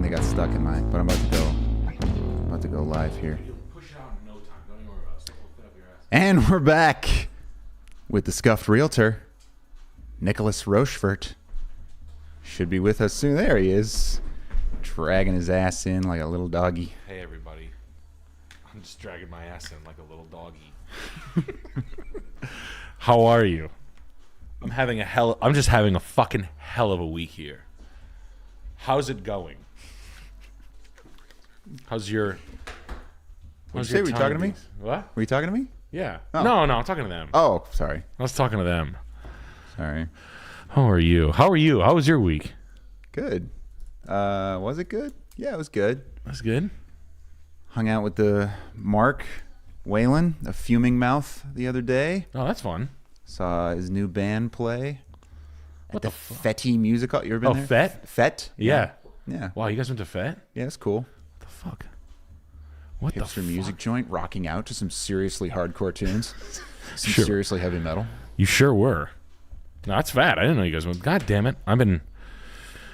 they got stuck in my. But I'm about to go live here. And we're back with the Scuffed Realtor, Nicholas Rochefort. Should be with us soon. There he is, dragging his ass in like a little doggy. Hey everybody, I'm just dragging my ass in like a little doggy. How are you? I'm just having a fucking hell of a week here. How's it going? How's your? What'd you say? Were you talking to me? What? Were you talking to me? Yeah. Oh. No, I'm talking to them. Oh, sorry. I was talking to them. Sorry. How are you? How was your week? Good. Was it good? Yeah, it was good. That's good. Hung out with the Mark Whalen, a Fuming Mouth, the other day. Oh, that's fun. Saw his new band play. What at the Fetty Music Hall. You ever been there? Fet? Fet? Yeah. Yeah. Wow, you guys went to Fet? Yeah, it's cool. What the fuck? What Hipster the music fuck? joint, rocking out to some seriously hardcore tunes. Some Sure. seriously heavy metal. You sure were. No, that's fat. I didn't know you guys went. God damn it.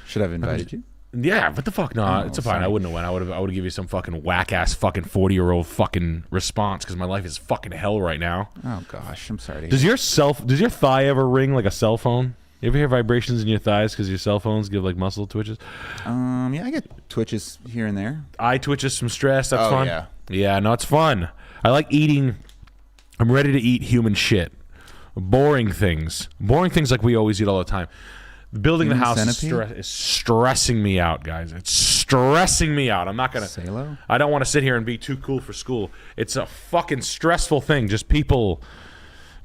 Should have invited you. Yeah, what the fuck? No, Oh, it's fine. sorry. I wouldn't have went. I would have give you some fucking whack ass fucking 40-year-old fucking response because my life is fucking hell right now. Oh gosh, I'm sorry. Does your thigh ever ring like a cell phone? You ever hear vibrations in your thighs because your cell phones give like muscle twitches? Yeah, I get twitches here and there. Eye twitches, some stress. That's fun. Yeah. Yeah, no, it's fun. I like eating. I'm ready to eat human shit. Boring things like we always eat all the time. Building the house is stressing me out, guys. It's stressing me out. I'm not gonna. Salo? I don't want to sit here and be too cool for school. It's a fucking stressful thing. Just people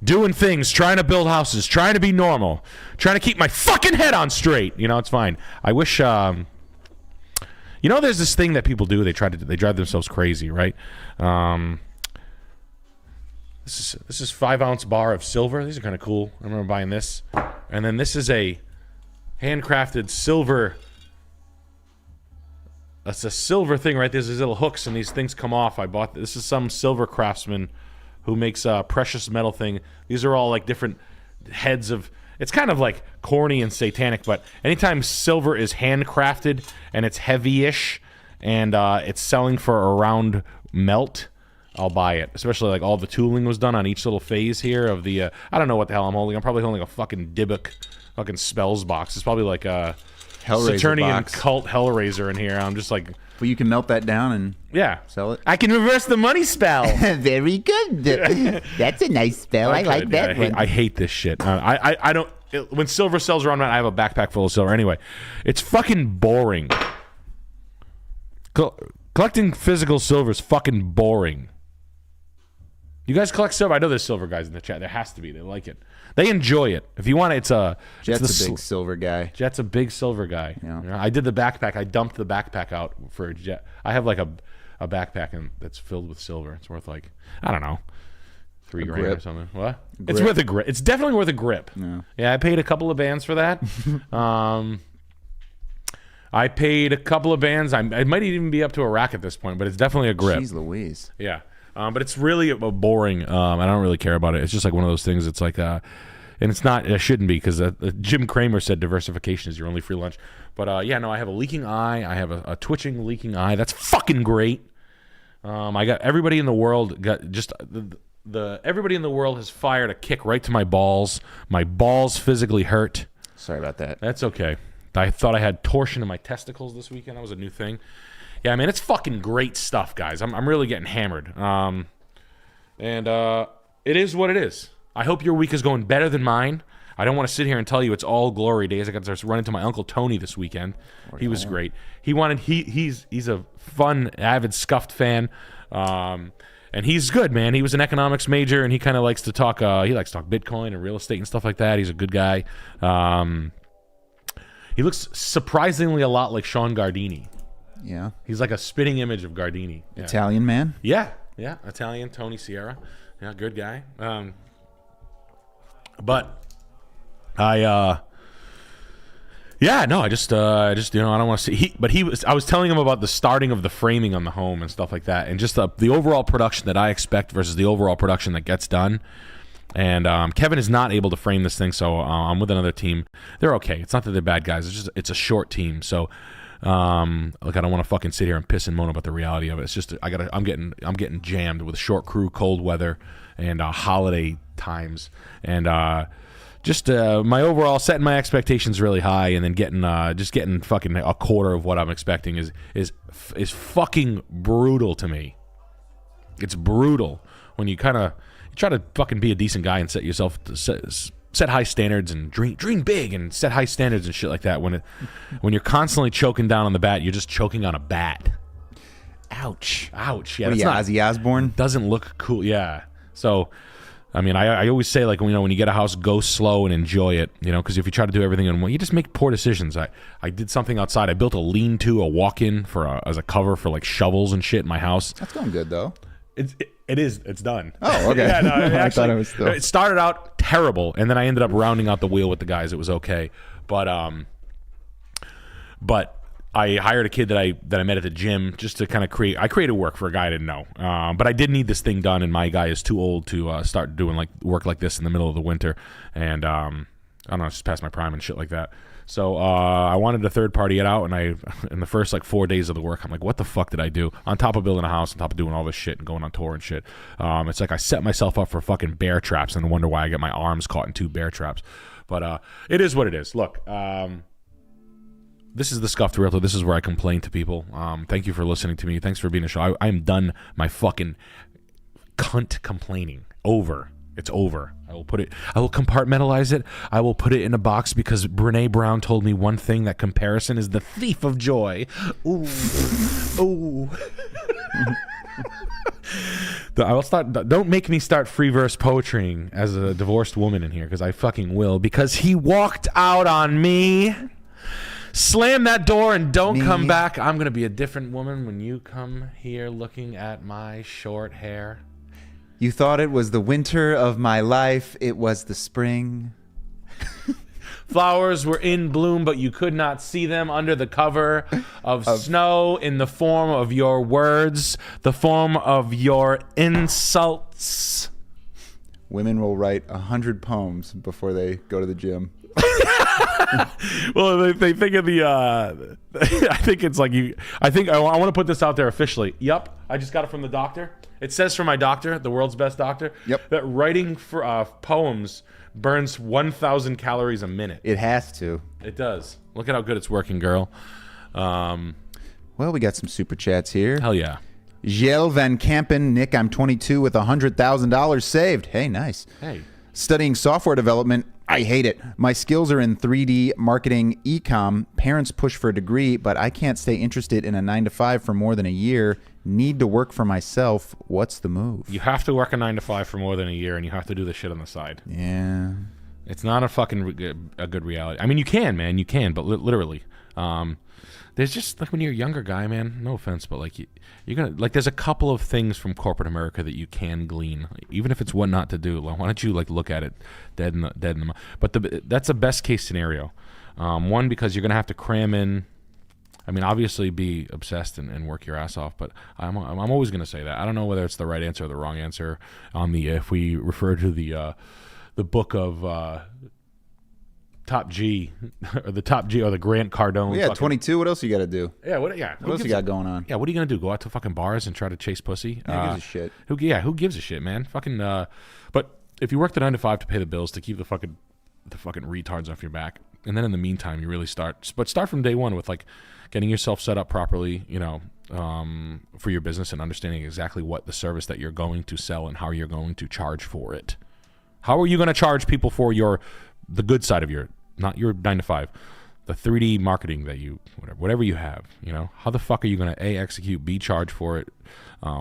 doing things, trying to build houses, trying to be normal, trying to keep my fucking head on straight. You know, it's fine. I wish. You know, there's this thing that people do. They drive themselves crazy, right? This is 5-ounce bar of silver. These are kind of cool. I remember buying this, and then this is a handcrafted silver. That's a silver thing, right? There's these little hooks, and these things come off. I bought this is some silver craftsman who makes a precious metal thing. These are all like different heads of. It's kind of like corny and satanic, but anytime silver is handcrafted and it's heavy-ish and it's selling for around melt, I'll buy it. Especially like all the tooling was done on each little phase here of the. I don't know what the hell I'm holding. I'm probably holding a fucking Dybbuk fucking spells box. It's probably like a Saturnian cult Hellraiser in here. I'm just like. Well, you can melt that down and sell it. I can reverse the money spell. Very good. That's a nice spell. I like that one. I hate this shit. I don't. When silver sells around, I have a backpack full of silver. Anyway, it's fucking boring. Collecting physical silver is fucking boring. You guys collect silver? I know there's silver guys in the chat. There has to be. They like it. They enjoy it. If you want it, Jet's a big silver guy. Jet's a big silver guy. Yeah. You know, I did the backpack. I dumped the backpack out for Jet. I have like a backpack that's filled with silver. It's worth like, I don't know, $3 grand or something. What? It's worth a grip. It's definitely worth a grip. Yeah, I paid a couple of bands for that. I paid a couple of bands. It might even be up to a rack at this point, but it's definitely a grip. Jeez Louise. Yeah. But it's really boring. I don't really care about it. It's just like one of those things. It's like, and it's not. It shouldn't be because Jim Cramer said diversification is your only free lunch. But yeah, no, I have a leaking eye. I have a twitching leaking eye. That's fucking great. I got everybody in the world got just everybody in the world has fired a kick right to my balls. My balls physically hurt. Sorry about that. That's okay. I thought I had torsion in my testicles this weekend. That was a new thing. Yeah, I mean, it's fucking great stuff, guys. I'm really getting hammered. And it is what it is. I hope your week is going better than mine. I don't want to sit here and tell you it's all glory days. I got to run into my Uncle Tony this weekend. He was great. He's a fun, avid Scuffed fan. And he's good, man. He was an economics major, and he kind of likes to talk. He likes to talk Bitcoin and real estate and stuff like that. He's a good guy. He looks surprisingly a lot like Sean Gardini. Yeah. He's like a spitting image of Gardini. Yeah. Italian man? Yeah. Italian, Tony Sierra. Yeah, good guy. But I just I don't want to see. I was telling him about the starting of the framing on the home and stuff like that, and just the overall production that I expect versus the overall production that gets done. And Kevin is not able to frame this thing, so I'm with another team. They're okay. It's not that they're bad guys. It's a short team. So Like I don't want to fucking sit here and piss and moan about the reality of it. It's just I'm getting jammed with short crew, cold weather, and holiday times, and just my overall setting my expectations really high, and then getting fucking a quarter of what I'm expecting is fucking brutal to me. It's brutal when you try to fucking be a decent guy and set high standards and dream big and set high standards and shit like that. When you're constantly choking down on the bat, you're just choking on a bat. Ouch. Yeah, What are you, Ozzy Osbourne? Doesn't look cool. Yeah. So, I mean, I always say, like, when you get a house, go slow and enjoy it, because if you try to do everything in one, you just make poor decisions. I did something outside. I built a lean-to, a walk-in as a cover for like shovels and shit in my house. That's going good though. It is. It's done. Oh, okay. Yeah, no, I thought it was still. It started out terrible, and then I ended up rounding out the wheel with the guys. It was okay, but I hired a kid that I met at the gym just to kind of create. I created work for a guy I didn't know, but I did need this thing done, and my guy is too old to start doing like work like this in the middle of the winter, and I don't know, it's just past my prime and shit like that. So I wanted to third party it out, and in the first like 4 days of the work, I'm like, what the fuck did I do? On top of building a house, on top of doing all this shit and going on tour and shit, it's like I set myself up for fucking bear traps and wonder why I get my arms caught in 2 bear traps. But it is what it is. Look, this is the Scuffed Realtor. This is where I complain to people. Thank you for listening to me. Thanks for being a show. I'm done my fucking cunt complaining. Over. It's over. I will compartmentalize it. I will put it in a box because Brene Brown told me one thing, that comparison is the thief of joy. Ooh. Ooh. Don't make me start free verse poetrying as a divorced woman in here, because I fucking will, because he walked out on me. Slam that door and don't come back. I'm going to be a different woman when you come here looking at my short hair. You thought it was the winter of my life. It was the spring. Flowers were in bloom, but you could not see them under the cover of snow, in the form of your words, the form of your insults. Women will write 100 poems before they go to the gym. Well, they think of the I think it's like I want to put this out there officially. Yep, I just got it from the doctor. It says from my doctor, the world's best doctor, that writing for poems burns 1,000 calories a minute. It has to. It does. Look at how good it's working, girl. Well, we got some super chats here. Hell yeah. Jel Van Kampen, Nick, I'm 22 with $100,000 saved. Hey, nice. Hey. Studying software development. I hate it. My skills are in 3D marketing, e-com. Parents push for a degree, but I can't stay interested in a 9-to-5 for more than a year. Need to work for myself. What's the move? You have to work a 9-to-5 for more than a year, and you have to do the shit on the side. Yeah. It's not a fucking a good reality. I mean, you can, man. You can, but literally. There's just, like, when you're a younger guy, man, no offense, but like you're gonna, like, there's a couple of things from corporate America that you can glean, even if it's what not to do. Like, why don't you like look at it dead in the but that's a best case scenario. One, because you're gonna have to cram in. I mean, obviously be obsessed and work your ass off, but I'm always gonna say that. I don't know whether it's the right answer or the wrong answer on if we refer to the book of Top G or the Grant Cardone. Well, yeah, 22. What else you got to do? Yeah, what else you got going on? Yeah, what are you gonna do? Go out to fucking bars and try to chase pussy? Who gives a shit? Who gives a shit, man? Fucking. But if you work the 9-to-5 to pay the bills, to keep the fucking retards off your back, and then in the meantime you really start from day one with like getting yourself set up properly, for your business, and understanding exactly what the service that you're going to sell and how you're going to charge for it. How are you going to charge people for the good side of not your 9-to-5, the 3D marketing that whatever you have, how the fuck are you going to execute, B, charge for it,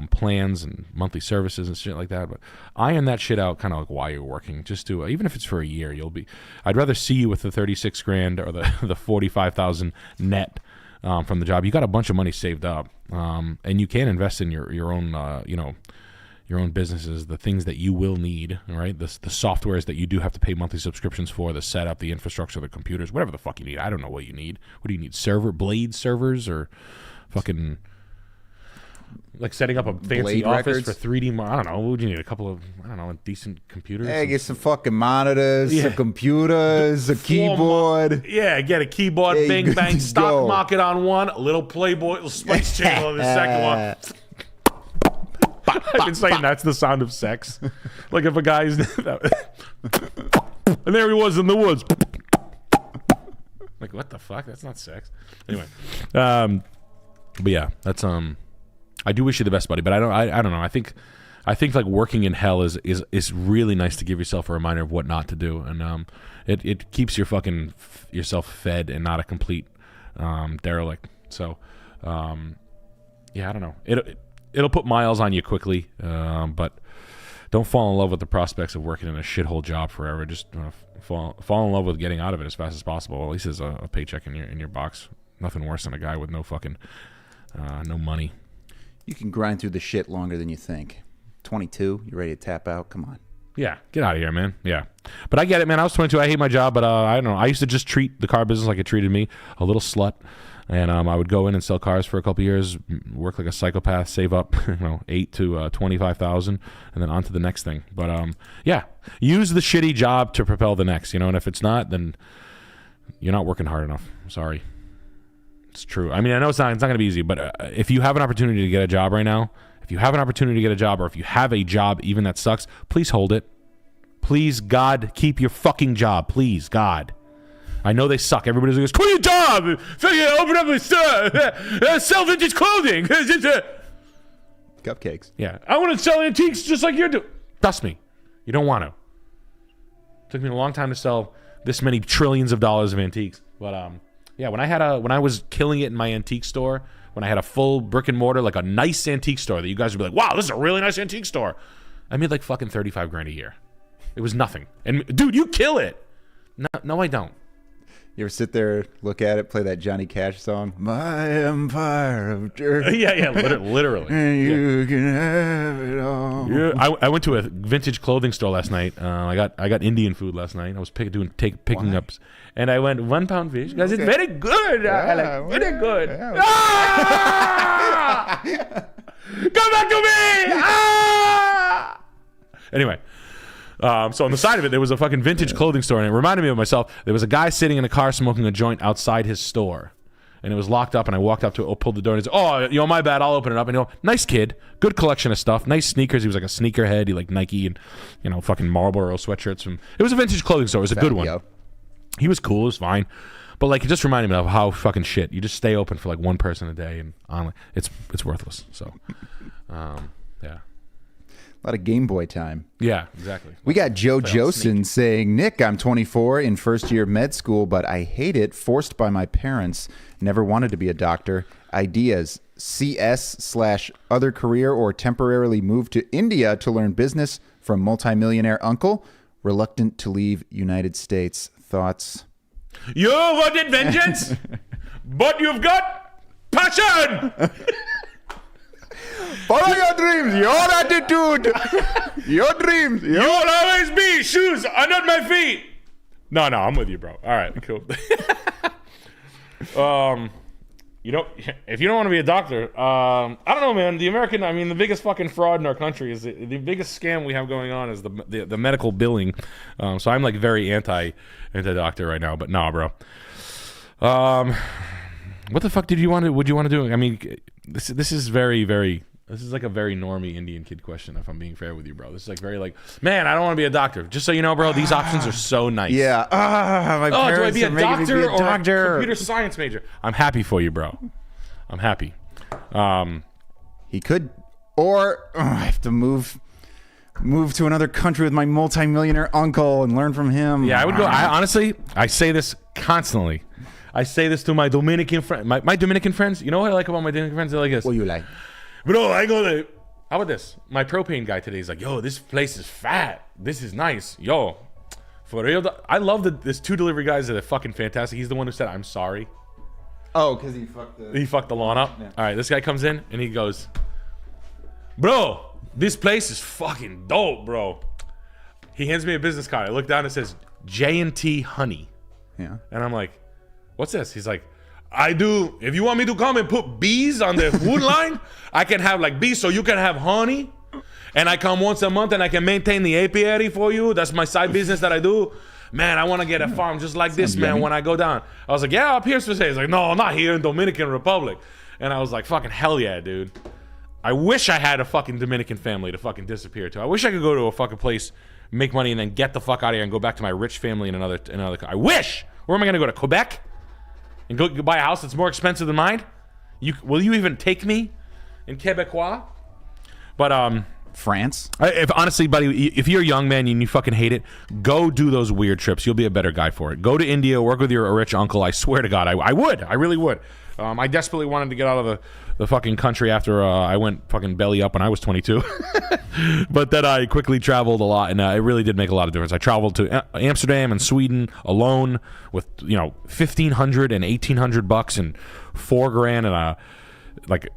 plans and monthly services and shit like that. But iron that shit out kind of like while you're working. Just do it. Even if it's for a year, I'd rather see you with the 36 grand or the 45,000 net from the job. You got a bunch of money saved up, and you can invest in your own, your own businesses, the things that you will need, right? The softwares that you do have to pay monthly subscriptions for, the setup, the infrastructure, the computers, whatever the fuck you need. I don't know what you need. What do you need? Blade servers, or fucking Like setting up a fancy Blade office records? for 3D. I don't know. What would you need? A couple of decent computers. Hey, get some fucking monitors, some computers, a keyboard. Yeah, get a keyboard. Hey, bang good bang. to Stock go. market on one. A little Playboy, little Spice Channel on the second one. I've been saying that's the sound of sex. Like if a guy's and there he was in the woods. Like what the fuck? That's not sex. Anyway, but yeah, that's I do wish you the best, buddy. But I don't know. I think like working in hell is really nice to give yourself a reminder of what not to do, and it keeps yourself fed and not a complete derelict. So yeah, I don't know. It'll put miles on you quickly, but don't fall in love with the prospects of working in a shithole job forever. Just fall in love with getting out of it as fast as possible. At least there's a paycheck in your box. Nothing worse than a guy with no fucking no money. You can grind through the shit longer than you think. 22, you ready to tap out? Come on. Yeah, get out of here, man. Yeah. But I get it, man. I was 22. I hate my job, but I don't know. I used to just treat the car business like it treated me, a little slut. And I would go in and sell cars for a couple of years, work like a psychopath, save up, $8,000 to $25,000, and then on to the next thing. But yeah, use the shitty job to propel the next, And if it's not, then you're not working hard enough. Sorry, it's true. I mean, I know it's not going to be easy, but if you have an opportunity to get a job right now, or if you have a job even that sucks, please hold it. Please, God, keep your fucking job. Please, God. I know they suck. Everybody goes, quit your job! Open up a store! Sell vintage clothing! Cupcakes. Yeah. I want to sell antiques just like you're doing. Trust me. You don't want to. It took me a long time to sell this many trillions of dollars of antiques. But yeah, when I was killing it in my antique store, when I had a full brick and mortar, like a nice antique store that you guys would be like, wow, this is a really nice antique store. I made like fucking $35,000 a year. It was nothing. And dude, you kill it. No, I don't. You ever sit there, look at it, play that Johnny Cash song? My empire of dirt. Yeah, literally. And you can have it all. Yeah, I went to a vintage clothing store last night. I got Indian food last night. I was picking up, and I went 1 pound fish because it's very good. Yeah, very good. Yeah. Ah! Come back to me! Ah! Anyway. So on the side of it, there was a fucking vintage clothing store, and it reminded me of myself. There was a guy sitting in a car smoking a joint outside his store, and it was locked up, and I walked up to it, pulled the door, and he said, oh, my bad, I'll open it up. And nice kid, good collection of stuff, nice sneakers. He was like a sneakerhead. He liked Nike and, fucking Marlboro sweatshirts. It was a vintage clothing store. It was a good one. He was cool. It was fine. But like, it just reminded me of how fucking shit. You just stay open for like one person a day, and it's worthless. So, yeah. A lot of Game Boy time. Yeah, exactly. We got Joe Josen saying, Nick, I'm 24 in first year of med school, but I hate it. Forced by my parents. Never wanted to be a doctor. Ideas, CS/other career, or temporarily move to India to learn business from multimillionaire uncle. Reluctant to leave United States. Thoughts? You wanted vengeance, but you've got passion. Follow your dreams, your attitude, your dreams. You will always be shoes under my feet. No, I'm with you, bro. All right, cool. If you don't want to be a doctor, I don't know, man. The biggest fucking fraud in our country is the biggest scam we have going on is the medical billing. So I'm like very anti-doctor right now, but nah, bro. What the fuck would you want to do? I mean, this is very, very. This is like a very normie Indian kid question, if I'm being fair with you, bro. This is like very like, man, I don't want to be a doctor. Just so you know, bro, these options are so nice. Yeah. My parents do I be a are making me doctor be a or doctor? a computer science major? I'm happy for you, bro. I'm happy. He could, or I have to move to another country with my multimillionaire uncle and learn from him. Yeah, I would go. Honestly, I say this constantly. I say this to my Dominican friends. My Dominican friends, you know what I like about my Dominican friends? They're like this. What you like? Bro, I go to... How about this? My propane guy today is like, yo, this place is fat. This is nice. Yo, for real. I love that there's 2 delivery guys that are fucking fantastic. He's the one who said, I'm sorry. Oh, because he fucked the lawn up. Yeah. All right, this guy comes in and he goes, bro, this place is fucking dope, bro. He hands me a business card. I look down and it says J&T Honey. Yeah. And I'm like, what's this? He's like, I do. If you want me to come and put bees on the wood line, I can have like bees so you can have honey. And I come once a month and I can maintain the apiary for you. That's my side business that I do. Man, I want to get a farm just like this, man, when I go down. I was like, yeah, up here, Spencer. He's like, no, I'm not here in Dominican Republic. And I was like, fucking hell yeah, dude. I wish I had a fucking Dominican family to fucking disappear to. I wish I could go to a fucking place, make money, and then get the fuck out of here and go back to my rich family in another. I wish. Where am I going to go, to Quebec? And go buy a house that's more expensive than mine? Will you even take me in Quebecois? But, France. if honestly, buddy, if you're a young man and you fucking hate it, go do those weird trips. You'll be a better guy for it. Go to India, work with your rich uncle. I swear to God, I would. I really would. I desperately wanted to get out of the fucking country after I went fucking belly up when I was 22. But then I quickly traveled a lot, and it really did make a lot of difference. I traveled to Amsterdam and Sweden alone with, $1,500 and $1,800 and $4,000 and like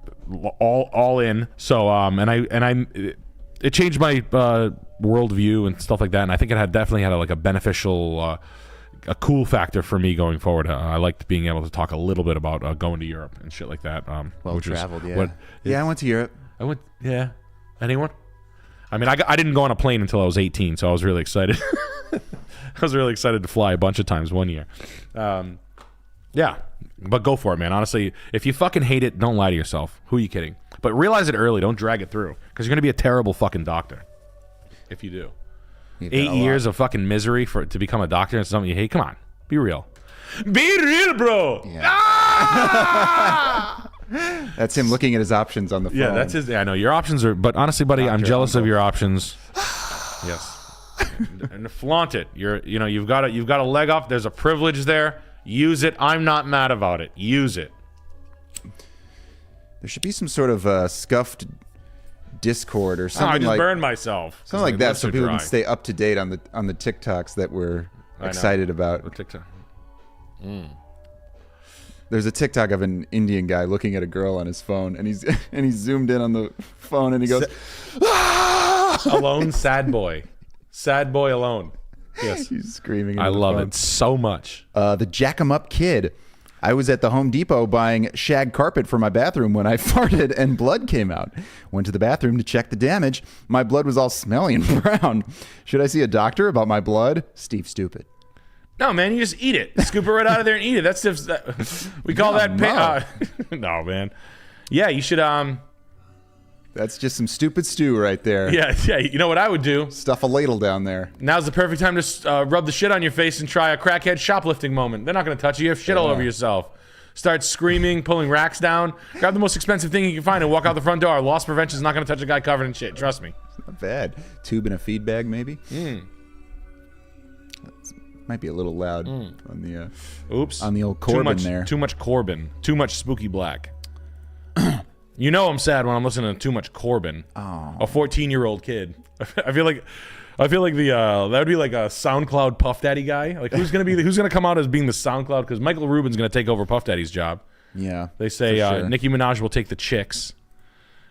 all in. So it changed my worldview and stuff like that, and I think it definitely had a beneficial, a cool factor for me going forward. I liked being able to talk a little bit about going to Europe and shit like that. Well traveled, yeah. I went to Europe. Yeah. Anyone? I mean, I didn't go on a plane until I was 18, so I was really excited. I was really excited to fly a bunch of times one year. Yeah, but go for it, man. Honestly, if you fucking hate it, don't lie to yourself. Who are you kidding? But realize it early. Don't drag it through, because you're going to be a terrible fucking doctor if you do. 8 years of fucking misery to become a doctor and something you hate? Come on. Be real. Be real, bro. Yeah. Ah! That's him looking at his options on the phone. Yeah, that's his. I know your options are, but honestly, buddy, I'm jealous of your options. Yes. And flaunt it. You've got a leg up. There's a privilege there. Use it. I'm not mad about it. Use it. There should be some sort of scuffed Discord or something. I just burned myself. Something like that, so people can stay up to date on the TikToks that we're excited about. The TikTok. There's a TikTok of an Indian guy looking at a girl on his phone, and he's zoomed in on the phone, and he goes, "Alone, sad boy alone." Yes, he's screaming. I love it so much. The Jack 'em Up Kid. I was at the Home Depot buying shag carpet for my bathroom when I farted and blood came out. Went to the bathroom to check the damage. My blood was all smelly and brown. Should I see a doctor about my blood? Steve Stupid. No, man, you just eat it. Scoop it right out of there and eat it. That's just, we call that. No, man. Yeah, you should. That's just some stupid stew right there. Yeah. You know what I would do? Stuff a ladle down there. Now's the perfect time to rub the shit on your face and try a crackhead shoplifting moment. They're not going to touch you. You have shit all over yourself. Start screaming, pulling racks down. Grab the most expensive thing you can find and walk out the front door. Loss prevention is not going to touch a guy covered in shit. Trust me. It's not bad. Tube and a feed bag, maybe. Might be a little loud on the. Oops. On the old Corbin there. Too much Corbin. Too much Spooky Black. You know I'm sad when I'm listening to too much Corbin. Oh. A 14-year-old kid. I feel like the that would be like a SoundCloud Puff Daddy guy. Like who's gonna come out as being the SoundCloud? Because Michael Rubin's gonna take over Puff Daddy's job. Yeah. They say sure. Nicki Minaj will take the chicks,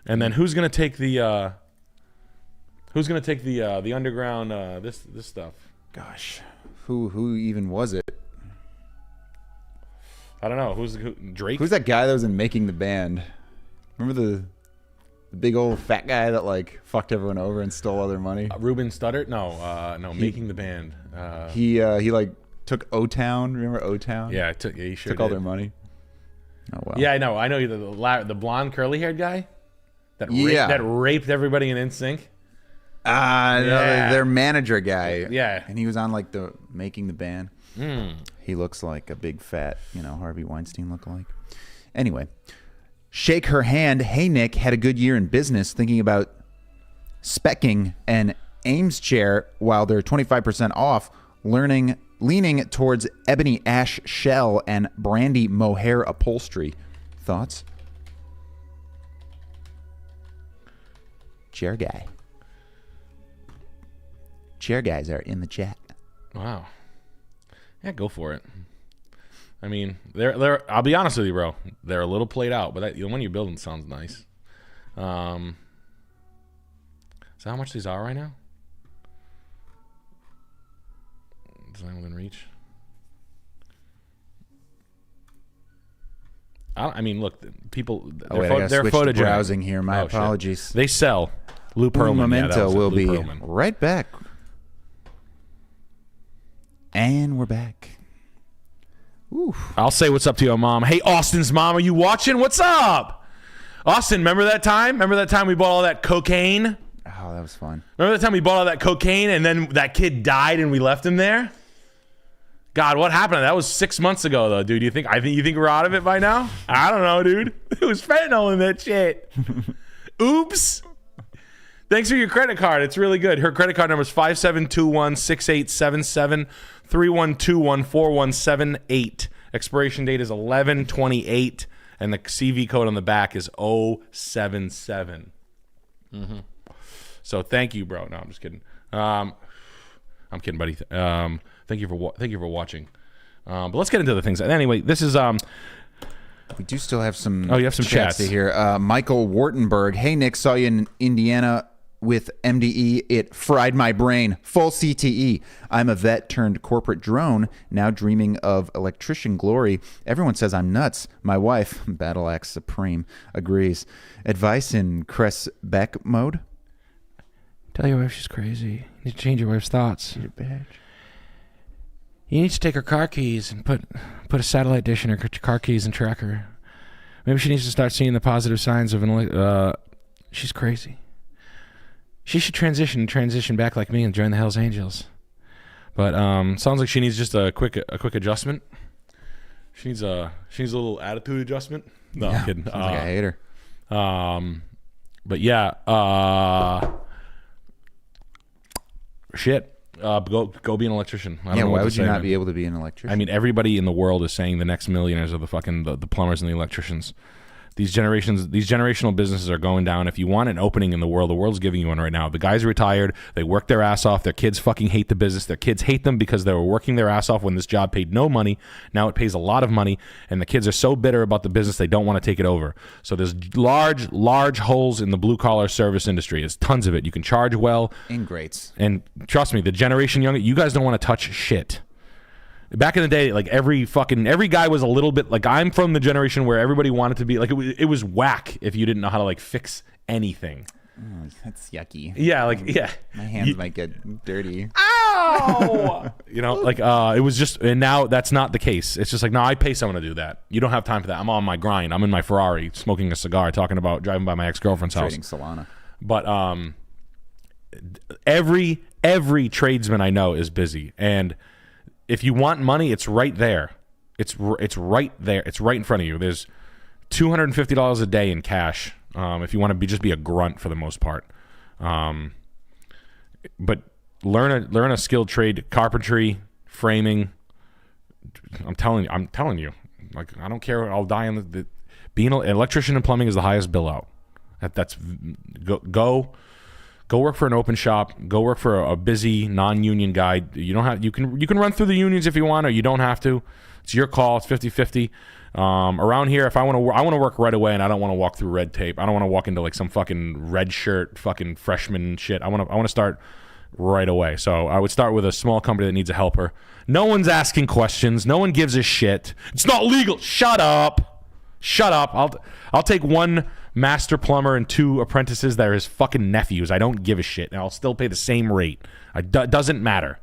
and then who's gonna take the underground this stuff? Gosh, who even was it? I don't know. Who's Drake? Who's that guy that was in Making the Band? Remember the big old fat guy that like fucked everyone over and stole all their money? Ruben Studdard? No. Making the Band. He like took O-Town. Remember O-Town? Yeah, he sure took all their money. Oh wow. Yeah, I know. I know the blonde curly haired guy that raped everybody in NSYNC. Their manager guy. Yeah, and he was on like the Making the Band. He looks like a big fat, Harvey Weinstein lookalike. Anyway. Shake her hand. Hey, Nick, had a good year in business, thinking about speccing an Ames chair while they're 25% off, leaning towards ebony ash shell and brandy mohair upholstery. Thoughts? Chair guy. Chair guys are in the chat. Wow. Yeah, go for it. I mean, they're. I'll be honest with you, bro. They're a little played out, but the one you're building sounds nice. Is that how much these are right now? Design within reach. I mean, look, people. Oh, wait, I gotta they're switch to photogenic. browsing here. My shit. apologies. They sell. Lou Pearlman. Memento will Lou be Pearlman. right back. And we're back. Ooh. I'll say what's up to your mom. Hey, Austin's mom, are you watching? What's up? Austin, remember that time? Remember that time we bought all that cocaine? Oh, that was fun. Remember that time we bought all that cocaine and then that kid died and we left him there? God, what happened? That was 6 months ago, though, dude. You think we're out of it by now? I don't know, dude. It was fentanyl in that shit. Oops. Thanks for your credit card. It's really good. Her credit card number is 5721-6877, 3121-4178. Expiration date is 11/28, and the CV code on the back is 077. So thank you, bro. No, I'm just kidding. I'm kidding, buddy. Thank you for watching. But let's get into the things. Anyway, this is We do still have some. Oh, you have some chats to hear. Michael Wartenberg. Hey, Nick, saw you in Indiana with MDE. It fried my brain. Full CTE. I'm a vet turned corporate drone, now dreaming of electrician glory. Everyone says I'm nuts. My wife, Battle Axe Supreme, agrees. Advice in Cress Beck mode? Tell your wife she's crazy. You need to change your wife's thoughts. Your badge. You need to take her car keys and put a satellite dish in her car keys and track her. Maybe she needs to start seeing the positive signs of she's crazy. She should transition back like me and join the Hells Angels. But sounds like she needs just a quick adjustment. She needs a little attitude adjustment. No, I'm kidding. Sounds like I hate her. But yeah, shit. Go be an electrician. I don't know why what would to you say, not man. be able to be an electrician? I mean, everybody in the world is saying the next millionaires are the plumbers and the electricians. These generational businesses are going down. If you want an opening in the world's giving you one right now. The guys are retired. They work their ass off. Their kids fucking hate the business. Their kids hate them because they were working their ass off when this job paid no money. Now it pays a lot of money, and the kids are so bitter about the business they don't want to take it over. So there's large holes in the blue-collar service industry. There's tons of it. You can charge well. Ingrates. And trust me, the generation younger, you guys don't want to touch shit. Back in the day, like every guy was a little bit like, I'm from the generation where everybody wanted to be like, it was whack if you didn't know how to like fix anything. Oh, that's yucky. Yeah, like yeah. My hands might get dirty. Ow! You know, like it was just, and now that's not the case. It's just like, no, I pay someone to do that. You don't have time for that. I'm on my grind. I'm in my Ferrari, smoking a cigar, talking about driving by my ex-girlfriend's house. Trading Solana. But every tradesman I know is busy, and if you want money, it's right there. It's right there. It's right in front of you. There's $250 a day in cash if you want to just be a grunt for the most part. But learn a skilled trade, carpentry, framing. I'm telling you. Like, I don't care. I'll die on being an electrician and plumbing is the highest bill out. That's go work for an open shop. Go work for a busy non-union guy. You don't have. You can run through the unions if you want, or you don't have to. It's your call. It's 50-50. Around here, if I want to work right away, and I don't want to walk through red tape. I don't want to walk into like some fucking red shirt, fucking freshman shit. I want to start right away. So I would start with a small company that needs a helper. No one's asking questions. No one gives a shit. It's not legal. Shut up. I'll take one master plumber and 2 apprentices that are his fucking nephews. I don't give a shit, and I'll still pay the same rate. Doesn't matter.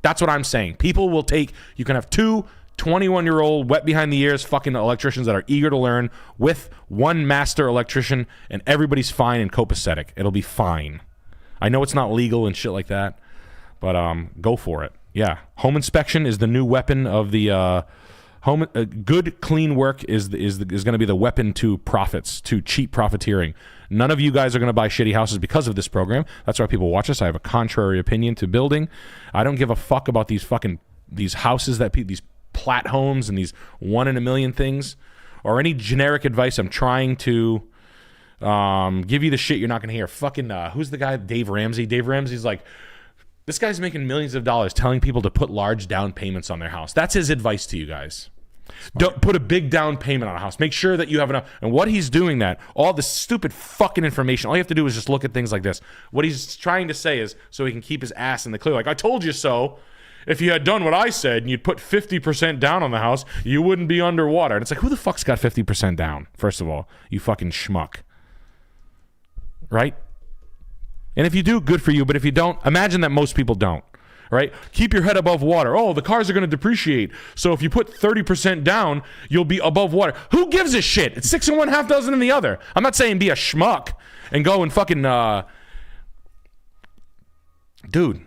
That's what I'm saying. People will take. You can have 2 21-year-old wet behind the ears fucking electricians that are eager to learn with 1 master electrician, and everybody's fine and copacetic. It'll be fine. I know it's not legal and shit like that, but go for it. Yeah, home inspection is the new weapon of the home. Good, clean work is going to be the weapon to profits, to cheap profiteering. None of you guys are going to buy shitty houses because of this program. That's why people watch us. I have a contrary opinion to building. I don't give a fuck about these houses that these plat homes and these 1 in a million things, or any generic advice. I'm trying to give you the shit you're not going to hear. Fucking who's the guy? Dave Ramsey. Dave Ramsey's like, this guy's making millions of dollars telling people to put large down payments on their house. That's his advice to you guys. Don't put a big down payment on a house. Make sure that you have enough. And what he's doing all this stupid fucking information, all you have to do is just look at things like this. What he's trying to say is so he can keep his ass in the clear. Like, I told you so. if you had done what I said and you'd put 50% down on the house, you wouldn't be underwater. And it's like, who the fuck's got 50% down? First of all, you fucking schmuck. Right? And if you do, good for you. But if you don't, imagine that most people don't. Right? Keep your head above water. Oh, the cars are going to depreciate. So if you put 30% down, you'll be above water. Who gives a shit? It's 6 in one, half dozen in the other. I'm not saying be a schmuck and go and fucking... Dude.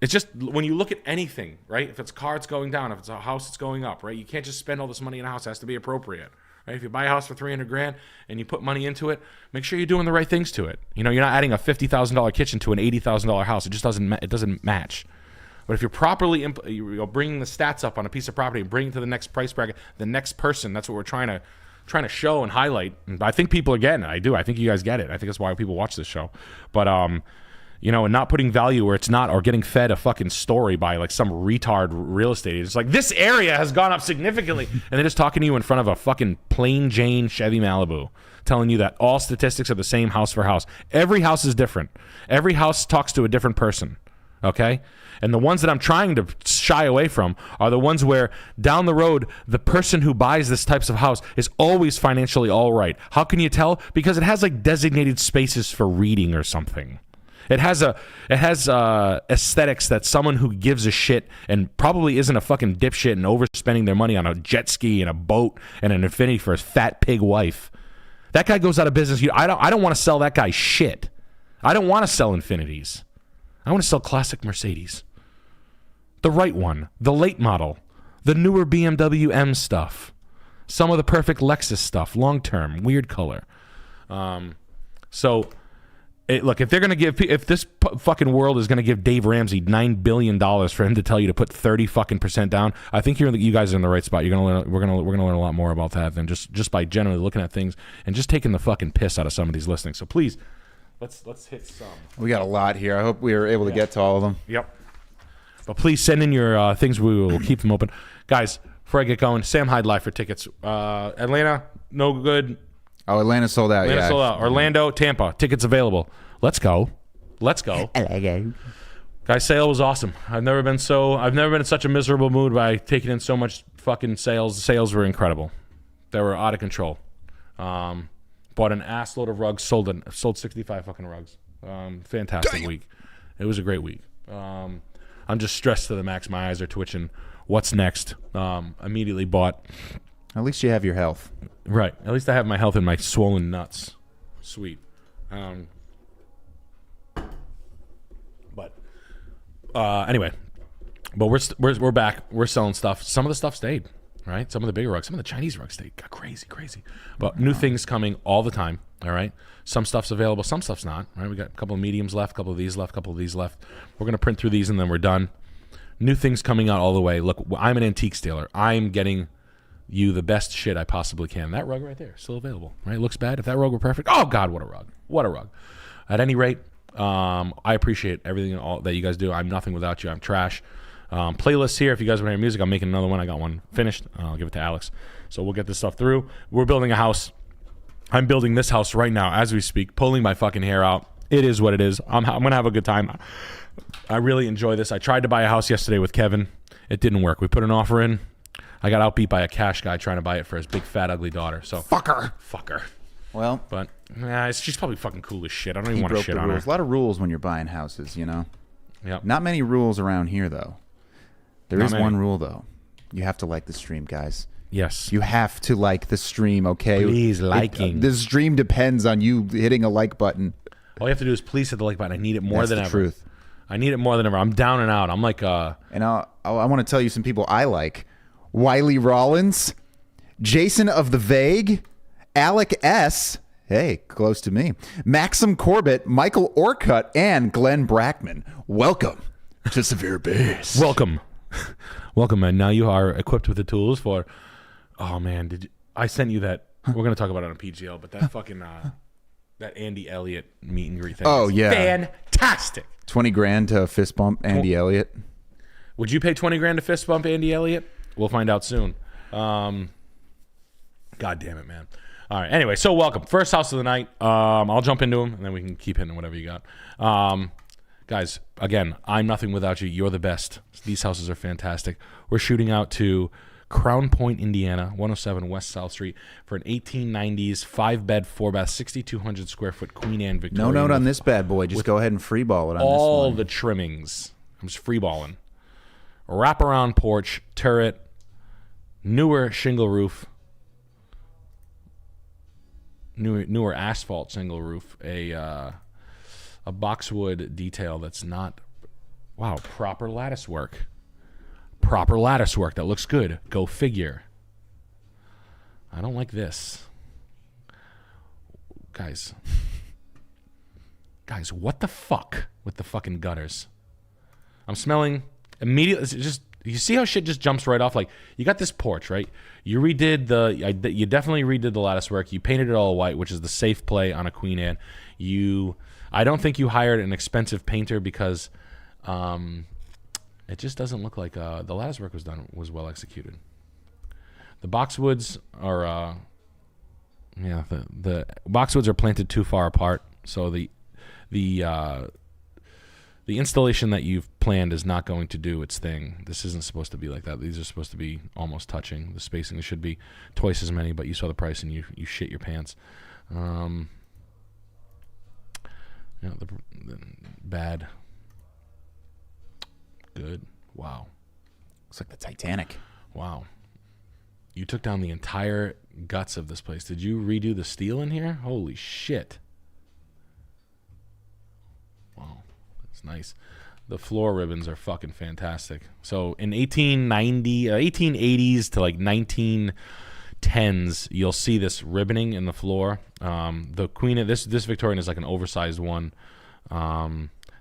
It's just when you look at anything, right? If it's a car, it's going down. If it's a house, it's going up, right? You can't just spend all this money in a house. It has to be appropriate, right? If you buy a house for $300,000 and you put money into it, make sure you're doing the right things to it. You know, you're not adding a $50,000 kitchen to an $80,000 house. It just doesn't match. But if you're properly bringing the stats up on a piece of property and bringing it to the next price bracket, the next person, that's what we're trying to show and highlight. And I think people are getting it. I do. I think you guys get it. I think that's why people watch this show. But you know, and not putting value where it's not, or getting fed a fucking story by like some retard real estate agent. It's like, this area has gone up significantly. And they're just talking to you in front of a fucking plain Jane Chevy Malibu, telling you that all statistics are the same house for house. Every house is different. Every house talks to a different person. Okay? And the ones that I'm trying to shy away from are the ones where down the road, the person who buys this types of house is always financially all right. How can you tell? Because it has like designated spaces for reading or something. It has aesthetics that someone who gives a shit and probably isn't a fucking dipshit and overspending their money on a jet ski and a boat and an Infinity for his fat pig wife. That guy goes out of business. I don't want to sell that guy shit. I don't want to sell Infinities. I want to sell classic Mercedes. The right one, the late model, the newer BMW M stuff, some of the perfect Lexus stuff, long term, weird color. Look, if this fucking world is gonna give Dave Ramsey $9 billion for him to tell you to put 30% down, I think you guys are in the right spot. We're gonna learn a lot more about that than just by generally looking at things and just taking the fucking piss out of some of these listings. So please, let's hit some. We got a lot here. I hope we were able to get to all of them. Yep. But please send in your things. We will keep them open, guys. Before I get going, Sam Hyde live for tickets. Atlanta, no good. Oh, Atlanta sold out. Atlanta sold out. Orlando, Tampa, tickets available. Let's go. Guys, sale was awesome. I've never been in such a miserable mood by taking in so much fucking sales. The sales were incredible. They were out of control. Bought an ass load of rugs. Sold 65 fucking rugs. Fantastic week. It was a great week. I'm just stressed to the max. My eyes are twitching. What's next? Immediately bought. At least you have your health. Right. At least I have my health and my swollen nuts. Sweet. Anyway, but we're back. We're selling stuff. Some of the stuff stayed, right? Some of the bigger rugs, some of the Chinese rugs stayed. Got crazy. But new things coming all the time. All right. Some stuff's available. Some stuff's not. Right. We got a couple of mediums left. A couple of these left. A couple of these left. We're gonna print through these and then we're done. New things coming out all the way. Look, I'm an antique dealer. I'm getting you the best shit I possibly can. That rug right there, still available. Right. Looks bad. If that rug were perfect. Oh God, what a rug. What a rug. At any rate. I appreciate everything all that you guys do. I'm nothing without you. I'm trash. Playlists here. If you guys want to hear music, I'm making another one. I got one finished. I'll give it to Alex. So we'll get this stuff through. We're building a house. I'm building this house right now as we speak, pulling my fucking hair out. It is what it is. I'm going to have a good time. I really enjoy this. I tried to buy a house yesterday with Kevin. It didn't work. We put an offer in. I got outbeat by a cash guy trying to buy it for his big, fat, ugly daughter. So Fucker. Well, but she's probably fucking cool as shit. I don't even want to shit on her. A lot of rules when you're buying houses, you know? Yep. Not many rules around here, though. There is one rule, though. You have to like the stream, guys. Yes. You have to like the stream, okay? Please, liking. The stream depends on you hitting a like button. All you have to do is please hit the like button. I need it more than ever. That's the truth. I need it more than ever. I'm down and out. I'm like... And I want to tell you some people I like. Wiley Rollins, Jason of the Vague, Alec S., hey, close to me, Maxim Corbett, Michael Orcutt, and Glenn Brackman. Welcome to Severe Base. Welcome, man. Now you are equipped with the tools for... Oh, man. I sent you that... We're going to talk about it on PGL, but that fucking... that Andy Elliott meet and greet thing. Oh, yeah. Fantastic. 20 grand to fist bump Andy Elliott. Would you pay 20 grand to fist bump Andy Elliott? We'll find out soon. God damn it, man. All right. Anyway, so welcome. First house of the night. I'll jump into them, and then we can keep hitting whatever you got. Guys, again, I'm nothing without you. You're the best. These houses are fantastic. We're shooting out to Crown Point, Indiana, 107 West South Street for an 1890s 5-bed, 4-bath, 6,200 square foot Queen Anne Victorian. No note on this bad boy. Just go ahead and freeball it on this one. All the trimmings. I'm just freeballing. Wraparound porch, turret, newer shingle roof, newer asphalt shingle roof, a boxwood detail that's not, wow, proper lattice work. Proper lattice work that looks good. Go figure. I don't like this. Guys, what the fuck with the fucking gutters? I'm smelling immediately. It's just, you see how shit just jumps right off? Like, you got this porch, right? You you definitely redid the lattice work. You painted it all white, which is the safe play on a Queen Anne. I don't think you hired an expensive painter because it just doesn't look like the lattice work was well executed. The boxwoods are the boxwoods are planted too far apart, so the installation that you've planned is not going to do its thing. This isn't supposed to be like that. These are supposed to be almost touching. The spacing should be twice as many, but you saw the price and you shit your pants. The bad, good. Wow. Looks like the Titanic. Wow. You took down the entire guts of this place. Did you redo the steel in here? Holy shit. Wow. That's nice. The floor ribbons are fucking fantastic. So in 1880s to like 1910s, you'll see this ribboning in the floor. The Queen, this Victorian is like an oversized one.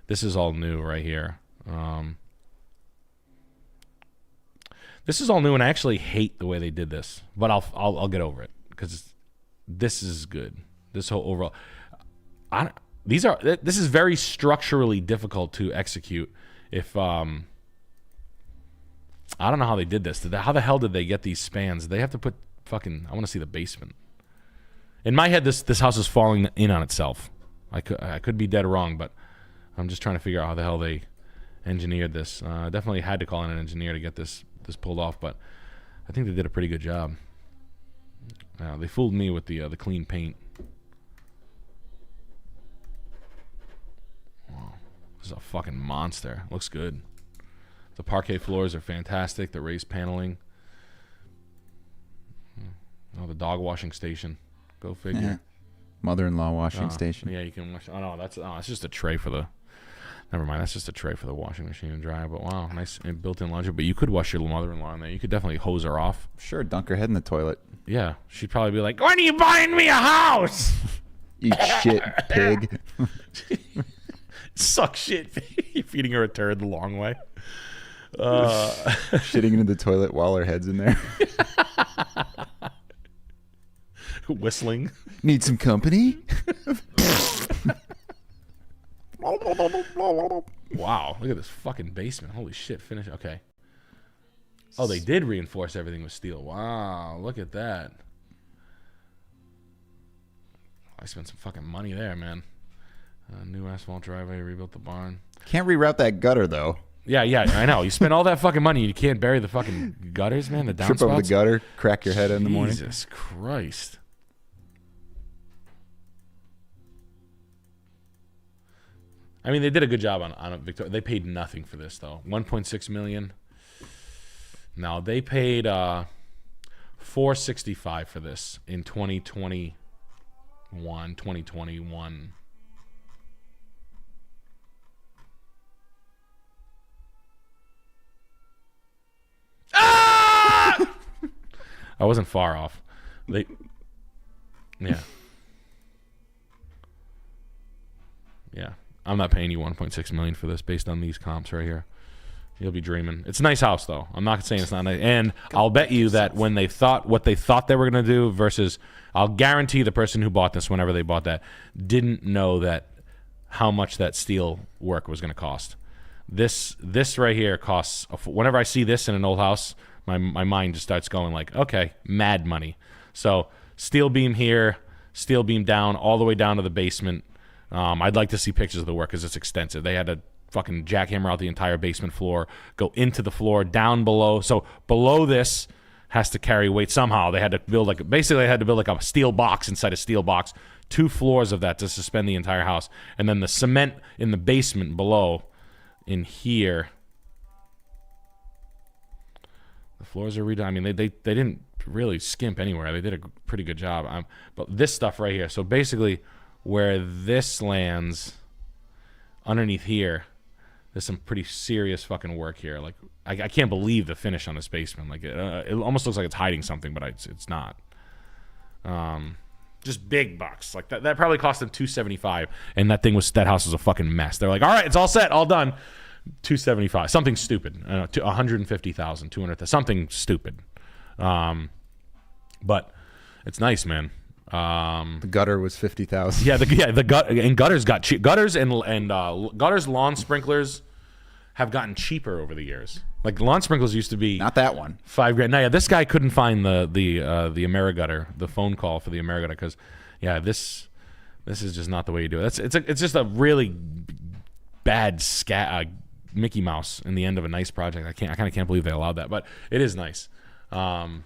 This is all new right here. This is all new, and I actually hate the way they did this, but I'll get over it because this is good. This whole overall, this is very structurally difficult to execute. If I don't know how they did this. How the hell did they get these spans? They have to put fucking. I want to see the basement. In my head, this house is falling in on itself. I could be dead wrong, but I'm just trying to figure out how the hell they engineered this. Definitely had to call in an engineer to get this pulled off, but I think they did a pretty good job. They fooled me with the clean paint. Wow, this is a fucking monster. Looks good. The parquet floors are fantastic. The raised paneling. Oh, the dog washing station. Go figure. Yeah. Mother-in-law washing station. Yeah, you can wash. Oh no, that's just a tray for the. Never mind, that's just a tray for the washing machine and dryer. But wow, nice built-in laundry. But you could wash your mother-in-law in there. You could definitely hose her off. Sure, dunk her head in the toilet. Yeah, she'd probably be like, "When are you buying me a house?" Eat shit, pig. Suck shit. You're feeding her a turd the long way. Shitting into the toilet while her head's in there. Whistling. Need some company? Wow, look at this fucking basement. Holy shit, finish. Okay. Oh, they did reinforce everything with steel. Wow, look at that. I spent some fucking money there, man. New asphalt driveway, rebuilt the barn. Can't reroute that gutter, though. Yeah, I know. You spend all that fucking money, you can't bury the fucking gutters, man, the downspouts. Trip over the gutter, crack your head in the morning. Jesus Christ. I mean, they did a good job on Victoria. They paid nothing for this, though. $1.6 million. No, they paid $465 for this in 2021. Ah! I wasn't far off. Yeah. I'm not paying you $1.6 million for this based on these comps right here. You'll be dreaming. It's a nice house, though. I'm not saying it's not nice. And I'll bet you that when they thought what they thought they were going to do versus, I'll guarantee the person who bought this, whenever they bought that, didn't know that how much that steel work was going to cost. This right here costs. Whenever I see this in an old house, my mind just starts going like, okay, mad money. So steel beam here, steel beam down, all the way down to the basement. I'd like to see pictures of the work because it's extensive. They had to fucking jackhammer out the entire basement floor, go into the floor, down below. So below this has to carry weight somehow. They had to build like a steel box inside a steel box, 2 floors of that to suspend the entire house, and then the cement in the basement below, in here. The floors are redone. I mean, they didn't really skimp anywhere. They did a pretty good job. But this stuff right here. So basically, where this lands underneath here, there's some pretty serious fucking work here. Like, I can't believe the finish on this basement. Like, it almost looks like it's hiding something, but it's not. Just big bucks. Like that probably cost them $275, and that house was a fucking mess. They're like, all right, it's all set, all done. $275, something stupid. To $150,000, $200,000, something stupid. But it's nice, man. The gutter was $50,000. Yeah, the gutters got cheap. Gutters and gutters, lawn sprinklers have gotten cheaper over the years. Like lawn sprinklers used to be Not that one. $5,000. Now, yeah, this guy couldn't find the AmeriGutter, the phone call for the AmeriGutter, because this is just not the way you do it. It's just a really bad Mickey Mouse in the end of a nice project. I kind of can't believe they allowed that, but it is nice. $1.6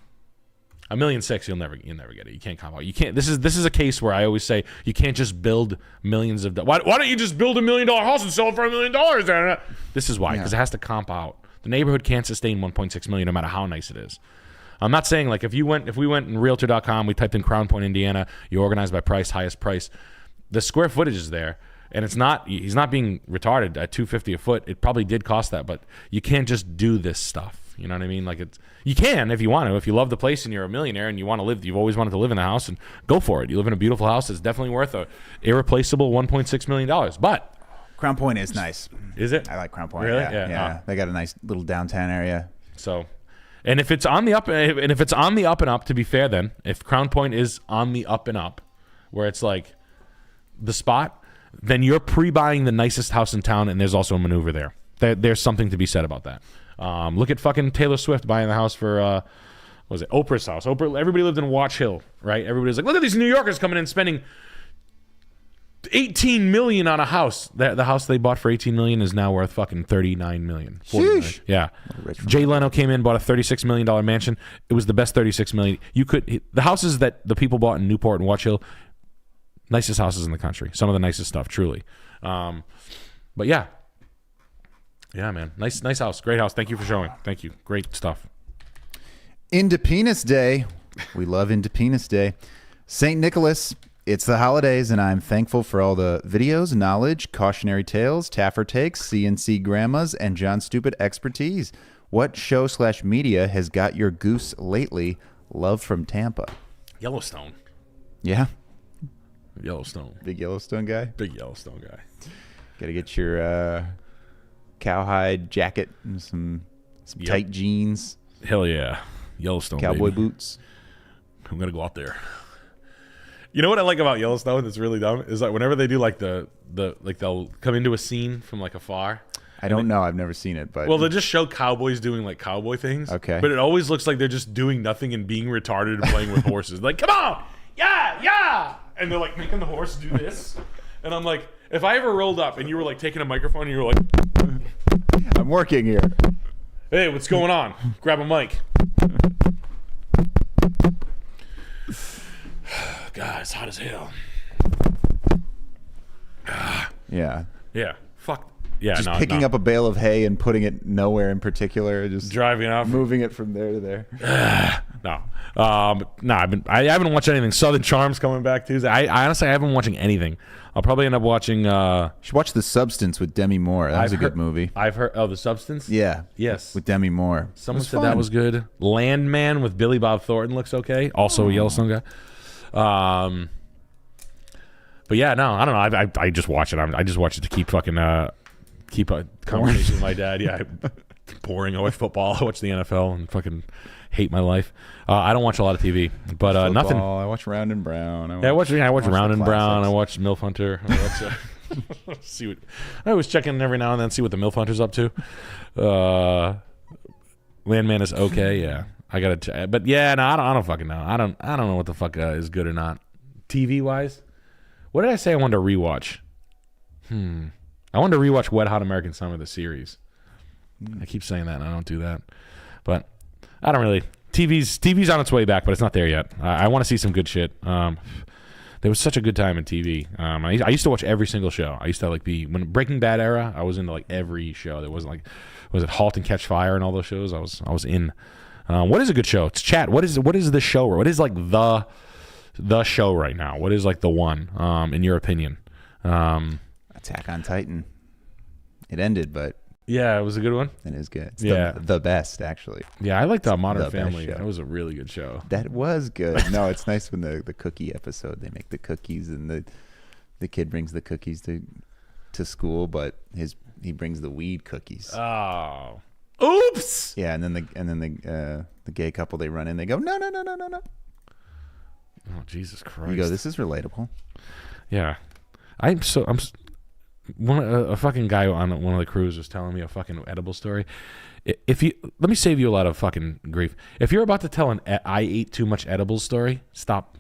million, you'll never get it. You can't compound. You can't. This is a case where I always say you can't just build millions of. Why don't you just build $1 million house and sell it for $1 million? This is why, because it has to comp out. The neighborhood can't sustain $1.6 million no matter how nice it is. I'm not saying like if we went in Realtor.com, we typed in Crown Point, Indiana, you organize by price, highest price. The square footage is there, and he's not being retarded at $250 a foot. It probably did cost that, but you can't just do this stuff. You know what I mean? Like you can if you want to. If you love the place and you're a millionaire and you want to live, you've always wanted to live in the house, and go for it. You live in a beautiful house. It's definitely worth a irreplaceable $1.6 million. But Crown Point is nice. Is it? I like Crown Point. Really? Yeah. They got a nice little downtown area. So, and if it's on the up, and up, to be fair, then if Crown Point is on the up and up, where it's like the spot, then you're pre-buying the nicest house in town, and there's also a maneuver there. There's something to be said about that. Look at fucking Taylor Swift buying the house for what was it, Oprah's house. Everybody lived in Watch Hill, right? Everybody's like, look at these New Yorkers coming in spending $18 million on a house. The house they bought for $18 million is now worth fucking $39 million. Sheesh. Yeah. Jay Leno came in, bought a $36 million mansion. It was the best $36 million. The houses that the people bought in Newport and Watch Hill, nicest houses in the country. Some of the nicest stuff, truly. But yeah. Yeah, man. Nice house. Great house. Thank you for showing. Thank you. Great stuff. Independence Day. We love Independence Day. St. Nicholas. It's the holidays, and I'm thankful for all the videos, knowledge, cautionary tales, Taffer takes, CNC grandmas, and John Stupid expertise. What show/media has got your goose lately? Love from Tampa. Yellowstone. Yeah. Yellowstone. Big Yellowstone guy. Big Yellowstone guy. Got to get your cowhide jacket and some tight jeans. Hell yeah. Yellowstone, cowboy baby. boots. I'm going to go out there. You know what I like about Yellowstone that's really dumb is that whenever they do like like they'll come into a scene from like afar. I don't know. I've never seen it, but well, they'll just show cowboys doing like cowboy things. Okay. But it always looks like they're just doing nothing and being retarded and playing with horses. Like, come on, yeah, and they're like making the horse do this, and I'm like, if I ever rolled up and you were like taking a microphone and you were like, I'm working here. Hey, what's going on? Grab a mic. God, it's hot as hell. Yeah. Yeah. Fuck. Yeah. Just picking up a bale of hay and putting it nowhere in particular. Just driving off, moving it from there to there. No. I haven't watched anything. Southern Charm's coming back Tuesday. I honestly haven't been watching anything. I'll probably end up watching. You should watch The Substance with Demi Moore. That was a good movie. I've heard. Oh, The Substance. Yeah. Yes. With Demi Moore. Someone said that was good. Landman with Billy Bob Thornton looks okay. Also a Yellowstone guy. But yeah, no, I don't know. I just watch it. I just watch it to keep fucking keep a conversation with my dad. Yeah, boring. I watch football. I watch the NFL and fucking hate my life. I don't watch a lot of TV, but Football, nothing. I watch Round and Brown. I watch Round and Brown. classics. I watch MILF Hunter. I watch, see what I always check in every now and then, see what the MILF Hunter's up to. Landman is okay. Yeah, I gotta. But yeah, no, I don't fucking know. I don't know what the fuck is good or not. TV wise, what did I say I wanted to rewatch? I wanted to rewatch Wet Hot American Summer, the series. I keep saying that, and I don't do that. But I don't really. TV's on its way back, but it's not there yet. I want to see some good shit. There was such a good time in TV. I used to watch every single show. I used to when Breaking Bad era, I was into like every show. There wasn't like, was it Halt and Catch Fire and all those shows? I was in. What is a good show? It's chat. What is the show? What is like the show right now? What is like the one in your opinion? Attack on Titan. It ended, but yeah, it was a good one. it is good. It's Yeah. the best actually. Yeah, I liked Modern The best Family. show. That was a really good show. That was good. No, it's nice when the cookie episode, they make the cookies and the kid brings the cookies to school, but he brings the weed cookies. Oh, oops. Yeah, and then the gay couple, they run in, they go no. Oh, Jesus Christ. You go, this is relatable. Yeah, a fucking guy on one of the crews was telling me a fucking edible story. Let me save you a lot of fucking grief. If you're about to tell an I ate too much edibles story, stop.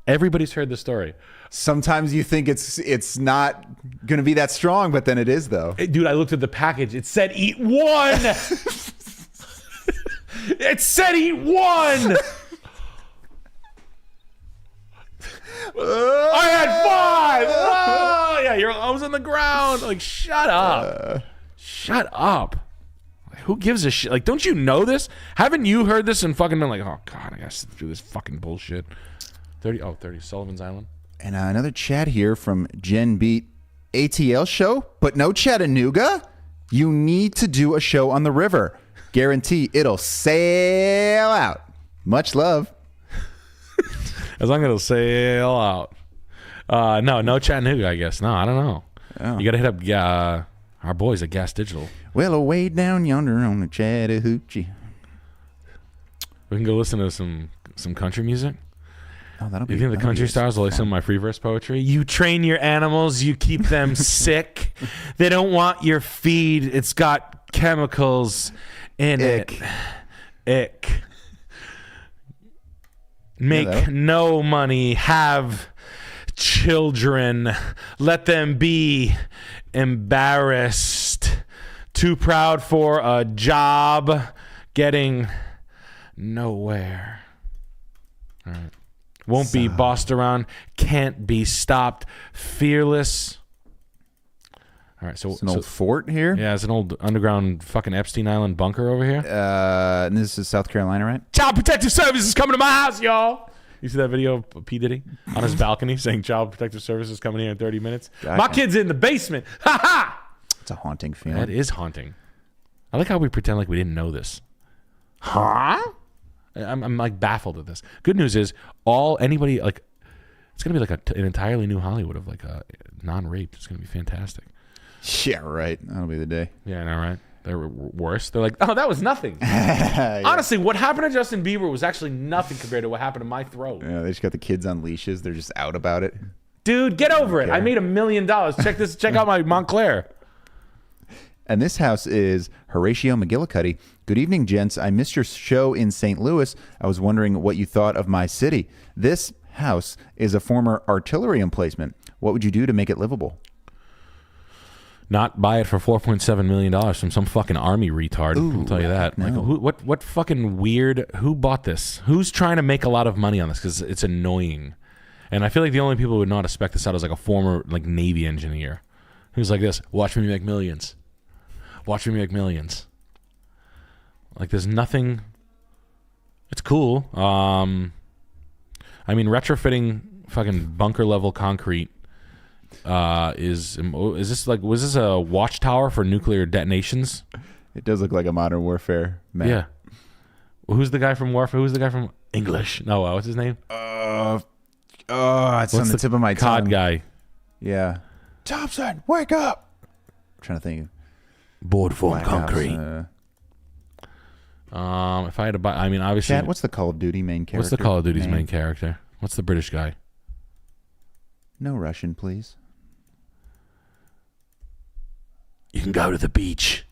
Everybody's heard the story. Sometimes you think it's not gonna be that strong, but then it is though. Dude, I looked at the package. It said eat one. It said eat one. I had five. Oh, yeah, I was on the ground. Like, shut up. Shut up. Like, who gives a shit? Like, don't you know this? Haven't you heard this and fucking been like, oh, God, I got to sit through this fucking bullshit. 30, Sullivan's Island. And another chat here from Jen Beat. ATL show, but no Chattanooga? You need to do a show on the river. Guarantee it'll sail out. Much love. As long as it'll sail out. No Chattanooga, I guess. No, I don't know. Oh. You got to hit up our boys at Gas Digital. Well, away down yonder on the Chattahoochee. We can go listen to some country music. Oh, that'll be. You think the country stars will like some of my free verse poetry? You train your animals, you keep them sick. They don't want your feed. It's got chemicals in Ick. it. Ick. Make no money. Have children. Let them be embarrassed. Too proud for a job. Getting nowhere. All right. Won't be bossed around. Can't be stopped. Fearless. All right, so It's an old fort here. yeah, it's an old underground fucking Epstein Island bunker over here. And this is South Carolina, right? Child Protective Service is coming to my house, y'all. You see that video of P. Diddy on his balcony saying Child Protective Service is coming here in 30 minutes? Gotcha. My kid's in the basement. Ha ha! It's a haunting feeling. That is haunting. I like how we pretend like we didn't know this. Huh? I'm like baffled at this. Good news is anybody like it's gonna be like an entirely new Hollywood of like a non-rape. It's gonna be fantastic. Yeah, right. That'll be the day. Yeah, I know, right? They're worse. They're like, oh, that was nothing. Honestly, what happened to Justin Bieber was actually nothing compared to what happened to my throat. Yeah, they just got the kids on leashes. They're just out about it. Dude, get over it. I made $1 million. Check out my Montclair. And this house is Horatio McGillicuddy. Good evening, gents. I missed your show in St. Louis. I was wondering what you thought of my city. This house is a former artillery emplacement. What would you do to make it livable? Not buy it for $4.7 million from some fucking army retard. I'll tell you that. no. Like, what fucking weird? Who bought this? Who's trying to make a lot of money on this? Because it's annoying. And I feel like the only people who would not expect this out is like a former like Navy engineer who's like this. Watch me make millions. Watch me make millions. Like there's nothing. It's cool. I mean, retrofitting fucking bunker level concrete. Was this a watchtower for nuclear detonations? It does look like a modern warfare map. Yeah. Who's the guy from Warfare? Who's the guy from English? No, what's his name? It's on the tip of my COD tongue. guy. Yeah. Thompson, wake up. I'm trying to think. Board form Black concrete. Ops, If I had to buy, I mean, obviously. Chat, what's the Call of Duty main character? What's the Call of Duty's main character? What's the British guy? No Russian, please. You can go to the beach.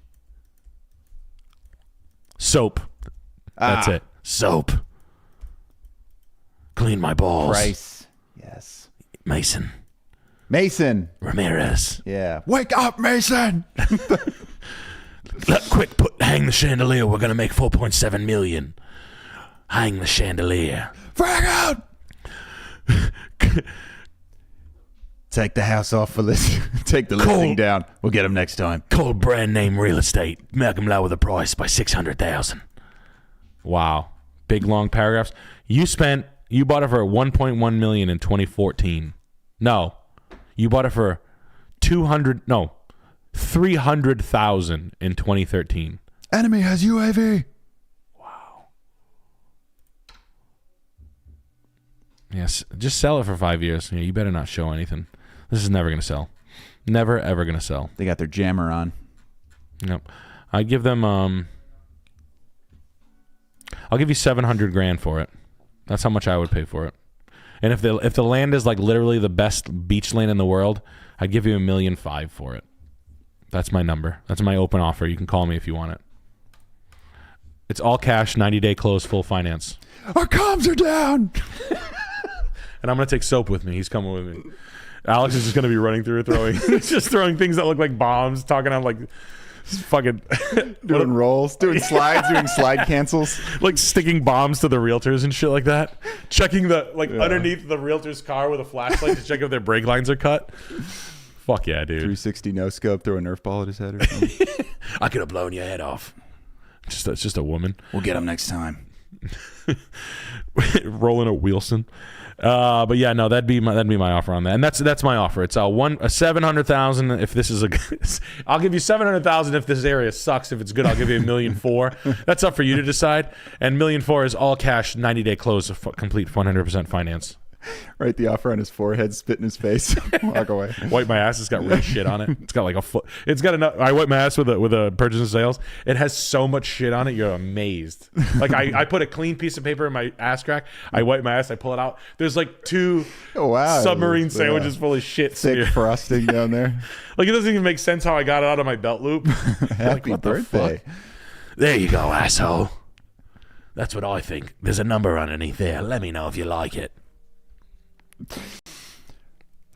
Soap. That's it. Soap. Clean my balls. Price. Yes. Mason. Mason. Ramirez. Yeah. Wake up, Mason. Quick, hang the chandelier. We're going to make 4.7 million. Hang the chandelier. Frag out. Take the house off for this. Take the listing down. We'll get him next time. Call brand name real estate. Make him lower the price by 600,000. Wow. Big long paragraphs. You bought it for 1.1 million in 2014. No. You bought it for 300,000 in 2013. Enemy has UAV. Wow. Yes, just sell it for 5 years. Yeah, you better not show anything. This is never going to sell. Never, ever going to sell. They got their jammer on. Yep. I'd give them, I'll give you 700 grand for it. That's how much I would pay for it. And if the land is like literally the best beach land in the world, I'd give you $1.5 million for it. That's my number. That's my open offer. You can call me if you want it. It's all cash, 90-day close, full finance. Our comms are down. And I'm going to take Soap with me. He's coming with me. Alex is just going to be running through throwing things that look like bombs, talking on like fucking doing rolls, doing slides, doing slide cancels, like sticking bombs to the realtors and shit like that. Checking underneath the realtor's car with a flashlight to check if their brake lines are cut. Fuck yeah, dude. 360 no scope, throw a Nerf ball at his head or something. I could have blown your head off. It's just a woman. We'll get him next time. Rolling a Wilson. But yeah, no, that'd be my offer on that, and that's my offer. It's a 700,000 if this is I'll give you 700,000 if this area sucks. If it's good, I'll give you $1.4 million. That's up for you to decide. And $1.4 million is all cash, 90-day close, complete 100% finance. Write the offer on his forehead, spit in his face, walk away. Wipe my ass. It's got red shit on it. It's got like a foot. It's got enough. I wipe my ass with a purchase and sales. It has so much shit on it. You're amazed. Like I put a clean piece of paper in my ass crack. I wipe my ass. I pull it out. There's like 2 submarine sandwiches full of shit. Thick frosting down there. Like it doesn't even make sense how I got it out of my belt loop. Happy what birthday. The there you go, asshole. That's what I think. There's a number underneath there. Let me know if you like it.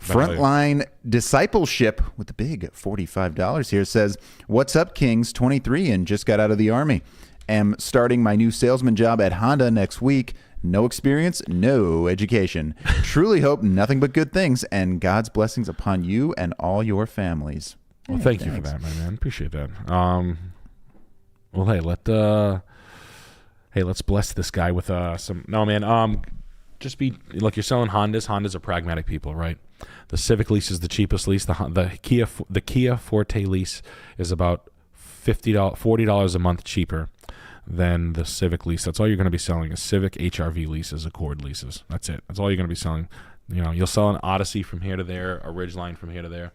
Frontline Discipleship with the big $45 here says, "What's up, Kings? 23 and just got out of the Army. Am starting my new salesman job at Honda next week. No experience, no education. Truly hope nothing but good things and God's blessings upon you and all your families." Well, thank you for that, my man. Appreciate that. Well, hey, let's bless this guy with some. No, man. Look, you're selling Hondas. Hondas are pragmatic people, right? The Civic lease is the cheapest lease. The Kia Forte lease is about $40 a month cheaper than the Civic lease. That's all you're going to be selling is Civic HRV leases, Accord leases. That's it. That's all you're going to be selling. You know, you'll sell an Odyssey from here to there, a Ridgeline from here to there.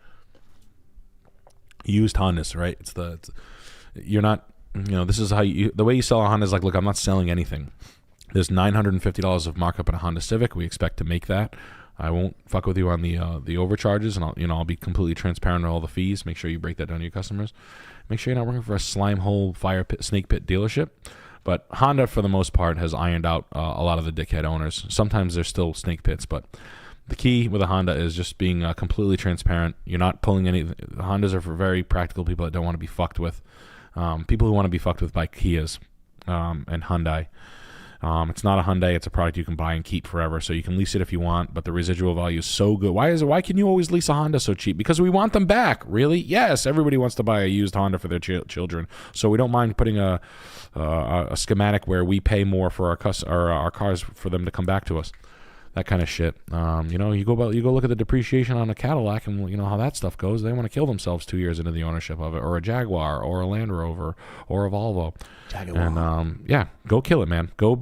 Used Hondas, right? You're not. You know, this is how the way you sell a Honda is like, look, I'm not selling anything. There's $950 of markup in a Honda Civic. We expect to make that. I won't fuck with you on the overcharges, and I'll be completely transparent on all the fees. Make sure you break that down to your customers. Make sure you're not working for a slime hole, fire pit, snake pit dealership. But Honda, for the most part, has ironed out a lot of the dickhead owners. Sometimes there's still snake pits, but the key with a Honda is just being completely transparent. You're not pulling any. Hondas are for very practical people that don't want to be fucked with. People who want to be fucked with by Kias and Hyundai. It's not a Hyundai. It's a product you can buy and keep forever. So you can lease it if you want, but the residual value is so good. Why can you always lease a Honda so cheap? Because we want them back. Really? Yes. Everybody wants to buy a used Honda for their children. So we don't mind putting a schematic where we pay more for our cars for them to come back to us. That kind of shit. You go look at the depreciation on a Cadillac, and you know how that stuff goes. They want to kill themselves 2 years into the ownership of it, or a Jaguar, or a Land Rover, or a Volvo. Jaguar. And go kill it, man. Go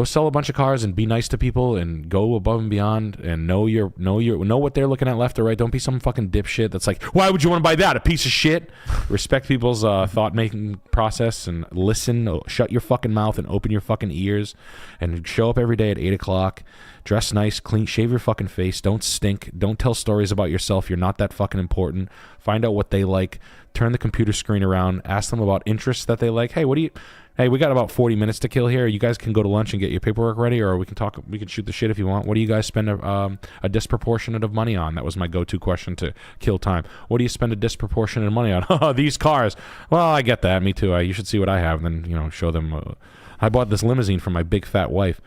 sell a bunch of cars and be nice to people and go above and beyond and know what they're looking at left or right. Don't be some fucking dipshit that's like, why would you want to buy that? A piece of shit. Respect people's thought-making process and listen. Shut your fucking mouth and open your fucking ears and show up every day at 8 o'clock. Dress nice, clean, shave your fucking face. Don't stink. Don't tell stories about yourself. You're not that fucking important. Find out what they like. Turn the computer screen around. Ask them about interests that they like. Hey, we got about 40 minutes to kill here. You guys can go to lunch and get your paperwork ready, or we can shoot the shit if you want. What do you guys spend a disproportionate of money on? That was my go-to question to kill time. What do you spend a disproportionate of money on? These cars. Well, I get that. Me too. You should see what I have, and then show them. I bought this limousine for my big fat wife.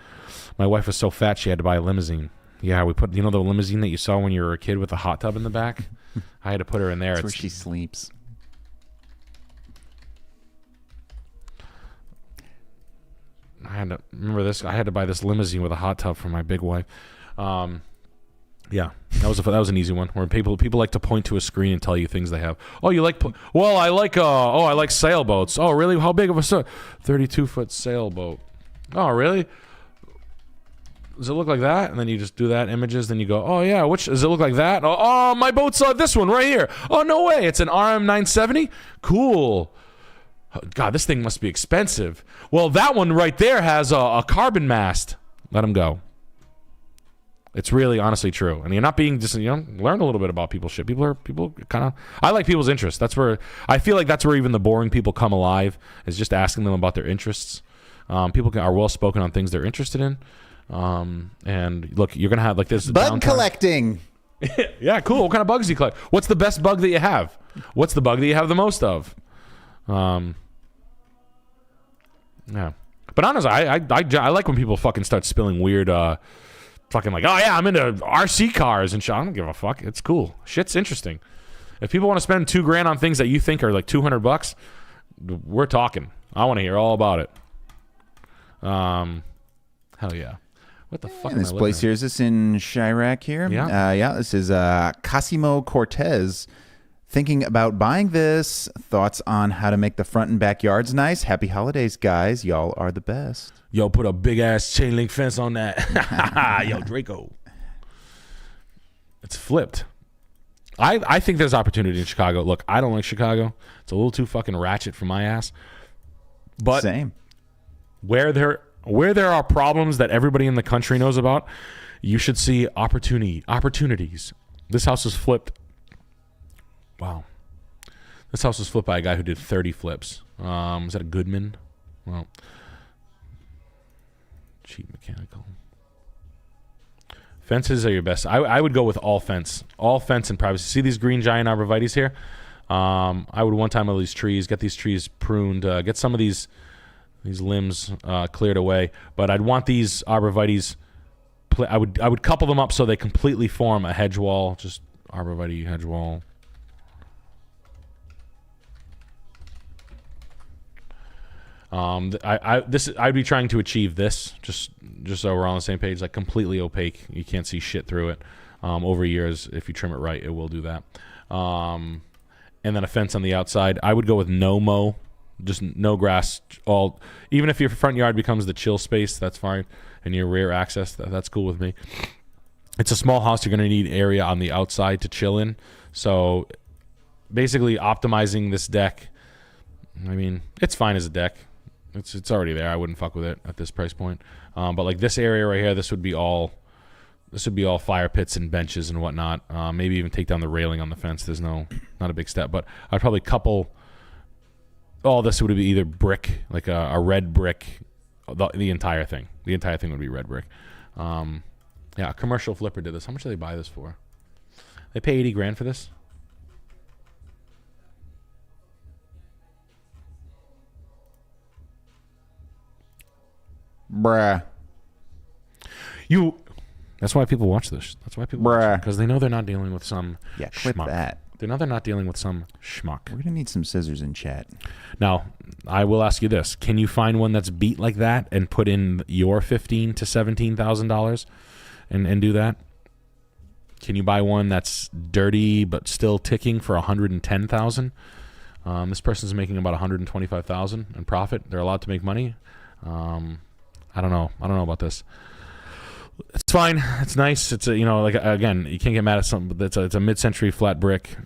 My wife was so fat she had to buy a limousine. Yeah, we put the limousine that you saw when you were a kid with a hot tub in the back. I had to put her in there. That's where she sleeps. I had to remember this. I had to buy this limousine with a hot tub for my big wife. Yeah, that was an easy one. Where people like to point to a screen and tell you things they have. Oh, you like? Well, I like sailboats. Oh, really? How big of a 32-foot sailboat? Oh, really? Does it look like that? And then you just do that images. Then you go, oh yeah, which does it look like that? Oh, my boat's this one right here. Oh, no way, it's an RM 970. Cool. Oh, God, this thing must be expensive. Well, that one right there has a carbon mast. Let them go. It's really honestly true. And you're not being just, learn a little bit about people's shit. People kind of, I like people's interests. That's where, I feel like that's where even the boring people come alive, is just asking them about their interests. People are well spoken on things they're interested in. And look, you're going to have like this bug collecting. Yeah, cool. What kind of bugs do you collect? What's the best bug that you have? What's the bug that you have the most of? Yeah. But honestly, I like when people fucking start spilling weird, fucking like, oh yeah, I'm into RC cars and shit. I don't give a fuck. It's cool. Shit's interesting. If people want to spend $2,000 on things that you think are like $200, we're talking. I want to hear all about it. Hell yeah. What the fuck? And this place here, is this in Chirac here? Yeah. Yeah. This is Casimo Cortez. Thinking about buying this. Thoughts on how to make the front and backyards nice. Happy holidays, guys. Y'all are the best. Yo, put a big ass chain link fence on that. Yo, Draco. It's flipped. I think there's opportunity in Chicago. Look, I don't like Chicago. It's a little too fucking ratchet for my ass. But same. Where there are problems that everybody in the country knows about, you should see opportunities. This house was flipped. Wow. This house was flipped by a guy who did 30 flips. Was that a Goodman? Well, cheap mechanical. Fences are your best. I would go with all fence and privacy. See these green giant arborvitaes here? I would one time all these trees, get these trees pruned, get some of these limbs cleared away. But I'd want these arborvitaes. I would couple them up so they completely form a hedge wall. Just arborvitae hedge wall. I'd be trying to achieve this just so we're on the same page, like completely opaque. You can't see shit through it. Over years, if you trim it right, it will do that. And then a fence on the outside. I would go with no mow, just no grass. Even if your front yard becomes the chill space, that's fine. And your rear access, that's cool with me. It's a small house. You're going to need area on the outside to chill in. So basically optimizing this deck. I mean, it's fine as a deck. It's already there. I wouldn't fuck with it at this price point. But like this area right here, this would be all fire pits and benches and whatnot. Maybe even take down the railing on the fence. There's not a big step, but I'd probably couple all this would be either brick, like a red brick, the entire thing. The entire thing would be red brick. Yeah, a commercial flipper did this. How much did they buy this for? They pay $80,000 for this. Bruh. That's why people watch this. That's why people watch it, because they know they're not dealing with some clip schmuck. that. They know they're not dealing with some schmuck. We're gonna need some scissors in chat. Now, I will ask you this: can you find one that's beat like that and put in your $15,000 to $17,000 and do that? Can you buy one that's dirty but still ticking for $110,000? This person's making about $125,000 in profit. They're allowed to make money. I don't know about this. It's fine. It's nice. It's again, you can't get mad at something. But it's a mid-century flat brick.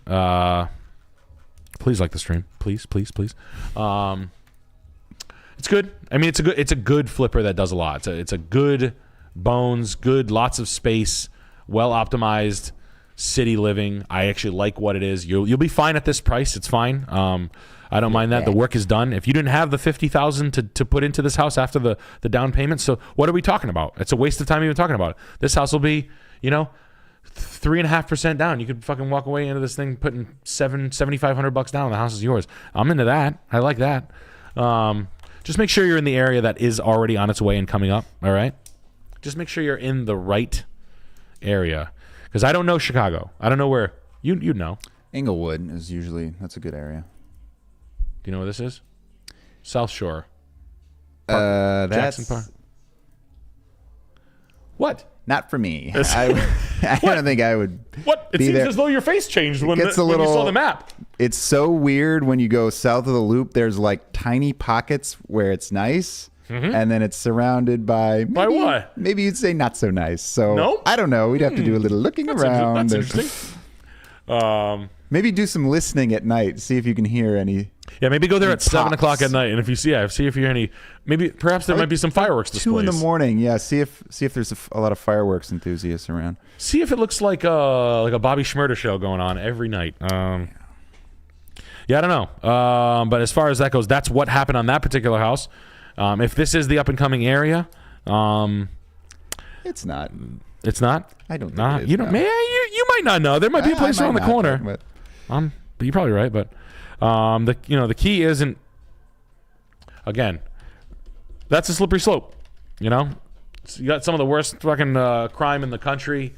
Please like the stream, please. It's good. I mean, it's a good flipper that does a lot. It's a good bones, good, lots of space, well optimized city living. I actually like what it is. You'll be fine at this price. It's fine. I don't mind that. The work is done. If you didn't have the $50,000 to put into this house after the down payment, so what are we talking about? It's a waste of time even talking about it. This house will be, 3.5% down. You could fucking walk away into this thing putting $7,500 down. The house is yours. I'm into that. I like that. Just make sure you're in the area that is already on its way and coming up. All right. Just make sure you're in the right area, because I don't know Chicago. I don't know where you know. Inglewood is that's a good area. Do you know where this is? South Shore. That's Jackson Park. What? Not for me. I don't think I would. What? It seems as though your face changed when you saw the map. It's so weird when you go south of the loop. There's like tiny pockets where it's nice, and then it's surrounded by what? Maybe you'd say not so nice. So no? I don't know. We'd have to do a little looking around. That's interesting. Maybe do some listening at night. See if you can hear any. Yeah, maybe go there at 7 o'clock at night, and if you see if you hear any, perhaps there might be some fireworks displays. 2 in the morning. Yeah, see if there's a lot of fireworks enthusiasts around. See if it looks like a Bobby Shmurda show going on every night. Yeah, I don't know. But as far as that goes, that's what happened on that particular house. If this is the up and coming area, it's not. It's not. I don't think it is, you don't. Man, you might not know. There might be a place around the corner. But you're probably right, but the key isn't. Again, that's a slippery slope. You got some of the worst fucking crime in the country.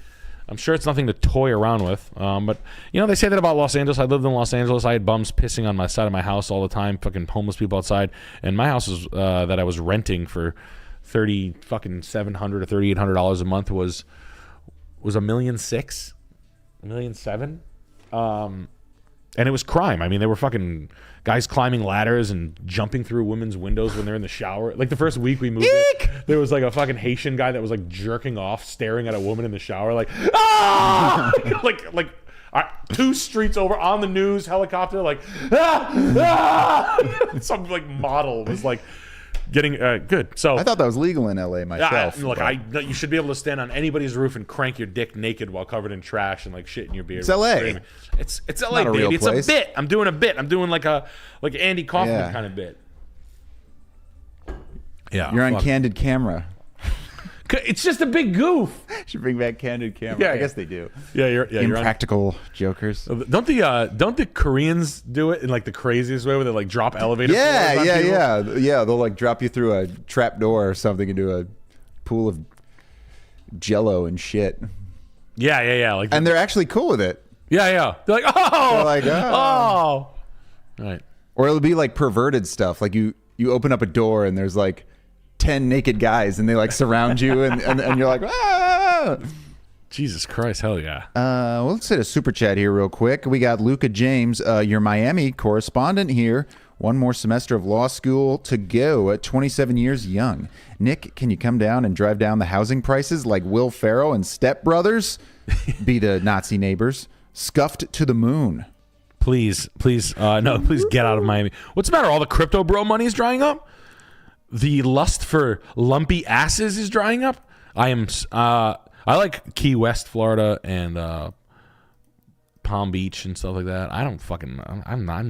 I'm sure it's nothing to toy around with. But they say that about Los Angeles. I lived in Los Angeles. I had bums pissing on my side of my house all the time. Fucking homeless people outside. And my house was that I was renting for $700 or $3,800 a month was $1.6 million, $1.7 million. And it was crime. I mean, they were fucking guys climbing ladders and jumping through women's windows when they're in the shower. Like the first week we moved it, there was like a fucking Haitian guy that was like jerking off, staring at a woman in the shower, like, ah! like 2 streets over on the news, helicopter, like, some like model was like getting good. So I thought that was legal in LA myself. You should be able to stand on anybody's roof and crank your dick naked while covered in trash and like shit in your beard. It's LA. It's LA, baby. It's a bit. I'm doing a bit. I'm doing like Andy Kaufman kind of bit. Yeah, you're on candid camera. It's just a big goof. Should bring back candid camera. Yeah, I guess they do. Yeah, you're impractical jokers. Don't the Koreans do it in like the craziest way where they like drop elevator? Yeah. They'll like drop you through a trap door or something into a pool of Jello and shit. Yeah. Like, and they're actually cool with it. Yeah. They're like, oh, oh. Right. Or it'll be like perverted stuff. Like you open up a door and there's like 10 naked guys and they like surround you and you're like, ah! Jesus Christ, hell yeah. Well, let's hit a super chat here real quick. We got Luca James, your Miami correspondent here. One more semester of law school to go at 27 years young. Nick, can you come down and drive down the housing prices like Will Ferrell and Step Brothers? Be the Nazi neighbors. Scuffed to the moon. Please get out of Miami. What's the matter? All the crypto bro money is drying up? The lust for lumpy asses is drying up. I like Key West, Florida, and Palm Beach and stuff like that. I'm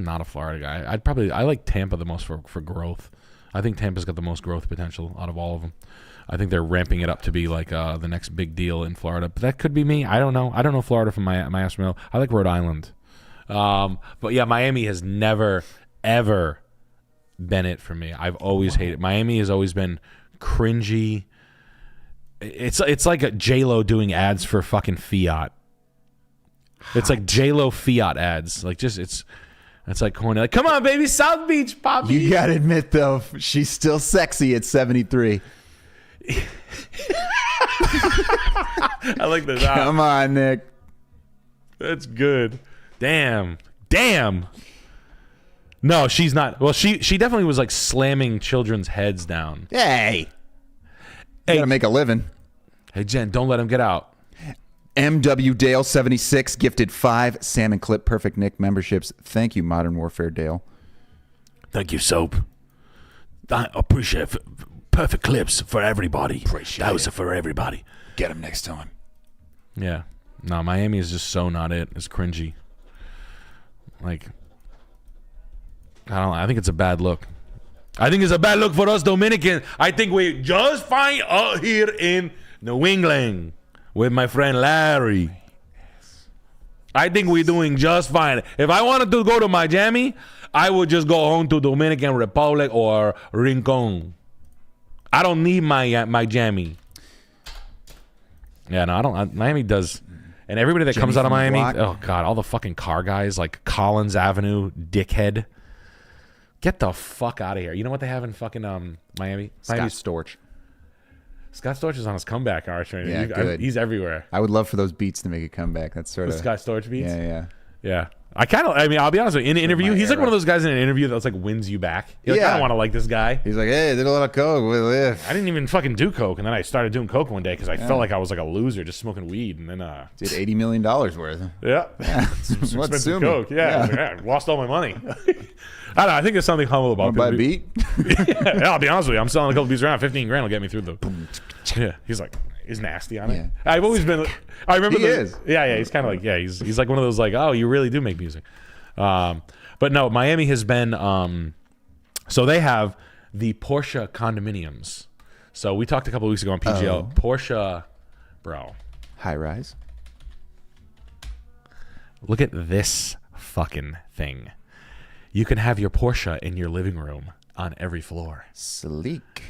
not a Florida guy. I like Tampa the most for growth. I think Tampa's got the most growth potential out of all of them. I think they're ramping it up to be like the next big deal in Florida. But that could be me. I don't know. I don't know Florida from my ass. I like Rhode Island. But yeah, Miami has never, ever been it for me. I've always hated Miami. Has always been cringy. It's like a J-Lo doing ads for fucking Fiat. It's like J-Lo Fiat ads. Like it's like corny. Like, come on, baby, South Beach, Poppy. You gotta admit though, she's still sexy at 73. I like that. Come on, Nick. That's good. Damn. No, she's not. Well, she definitely was like slamming children's heads down. Hey, you gotta make a living. Hey, Jen, don't let him get out. MW Dale 76 gifted 5 Salmon Clip Perfect Nick memberships. Thank you, Modern Warfare Dale. Thank you, Soap. I appreciate it. perfect clips for everybody. Appreciate that was it. for everybody. Get him next time. Yeah. No, Miami is just so not it. It's cringy. Like, I don't know. I think it's a bad look. I think it's a bad look for us Dominicans. I think we just fine out here in New England with my friend Larry. I think we're doing just fine. If I wanted to go to Miami, I would just go home to Dominican Republic or Rincon. I don't need my jammy. Yeah, no, I don't. Miami does. And everybody that comes out of Miami, oh, God, all the fucking car guys like Collins Avenue, dickhead. Get the fuck out of here. You know what they have in fucking Miami? Scott Storch. Scott Storch is on his comeback arch right now. Yeah, good. He's everywhere. I would love for those beats to make a comeback. That's sort The of Scott Storch beats? Yeah. I mean, I'll be honest with you. In an interview, he's like era. one of those guys in an interview that's like wins you back. You're like, I don't want to like this guy. He's like, hey, I did a lot of coke with this. I didn't even fucking do coke, and then I started doing coke one day because I felt like I was like a loser just smoking weed, and then Did $80 million worth. yeah, What's expensive assuming? coke. Yeah, I lost all my money. I don't know. I think there's something humble about Buy a beat? yeah, I'll be honest with you. I'm selling a couple beats around. 15 grand will get me through the. Yeah, he's like, he's nasty on it. Yeah. I've always been. I remember. He is. Yeah. He's kind of like, yeah. He's like one of those like, oh, you really do make music. But no, Miami has been. So they have the Porsche condominiums. So we talked a couple weeks ago on PGL. Oh. Porsche, bro. High rise. Look at this fucking thing. You can have your Porsche in your living room on every floor. Sleek.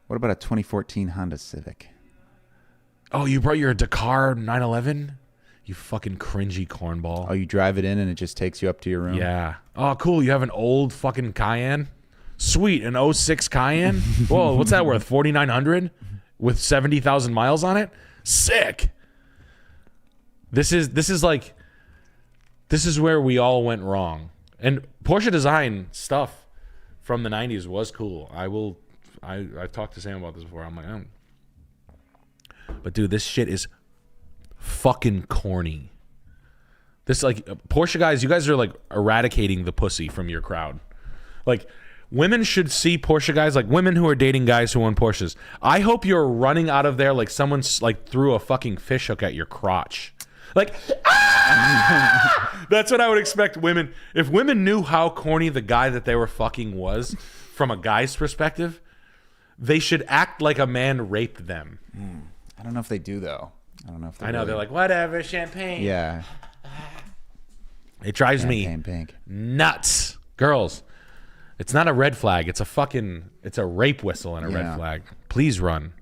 What about a 2014 Honda Civic? Oh, you brought your Dakar 911? You fucking cringy cornball. Oh, you drive it in and it just takes you up to your room? Yeah. Oh, cool. You have an old fucking Cayenne? Sweet. An 06 Cayenne? Whoa, what's that worth? 4,900 with 70,000 miles on it? Sick. This is where we all went wrong. And Porsche design stuff from the 90s was cool. I've talked to Sam about this before. I'm like, but dude, this shit is fucking corny. This like Porsche guys, you guys are like eradicating the pussy from your crowd. Like women should see Porsche guys, like women who are dating guys who own Porsches. I hope you're running out of there like someone's like threw a fucking fish hook at your crotch. Like, ah! That's what I would expect women. If women knew how corny the guy that they were fucking was from a guy's perspective, they should act like a man raped them. I don't know if they do, though. I don't know if they I know, really... they're like, whatever, champagne. Yeah. It drives me Champagne pink. nuts. Girls, it's not a red flag. It's a rape whistle and a red flag. Please run.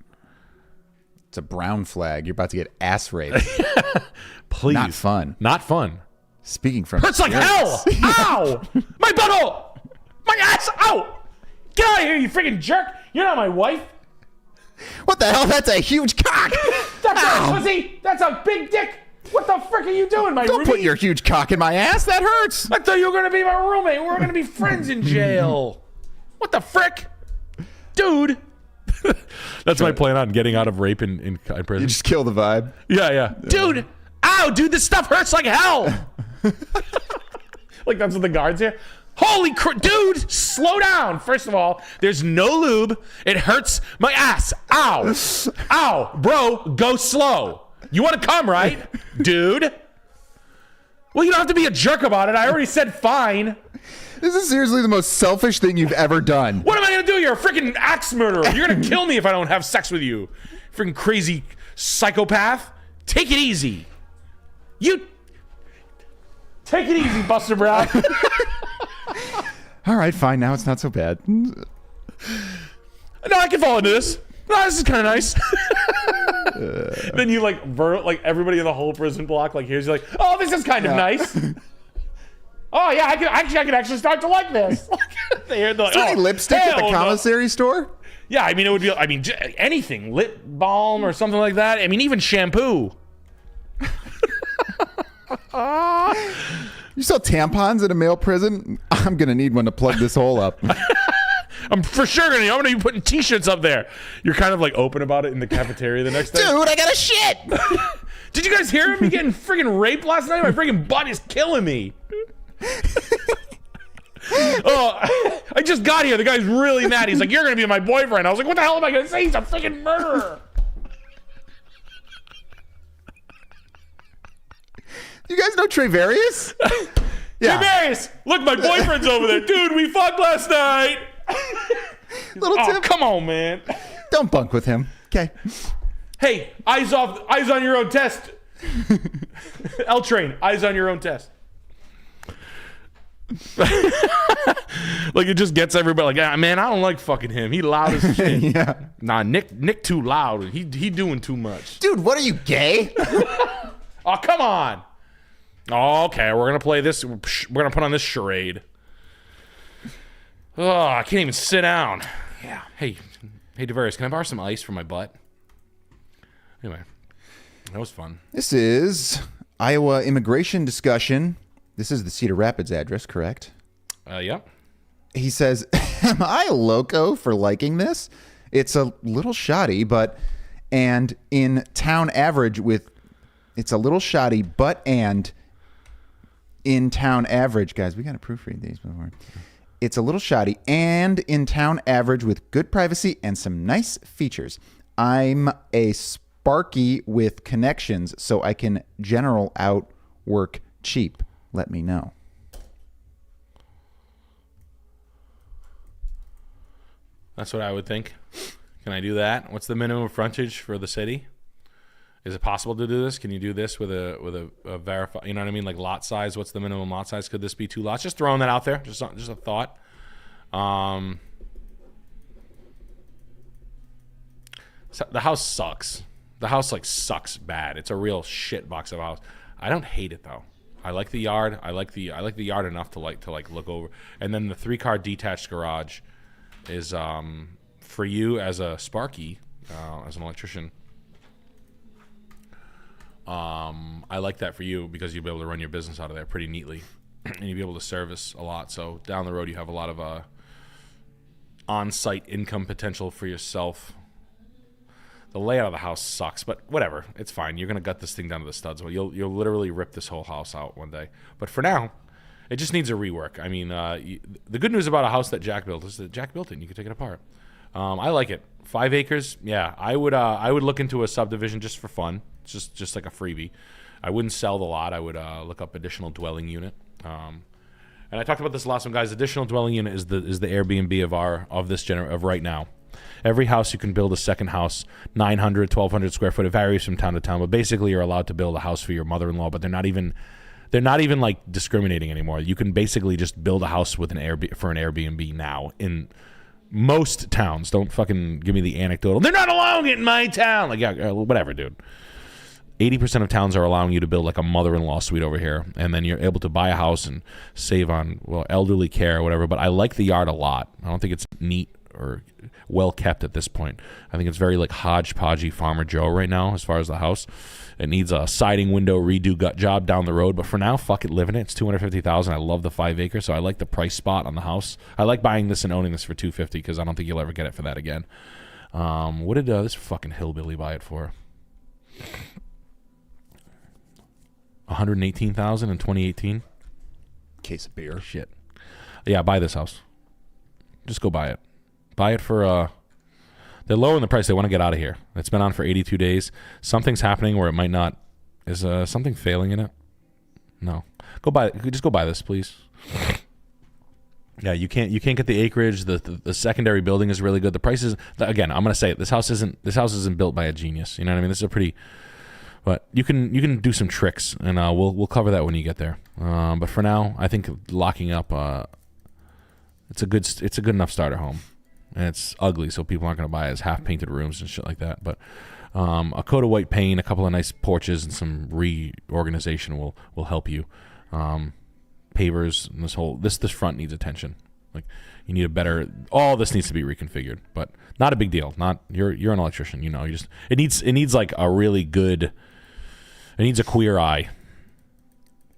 It's a brown flag. You're about to get ass raped. Please. Not fun. Not fun. Speaking from Hurts like hell. Ow! My butthole! My ass! Ow! Get out of here, you freaking jerk! You're not my wife. What the hell? That's a huge cock. That's a pussy. That's a big dick. What the frick are you doing, my Don't roommate? put your huge cock in my ass. That hurts. I thought you were gonna be my roommate. We're gonna be friends in jail. What the frick, dude? That's my plan on getting out of rape in prison. You just kill the vibe. Yeah. Dude, ow, dude, this stuff hurts like hell. Like that's what the guards hear. Holy crap, dude, slow down. First of all, there's no lube. It hurts my ass. Ow. Ow, bro, go slow. You want to come, right, dude? Well, you don't have to be a jerk about it. I already said fine. This is seriously the most selfish thing you've ever done. What am I going to do? You're a freaking axe murderer. You're going to kill me if I don't have sex with you. Freaking crazy psychopath. Take it easy. You take it easy, Buster Brown. All right, fine. Now it's not so bad. No, I can fall into this. No, this is kind of nice. Then you like everybody in the whole prison block like here's you like, oh, this is kind of nice. Oh yeah, I can actually start to like this. They're like, Is there any lipstick at the commissary store? Yeah, I mean it would be. I mean anything, lip balm or something like that. I mean even shampoo. You sell tampons in a male prison? I'm gonna need one to plug this hole up. I'm for sure I'm gonna be putting T-shirts up there. You're kind of like open about it in the cafeteria the next day. Dude, I got a shit. Did you guys hear me getting friggin' raped last night? My friggin' butt is killing me. Oh, I just got here. The guy's really mad. He's like, you're going to be my boyfriend. I was like, what the hell am I going to say? He's a freaking murderer. You guys know Trevarius? Yeah. Trevarius, look, my boyfriend's over there. Dude, we fucked last night. Little Tim. Come on, man. Don't bunk with him. Okay. Hey, eyes on your own test. L Train, eyes on your own test. Like, it just gets everybody like, man, I don't like fucking him. He loud as shit. Yeah. Nah, Nick too loud. He doing too much. Dude, what are you, gay? Oh, come on. Oh, okay, we're gonna play this. We're gonna put on this charade. Oh, I can't even sit down. Yeah. Hey, Devarius, can I borrow some ice for my butt? Anyway, that was fun. This is Iowa immigration discussion. This is the Cedar Rapids address, correct? Yeah. He says, am I loco for liking this? It's a little shoddy, and in town average with, it's a little shoddy, in town average, guys, we got to proofread these before. It's a little shoddy and in town average with good privacy and some nice features. I'm a Sparky with connections, so I can general out work cheap. Let me know. That's what I would think. Can I do that? What's the minimum frontage for the city? Is it possible to do this? Can you do this with a verify? You know what I mean? Like lot size. What's the minimum lot size? Could this be 2 lots? Just throwing that out there. Just a thought. So the house sucks. The house like sucks bad. It's a real shit box of a house. I don't hate it though. I like the yard. I like the yard enough to look over. And then the 3-car detached garage is for you as a Sparky, as an electrician. I like that for you because you'll be able to run your business out of there pretty neatly, and you'll be able to service a lot. So down the road, you have a lot of on-site income potential for yourself. The layout of the house sucks, but whatever, it's fine. You're gonna gut this thing down to the studs. You'll literally rip this whole house out one day. But for now, it just needs a rework. I mean, the good news about a house that Jack built is that Jack built it, and you can take it apart. I like it. 5 acres, yeah. I would look into a subdivision just for fun. It's just like a freebie. I wouldn't sell the lot. I would look up additional dwelling unit. And I talked about this last one, guys. Additional dwelling unit is the Airbnb of right now. Every house you can build a second house, 900, 1,200 square foot. It varies from town to town, but basically you're allowed to build a house for your mother-in-law. But they're not even like discriminating anymore. You can basically just build a house with for an Airbnb now in most towns. Don't fucking give me the anecdotal. They're not allowing it in my town. Like, yeah, whatever, dude. 80% of towns are allowing you to build like a mother-in-law suite over here, and then you're able to buy a house and save on elderly care or whatever. But I like the yard a lot. I don't think it's neat or well kept at this point. I think it's very like hodgepodgey Farmer Joe right now as far as the house. It needs a siding window redo gut job down the road, but for now, fuck it, live in it. It's $250,000. I love the 5 acre, so I like the price spot on the house. I like buying this and owning this for $250 because I don't think you'll ever get it for that again. What did this fucking hillbilly buy it for? $118,000 in 2018. Case of beer. Shit. Yeah, buy this house. Just go buy it. Buy it for they're lowering the price. They want to get out of here. It's been on for 82 days. Something's happening where it might not. Is something failing in it? No. Go buy it. Just go buy this, please. Yeah, you can't get the acreage. The secondary building is really good. The prices, again, I'm gonna say it. This house isn't built by a genius. You know what I mean? This is a pretty. But you can do some tricks, and we'll cover that when you get there. But for now, I think locking up it's a good enough starter home, and it's ugly, so people aren't going to buy it as half painted rooms and shit like that. But a coat of white paint, a couple of nice porches, and some reorganization will help you. Pavers and this front needs attention. Like you need a better. All this needs to be reconfigured, but not a big deal. Not you're an electrician, you know. It needs like a really good. It needs a queer eye.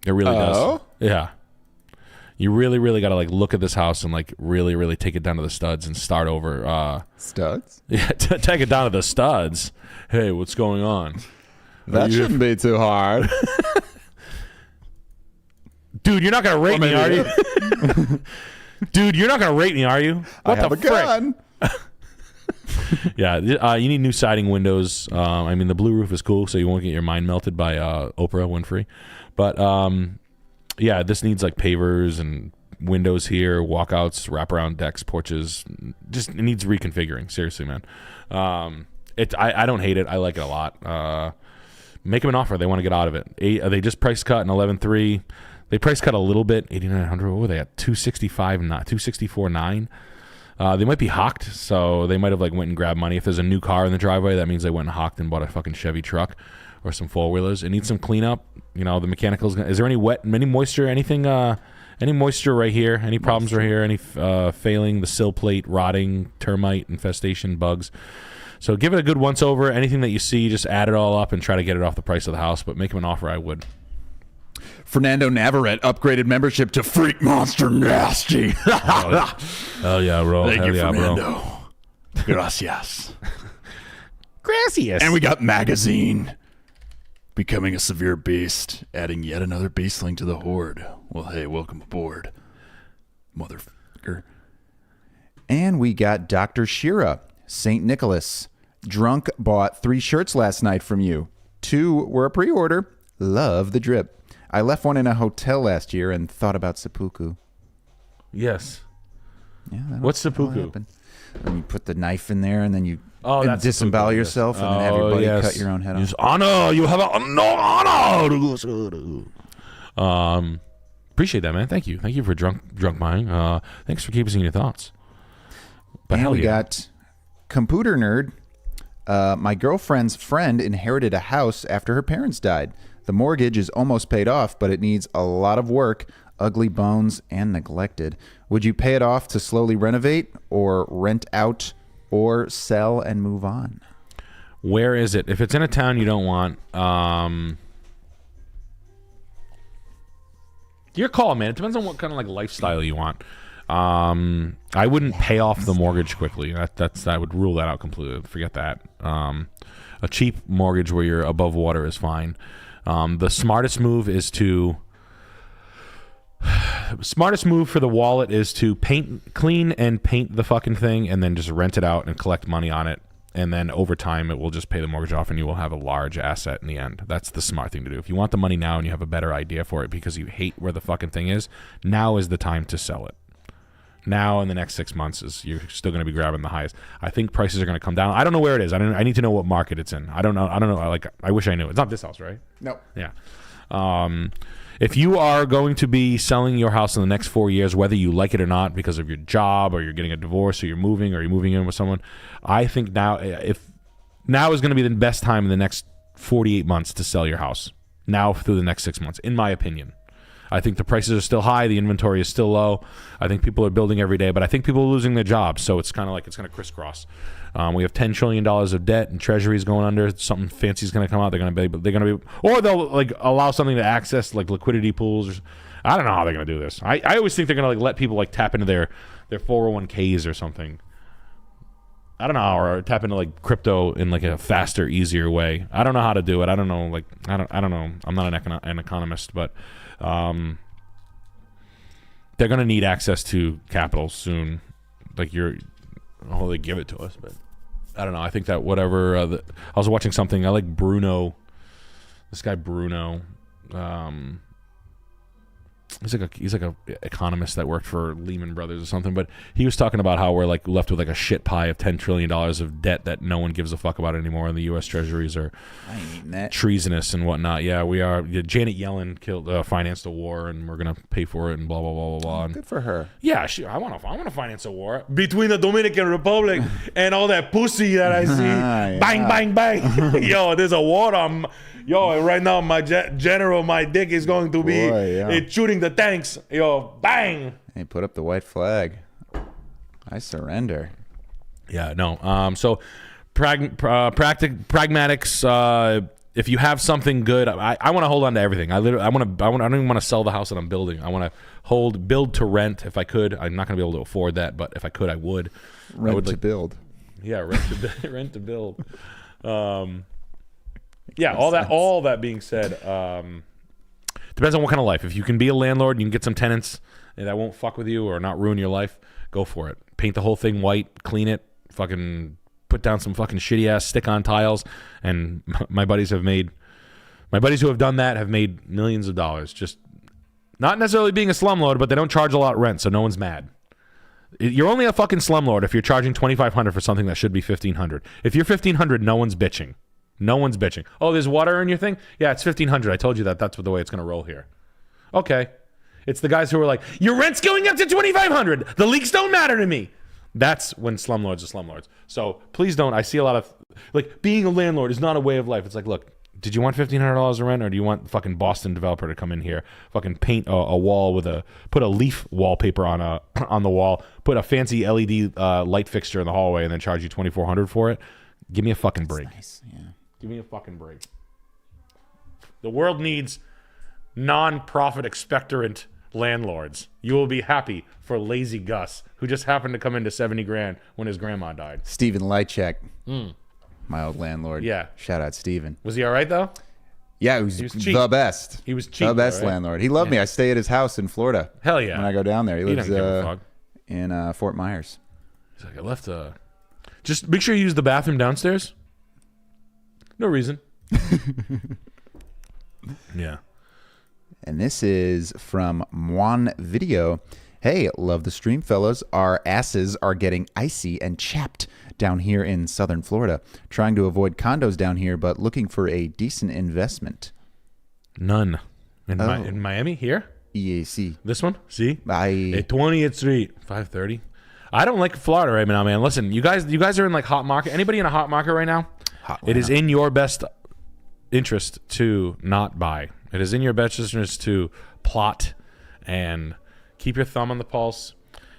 It really does. Yeah. You really, really got to like look at this house and like really, really take it down to the studs and start over. Studs? Yeah, take it down to the studs. Hey, what's going on? That shouldn't be too hard. Dude, you're not going to rate me, are you? Dude, you're not gonna rape me, are you? I have a gun. Yeah, you need new siding windows. I mean, the blue roof is cool, so you won't get your mind melted by Oprah Winfrey. But yeah, this needs like pavers and windows here, walkouts, wraparound decks, porches. Just it needs reconfiguring. Seriously, man. I don't hate it. I like it a lot. Make them an offer. They want to get out of it. They just price cut an 11.3. They price cut a little bit. 8,900. What were they at? 265, not 264.9. They might be hawked, so they might have like went and grabbed money. If there's a new car in the driveway, that means they went and hawked and bought a fucking Chevy truck or some four wheelers. It needs some cleanup. You know, the mechanicals. Is there any moisture, anything? Any moisture right here? Any problems right here? Any failing? The sill plate rotting, termite infestation, bugs. So give it a good once over. Anything that you see, just add it all up and try to get it off the price of the house. But make them an offer. I would. Fernando Navarrete upgraded membership to Freak Monster Nasty. Hell yeah, bro. Thank Hell you, yeah, Fernando. Gracias. Gracias. And we got Magazine. Becoming a severe beast, adding yet another beastling to the horde. Well, hey, welcome aboard, motherfucker. And we got Dr. Shira, St. Nicholas. Drunk bought 3 shirts last night from you. 2 were a pre-order. Love the drip. I left one in a hotel last year and thought about seppuku. Yes. Yeah. What's seppuku? And you put the knife in there and then you that's disembowel seppuku, yourself yes. and then have your buddy cut your own head off. Honor. You have no honor. Appreciate that, man. Thank you. Thank you for drunk buying. Thanks for keeping us in your thoughts. But and hell we yeah. got Computer Nerd. My girlfriend's friend inherited a house after her parents died. The mortgage is almost paid off, but it needs a lot of work, ugly bones, and neglected. Would you pay it off to slowly renovate, or rent out, or sell and move on? Where is it? If it's in a town you don't want, your call, man. It depends on what kind of like lifestyle you want. I wouldn't pay off the mortgage quickly. I would rule that out completely. Forget that. A cheap mortgage where you're above water is fine. The smartest move for the wallet is to clean and paint the fucking thing, and then just rent it out and collect money on it. And then over time, it will just pay the mortgage off, and you will have a large asset in the end. That's the smart thing to do. If you want the money now and you have a better idea for it because you hate where the fucking thing is, now is the time to sell it. Now in the next 6 months, you're still going to be grabbing the highest. I think prices are going to come down. I don't know where it is. I need to know what market it's in. I don't know. Like, I wish I knew. It's not this house, right? No. Yeah. If you are going to be selling your house in the next 4 years, whether you like it or not, because of your job, or you're getting a divorce, or you're moving in with someone, I think now is going to be the best time in the next 48 months to sell your house. Now through the next 6 months, in my opinion. I think the prices are still high. The inventory is still low. I think people are building every day, but I think people are losing their jobs. So it's kind of like it's going to crisscross. We have $10 trillion of debt, and Treasury's going under. Something fancy is going to come out. They're going to be, or they'll like allow something to access like liquidity pools. I don't know how they're going to do this. I always think they're going to like let people like tap into their 401ks or something. I don't know, or tap into like crypto in like a faster, easier way. I don't know how to do it. I don't know. Like I don't know. I'm not an economist, but they're going to need access to capital soon. Like they give it to us, but I don't know. I think that whatever. I was watching something. I like Bruno. This guy Bruno. He's like a economist that worked for Lehman Brothers or something, but he was talking about how we're like left with like a shit pie of $10 trillion of debt that no one gives a fuck about anymore, and the U.S. Treasuries are treasonous and whatnot. Yeah, we are. Janet Yellen financed a war, and we're gonna pay for it, and blah blah blah blah blah. Good for her. Yeah, I want to finance a war between the Dominican Republic and all that pussy that I see. Yeah. Bang bang bang. Yo, there's a war on. Yo, right now my general, my dick is going to be it's shooting the tanks. Yo, bang! Hey, put up the white flag. I surrender. Yeah, no. So, pragmatics. If you have something good, I want to hold on to everything. I don't even want to sell the house that I'm building. I want to build to rent if I could. I'm not going to be able to afford that, but if I could, I would. Rent to build. Yeah, rent to build. Yeah, all that being said, depends on what kind of life. If you can be a landlord, you can get some tenants and that won't fuck with you or not ruin your life, go for it. Paint the whole thing white, clean it, fucking put down some fucking shitty ass stick-on tiles, and my buddies who have done that have made millions of dollars. Just not necessarily being a slumlord, but they don't charge a lot of rent, so no one's mad. You're only a fucking slumlord if you're charging $2,500 for something that should be $1,500. If you're $1,500, no one's bitching. No one's bitching. Oh, there's water in your thing? Yeah, it's $1,500. I told you that. That's the way it's going to roll here. Okay. It's the guys who are like, your rent's going up to $2,500. The leaks don't matter to me. That's when slumlords are slumlords. So please don't. I see a lot of, like, being a landlord is not a way of life. It's like, look, did you want $1,500 of rent, or do you want the fucking Boston developer to come in here, fucking paint a wall with put a leaf wallpaper on the wall, put a fancy LED light fixture in the hallway, and then charge you $2,400 for it? Give me a fucking break. Nice. Yeah. Give me a fucking break. The world needs non-profit expectorant landlords. You will be happy for lazy Gus, who just happened to come into $70,000 when his grandma died. Steven Lightcheck. My old landlord. Yeah. Shout out Steven. Was he all right, though? Yeah, he was cheap. the best. He was cheap. The best though, right? landlord. He loved me. I stay at his house in Florida. Hell yeah. When I go down there. He lives doesn't give a fuck. in Fort Myers. He's like, I left just make sure you use the bathroom downstairs. No reason. Yeah. And this is from Mwan Video. Hey, love the stream, fellas. Our asses are getting icy and chapped down here in southern Florida. Trying to avoid condos down here, but looking for a decent investment. None. In Miami? Here? EAC. This one? See? I At 20th Street. 530. I don't like Florida right now, man. Listen, you guys are in like hot market. Anybody in a hot market right now? It is in your best interest to not buy. It is in your best interest to plot and keep your thumb on the pulse.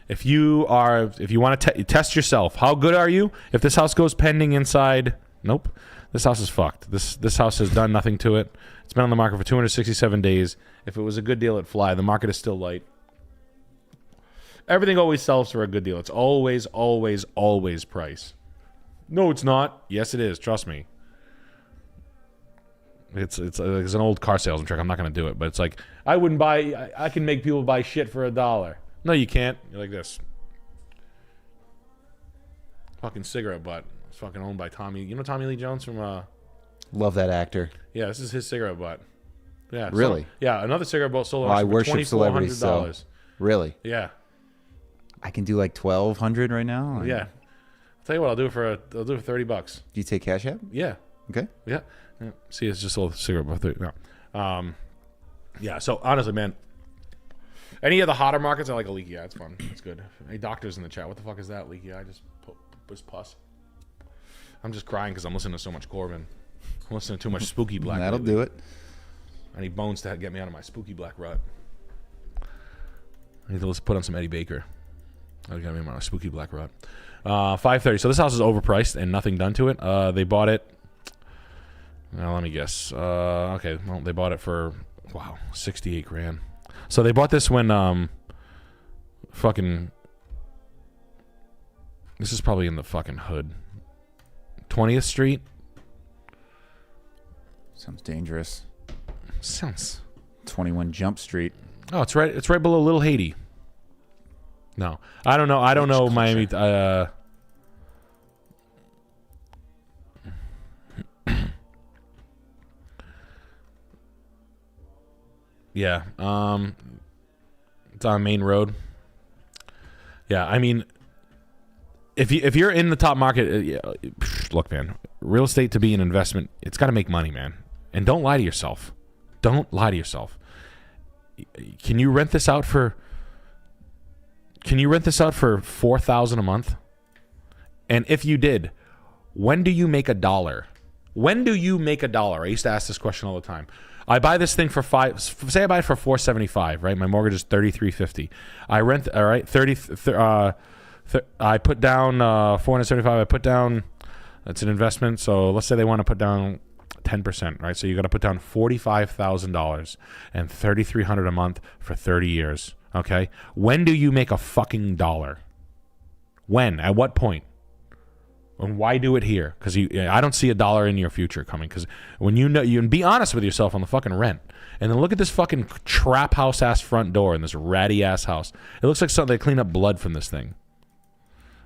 If you want to test yourself, how good are you? If this house goes pending inside, nope. This house is fucked. This house has done nothing to it. It's been on the market for 267 days. If it was a good deal, it'd fly. The market is still light. Everything always sells for a good deal. It's always, always, always price. No, it's not. Yes, it is. Trust me. It's an old car salesman trick. I'm not going to do it, but it's like, I wouldn't buy. I can make people buy shit for $1. No, you can't. You're like this. Fucking cigarette butt. It's fucking owned by Tommy. You know Tommy Lee Jones from love that actor. Yeah, this is his cigarette butt. Yeah. Really? Yeah, another cigarette butt sold I for worship celebrities. So really? Yeah. I can do like $1,200 right now. Yeah. I'll tell you what, I'll do it for $30. Do you take Cash App? Yeah. Okay. Yeah. See, it's just a little cigarette butt. No. Yeah. So honestly, man, any of the hotter markets, I like a leaky eye. It's fun. It's good. Any doctors in the chat? What the fuck is that? Leaky eye? Just pus. I'm just crying because I'm listening to so much Corbin. I'm listening to too much Spooky Black. That'll do it. I need Bones to get me out of my Spooky Black rut. I need to put on some Eddie Baker. That'll get me out of my Spooky Black rut. 530. So this house is overpriced and nothing done to it. They bought it. Now let me guess. Okay, well they bought it for $68,000. So they bought this when fucking. This is probably in the fucking hood. 20th Street. Sounds dangerous. Sounds. 21 Jump Street. Oh, it's right. It's right below Little Haiti. No, I don't know. I don't know Miami. Yeah. It's on Main Road. Yeah, I mean, if you're in the top market, look, man, real estate to be an investment, it's got to make money, man. And don't lie to yourself. Don't lie to yourself. Can you rent this out for $4,000 a month? And if you did, when do you make $1? When do you make $1? I used to ask this question all the time. I buy this thing for say I buy it for $475, right? My mortgage is $3,350. I rent, all right, I put down $475. I put down, that's an investment. So let's say they want to put down 10%, right? So you got to put down $45,000 and $3,300 a month for 30 years. Okay. When do you make a fucking $1? When? At what point? And why do it here? Because I don't see $1 in your future coming. Because when you can be honest with yourself on the fucking rent. And then look at this fucking trap house ass front door in this ratty ass house. It looks like something they clean up blood from this thing.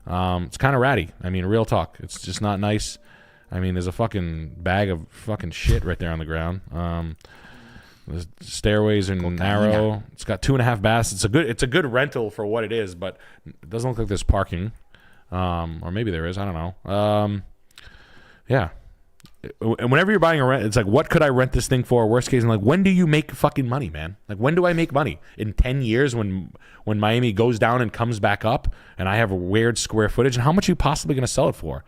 It's kind of ratty. I mean, real talk. It's just not nice. I mean, there's a fucking bag of fucking shit right there on the ground. The stairways are narrow. It's got 2.5 baths. It's a good rental for what it is, but it doesn't look like there's parking. Or maybe there is. I don't know. Yeah. And whenever you're buying a rent, it's like, what could I rent this thing for? Worst case, and like, when do you make fucking money, man? Like, when do I make money? In 10 years when Miami goes down and comes back up and I have a weird square footage? And how much are you possibly going to sell it for?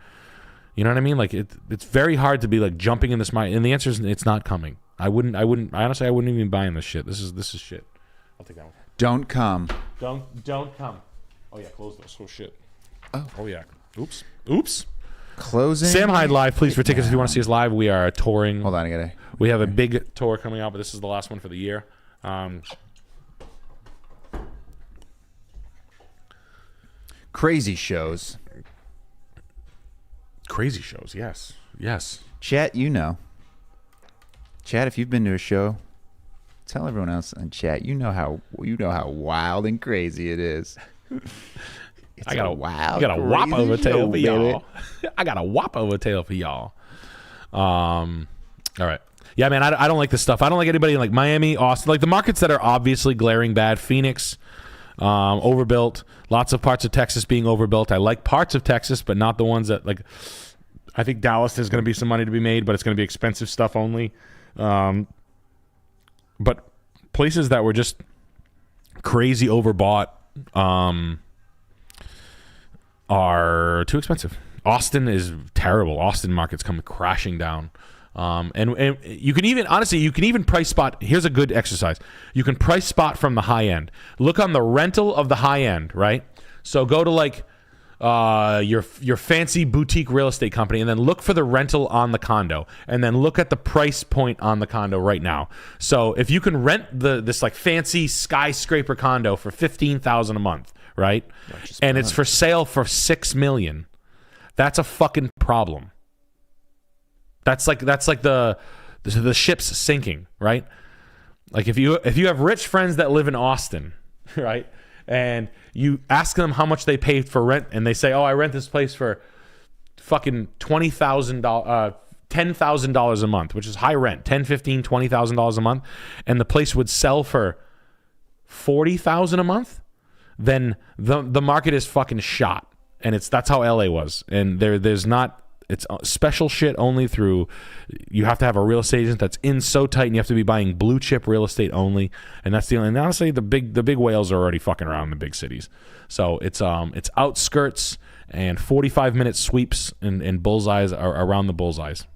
You know what I mean? Like, it's very hard to be like jumping in this mind. And the answer is it's not coming. I wouldn't honestly, I wouldn't even buy in this shit. This is shit. I'll take that one. Don't come. Don't come. Oh yeah, close this. Oh shit. Oh yeah. Oops. Closing. Sam Hyde live, please, for tickets if you want to see us live. We are touring. Hold on, We have a big tour coming out, but this is the last one for the year. Crazy shows. Crazy shows, yes. Chat, you know. Chat, if you've been to a show, tell everyone else in chat. You know how wild and crazy it is. I got a whop of a tale for y'all. I got a whop of a tale for y'all. All right. Yeah, man, I don't like this stuff. I don't like anybody in like Miami, Austin, like the markets that are obviously glaring bad. Phoenix, overbuilt. Lots of parts of Texas being overbuilt. I like parts of Texas, but not the ones that like. I think Dallas there's going to be some money to be made, but it's going to be expensive stuff only. But places that were just crazy overbought are too expensive. Austin is terrible. Austin market's coming crashing down. And you can even price spot. Here's a good exercise. You can price spot from the high end. Look on the rental of the high end, right? So go to like your fancy boutique real estate company and then look for the rental on the condo and then look at the price point on the condo right now. So if you can rent this like fancy skyscraper condo for $15,000 a month, right? And it's for sale for $6 million. That's a fucking problem. That's like the ship's sinking, right? Like if you have rich friends that live in Austin, right? And you ask them how much they paid for rent, and they say, "Oh, I rent this place for fucking $10,000 a month," which is high rent, $10,000, $15,000, $20,000 a month, and the place would sell for $40,000 a month. Then the market is fucking shot, and that's how LA was. And there's not. It's special shit only through. You have to have a real estate agent that's in so tight, and you have to be buying blue chip real estate only. And that's the only. And honestly, the big whales are already fucking around in the big cities. So it's outskirts and 45-minute sweeps and bullseyes are around the bullseyes.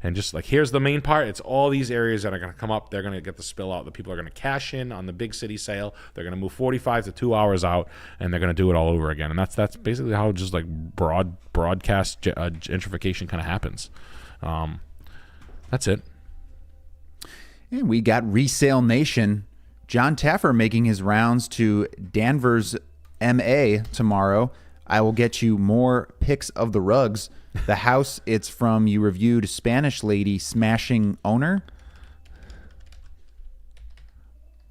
And just like here's the main part. It's all these areas that are going to come up. They're going to get the spill out. The people are going to cash in on the big city sale. They're going to move 45 to 2 hours out, and they're going to do it all over again. And that's basically how just like broadcast gentrification kind of happens. That's it. And we got Resale Nation. John Taffer making his rounds to Danvers, MA tomorrow. I will get you more pics of the rugs. The house it's from, you reviewed Spanish lady smashing owner.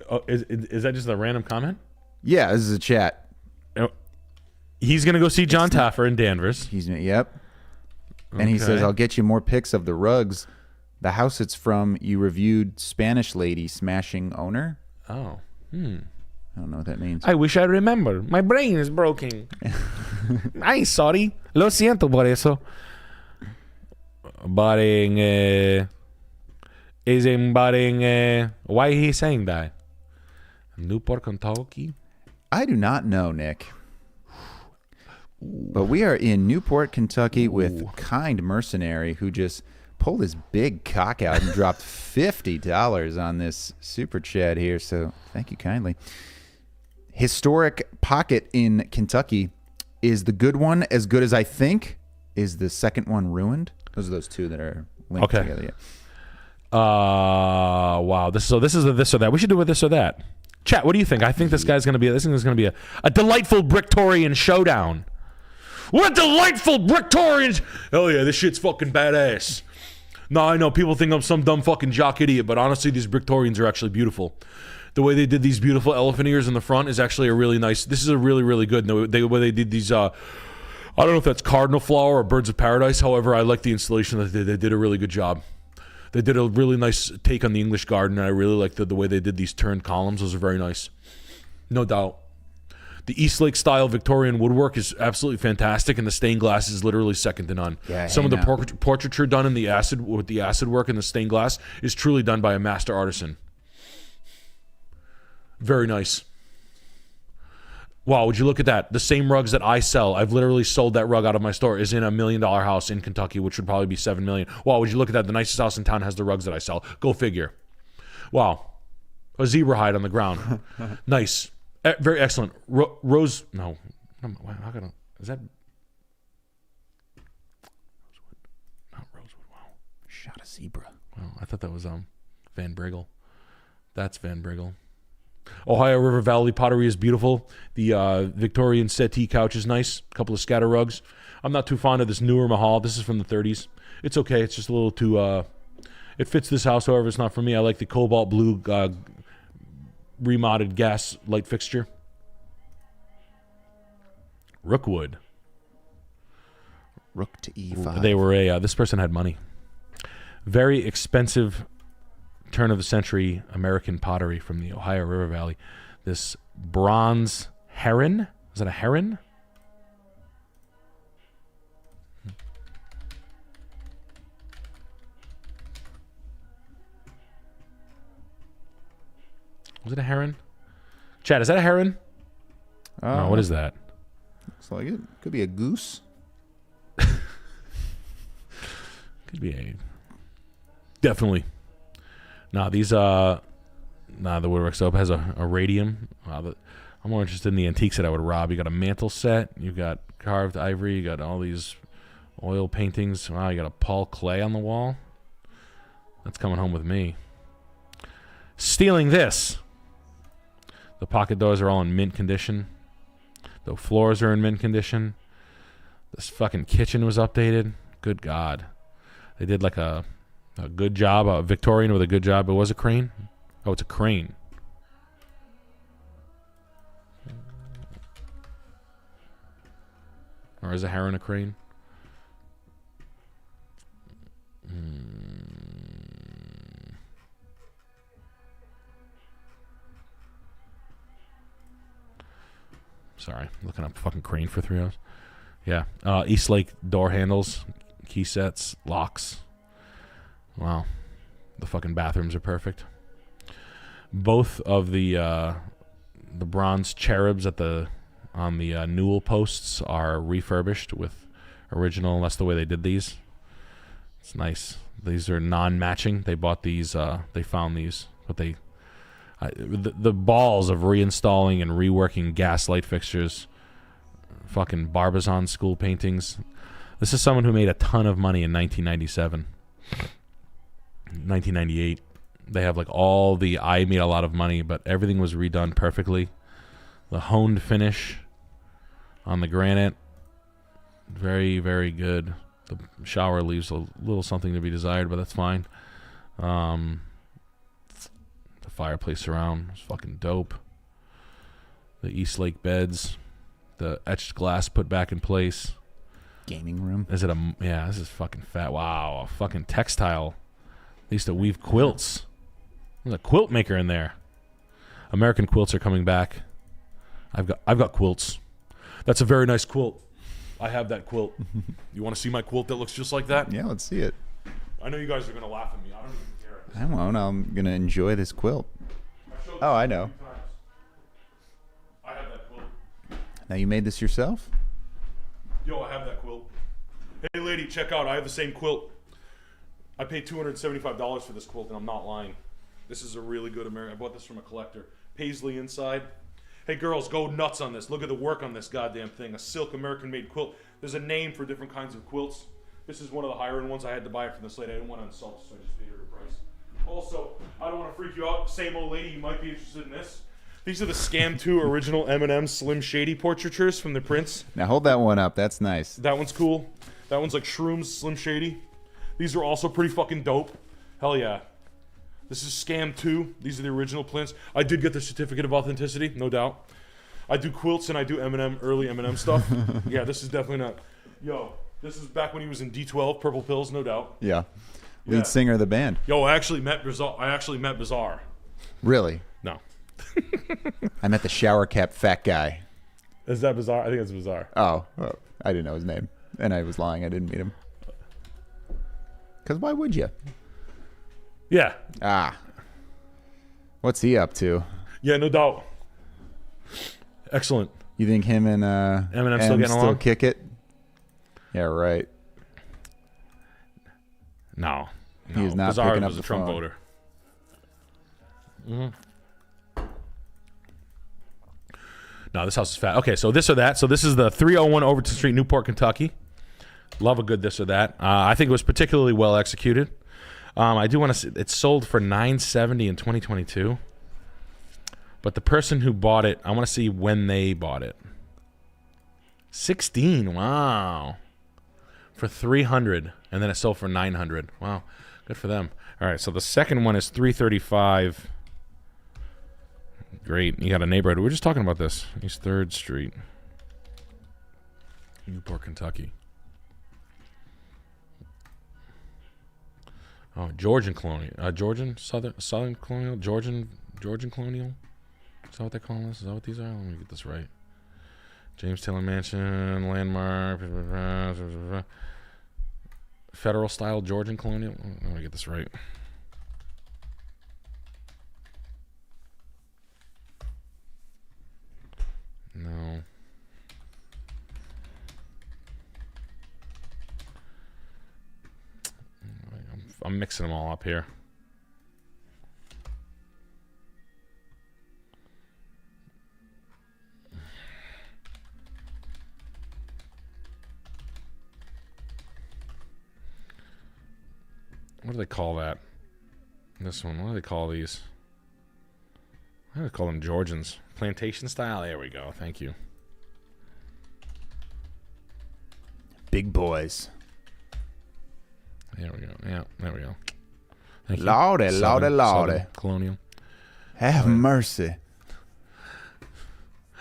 Oh, is that just a random comment? Yeah, this is a chat. He's going to go see John Taffer in Danvers. Yep. And he says, I'll get you more pics of the rugs. The house it's from, you reviewed Spanish lady smashing owner. Oh. I don't know what that means. I wish I remember. My brain is broken. I'm sorry. Lo siento por eso. But why is he saying that? Newport, Kentucky? I do not know, Nick. But we are in Newport, Kentucky with Kind Mercenary, who just pulled his big cock out and dropped $50 on this super chat here. So thank you kindly. Historic pocket in Kentucky. Is the good one as good as I think? Is the second one ruined? Those are those two that are linked together. Yeah. Wow. This is a this or that. We should do a this or that. Chat, what do you think? I think this thing is going to be a delightful Bricktorian showdown. What delightful Victorians! Hell yeah, this shit's fucking badass. No, I know people think I'm some dumb fucking jock idiot, but honestly, these Victorians are actually beautiful. The way they did these beautiful elephant ears in the front is actually a really nice. This is a really, really good. The way they did these. I don't know if that's cardinal flower or birds of paradise. However, I like the installation that they did a really good job. They did a really nice take on the English garden, and I really like the way they did these turned columns. Those are very nice, no doubt. The Eastlake style Victorian woodwork is absolutely fantastic, and the stained glass is literally second to none. Yeah, some of the portraiture done in the acid work and the stained glass is truly done by a master artisan. Very nice. Wow, would you look at that? The same rugs that I sell, I've literally sold that rug out of my store, is in $1 million house in Kentucky, which would probably be $7 million. Wow, would you look at that? The nicest house in town has the rugs that I sell. Go figure. Wow. A zebra hide on the ground. Nice. Very excellent. Rose. No. How can I? Is that? Rosewood. Not rosewood. Wow. Shot a zebra. Wow. I thought that was Van Briggle. That's Van Briggle. Ohio River Valley pottery is beautiful. The Victorian settee couch is nice. A couple of scatter rugs. I'm not too fond of this newer Mahal. This is from the 30s. It's okay. It's just a little too. It fits this house. However, it's not for me. I like the cobalt blue. Remodded gas light fixture. Rookwood. Rook to E5. They were this person had money. Very expensive turn of the century American pottery from the Ohio River Valley. This bronze heron. Is that a heron? Was it a heron? Chad, is that a heron? No, what is that? Looks like it. Could be a goose. Could be a... Definitely. Nah, these... the woodwork soap has a radium. I'm more interested in the antiques that I would rob. You got a mantle set. You got carved ivory. You got all these oil paintings. Wow, you got a Paul Klee on the wall. That's coming home with me. Stealing this. The pocket doors are all in mint condition. The floors are in mint condition. This fucking kitchen was updated. Good God. They did like a good job, a Victorian with a good job. It was a crane? Oh, it's a crane. Or is a heron a crane? Sorry, looking up fucking crane for 3 hours. Yeah, Eastlake door handles, key sets, locks. Wow, the fucking bathrooms are perfect. Both of the bronze cherubs on the newel posts are refurbished with original. That's the way they did these. It's nice. These are non-matching. They bought these. They found these, but the balls of reinstalling and reworking gas light fixtures, fucking Barbizon school paintings. This is someone who made a ton of money in 1997, 1998. They have like I made a lot of money, but everything was redone perfectly. The honed finish on the granite, very, very good. The shower leaves a little something to be desired, but that's fine. Fireplace surround is fucking dope. The Eastlake beds, the etched glass put back in place. Gaming room. Is it yeah, this is fucking fat. Wow, a fucking textile. They used to weave quilts. There's a quilt maker in there. American quilts are coming back. I've got quilts. That's a very nice quilt. I have that quilt. You want to see my quilt that looks just like that? Yeah, let's see it. I know you guys are gonna laugh at me. I don't even care. I won't. I'm gonna enjoy this quilt. Oh, I know. I have that quilt. Now you made this yourself? Yo, I have that quilt. Hey, lady, check out. I have the same quilt. I paid $275 for this quilt, and I'm not lying. This is a really good American. I bought this from a collector. Paisley inside. Hey, girls, go nuts on this. Look at the work on this goddamn thing. A silk American-made quilt. There's a name for different kinds of quilts. This is one of the higher-end ones. I had to buy it from this lady. I didn't want to insult her, so I just figured her price. Also, I don't want to freak you out. Same old lady, you might be interested in this. These are the Scam 2 original M&M Slim Shady portraitures from the prints. Now hold that one up. That's nice. That one's cool. That one's like Shrooms Slim Shady. These are also pretty fucking dope. Hell yeah. This is Scam 2. These are the original prints. I did get the certificate of authenticity, no doubt. I do quilts and I do M&M, early M&M stuff. Yeah, this is definitely not. Yo, this is back when he was in D12, Purple Pills, no doubt. Yeah. Yeah. Lead singer of the band. Yo, I actually met Bizarre. Really? No. I met the shower cap fat guy. Is that Bizarre? I think it's Bizarre. Oh, I didn't know his name. And I was lying. I didn't meet him. Because why would you? Yeah. Ah. What's he up to? Yeah, no doubt. Excellent. You think him and Eminem still getting along? kick it? Yeah, right. No. He was not Bizarre picking up was the a Trump phone. voter. Mm-hmm. No, this house is fat. Okay, so this or that. So this is the 301 Overton Street, Newport, Kentucky. Love a good this or that. I think it was particularly well executed. I do want to see, it's sold for $970 in 2022. But the person who bought it, I want to see when they bought it. 16, wow. For $300, and then it sold for $900. Wow, good for them. All right, so the second one is $335. Great, you got a neighborhood. We were just talking about this. East 3rd Street, Newport, Kentucky. Oh, Georgian colonial, Georgian Southern colonial, Georgian colonial. Is that what they call this? Is that what these are? Let me get this right. James Taylor Mansion, landmark, federal style Georgian colonial. Let me get this right. No. I'm mixing them all up here. What do they call that? This one. What do they call these? I would call them Georgians. Plantation style? There we go. Thank you. Big boys. There we go. Yeah, there we go. Thank you. Lordy, lordy, lordy. Southern colonial. Have mercy.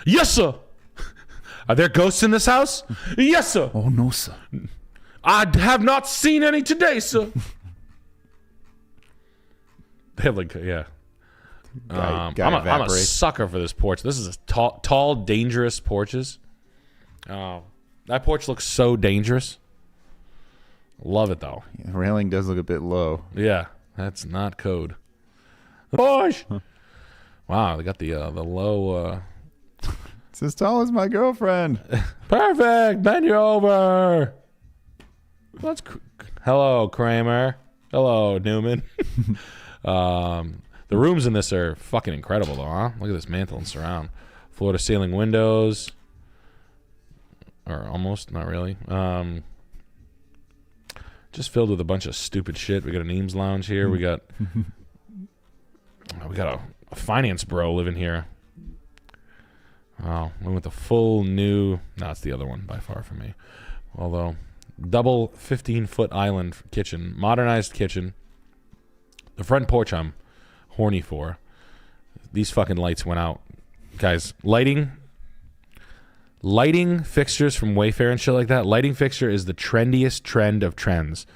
Yes, sir. Are there ghosts in this house? Yes, sir. Oh, no, sir. I have not seen any today, sir. They have like, yeah. Guy I'm a evaporates. sucker for this porch. This is a tall, dangerous porches. That porch looks so dangerous. Love it though. The railing does look a bit low. Yeah, that's not code. Push. Wow, they got the low. It's as tall as my girlfriend. Perfect. Bend you over. Hello, Kramer. Hello, Newman. The rooms in this are fucking incredible, though, huh? Look at this mantle and surround. Floor to ceiling windows. Or almost, not really. Just filled with a bunch of stupid shit. We got an Eames lounge here. We got a finance bro living here. Oh, we went the full new. No, it's the other one by far for me. Although, double 15-foot island kitchen, modernized kitchen. The front porch I'm horny for. These fucking lights went out, guys. Lighting fixtures from Wayfair and shit like that. Lighting fixture is the trendiest trend of trends.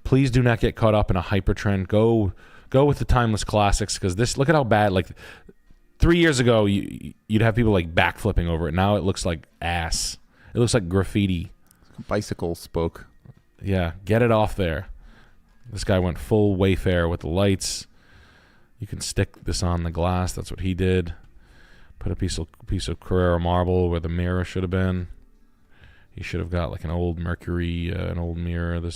Please do not get caught up in a hyper trend. Go with the timeless classics, because this. Look at how bad. Like 3 years ago, you'd have people like backflipping over it. Now it looks like ass. It looks like graffiti. Bicycle spoke. Yeah, get it off there. This guy went full Wayfair with the lights. You can stick this on the glass. That's what he did. Put a piece of Carrera marble where the mirror should have been. He should have got like an old Mercury, an old mirror. They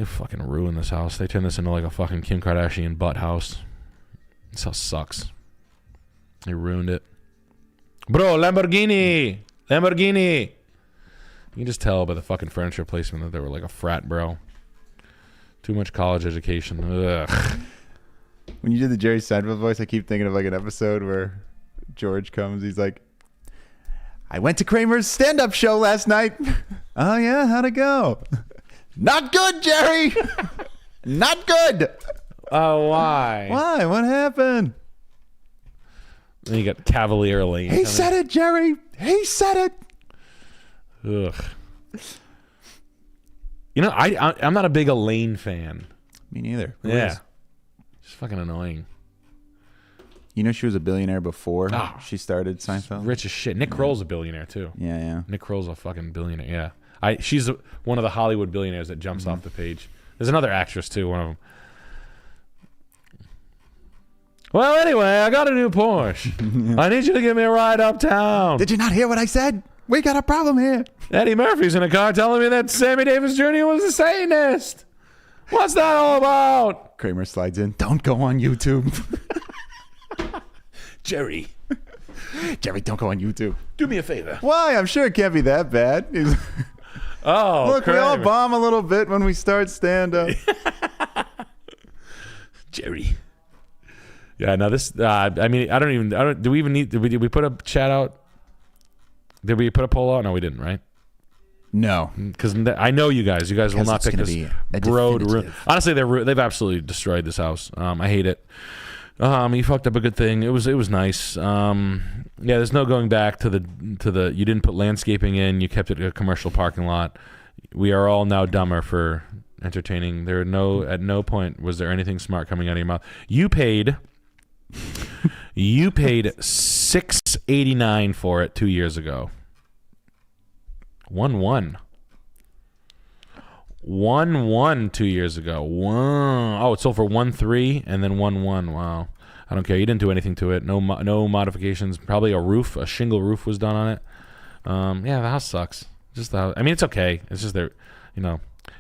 fucking ruined this house. They turned this into like a fucking Kim Kardashian butt house. This house sucks. They ruined it. Bro, Lamborghini! You can just tell by the fucking furniture placement that they were like a frat bro. Too much college education. Ugh. When you did the Jerry Seinfeld voice, I keep thinking of like an episode where George comes. He's like, I went to Kramer's stand-up show last night. Oh, yeah? How'd it go? Not good, Jerry. Not good. Oh, why? Why? What happened? Then you got Cavalier Lane. He said it, Jerry. He said it. Ugh. You know, I'm not a big Elaine fan. Me neither. Who Yeah. is? She's fucking annoying. You know she was a billionaire before Ah. she started Seinfeld? Rich as shit. Nick Kroll's a billionaire, too. Yeah. Nick Kroll's a fucking billionaire, yeah. She's one of the Hollywood billionaires that jumps off the page. There's another actress, too, one of them. Well, anyway, I got a new Porsche. I need you to give me a ride uptown. Did you not hear what I said? We got a problem here. Eddie Murphy's in a car telling me that Sammy Davis Jr. was a Satanist. What's that all about? Kramer slides in. Don't go on YouTube. Jerry, Don't go on YouTube. do me a favor. Why? I'm sure it can't be that bad. Oh, Look, we all Kramer. bomb a little bit when we start stand-up. Jerry. Yeah, no, this, I mean, do we even need, did we put a chat out? Did we put a poll out? No, we didn't, right? No. Because I know you guys will Because not it's pick gonna this be a road. definitive. Honestly, they've absolutely destroyed this house. I hate it. You fucked up a good thing. It was nice. Yeah, there's no going back to the. You didn't put landscaping in. You kept it a commercial parking lot. We are all now dumber for entertaining. At no point was there anything smart coming out of your mouth. You paid $689 for it 2 years ago. 1-1 2 years ago. Wow. Oh, it sold for 1-3 and then 1-1. Wow. I don't care. You didn't do anything to it. No modifications. Probably a shingle roof was done on it. Yeah, the house sucks. Just the house. I mean, it's okay. It's just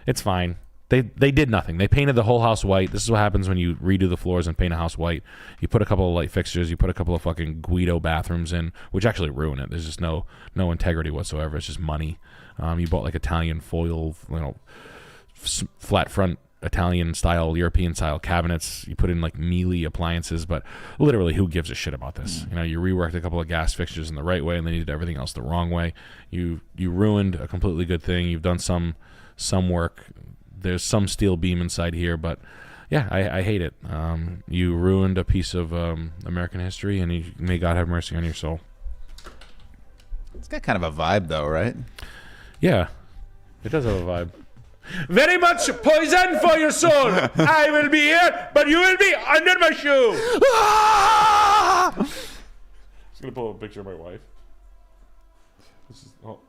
it's fine. They did nothing. They painted the whole house white. This is what happens when you redo the floors and paint a house white. You put a couple of light fixtures. You put a couple of fucking Guido bathrooms in, which actually ruin it. There's just no integrity whatsoever. It's just money. You bought like Italian foil, flat front Italian style, European style cabinets. You put in like Miele appliances, but literally, who gives a shit about this? You reworked a couple of gas fixtures in the right way, and then you did everything else the wrong way. You ruined a completely good thing. You've done some work. There's some steel beam inside here, but yeah, I hate it. You ruined a piece of American history, and may God have mercy on your soul. It's got kind of a vibe, though, right? Yeah, it does have a vibe. Very much poison for your soul. I will be here, but you will be under my shoe. I'm just gonna pull a picture of my wife.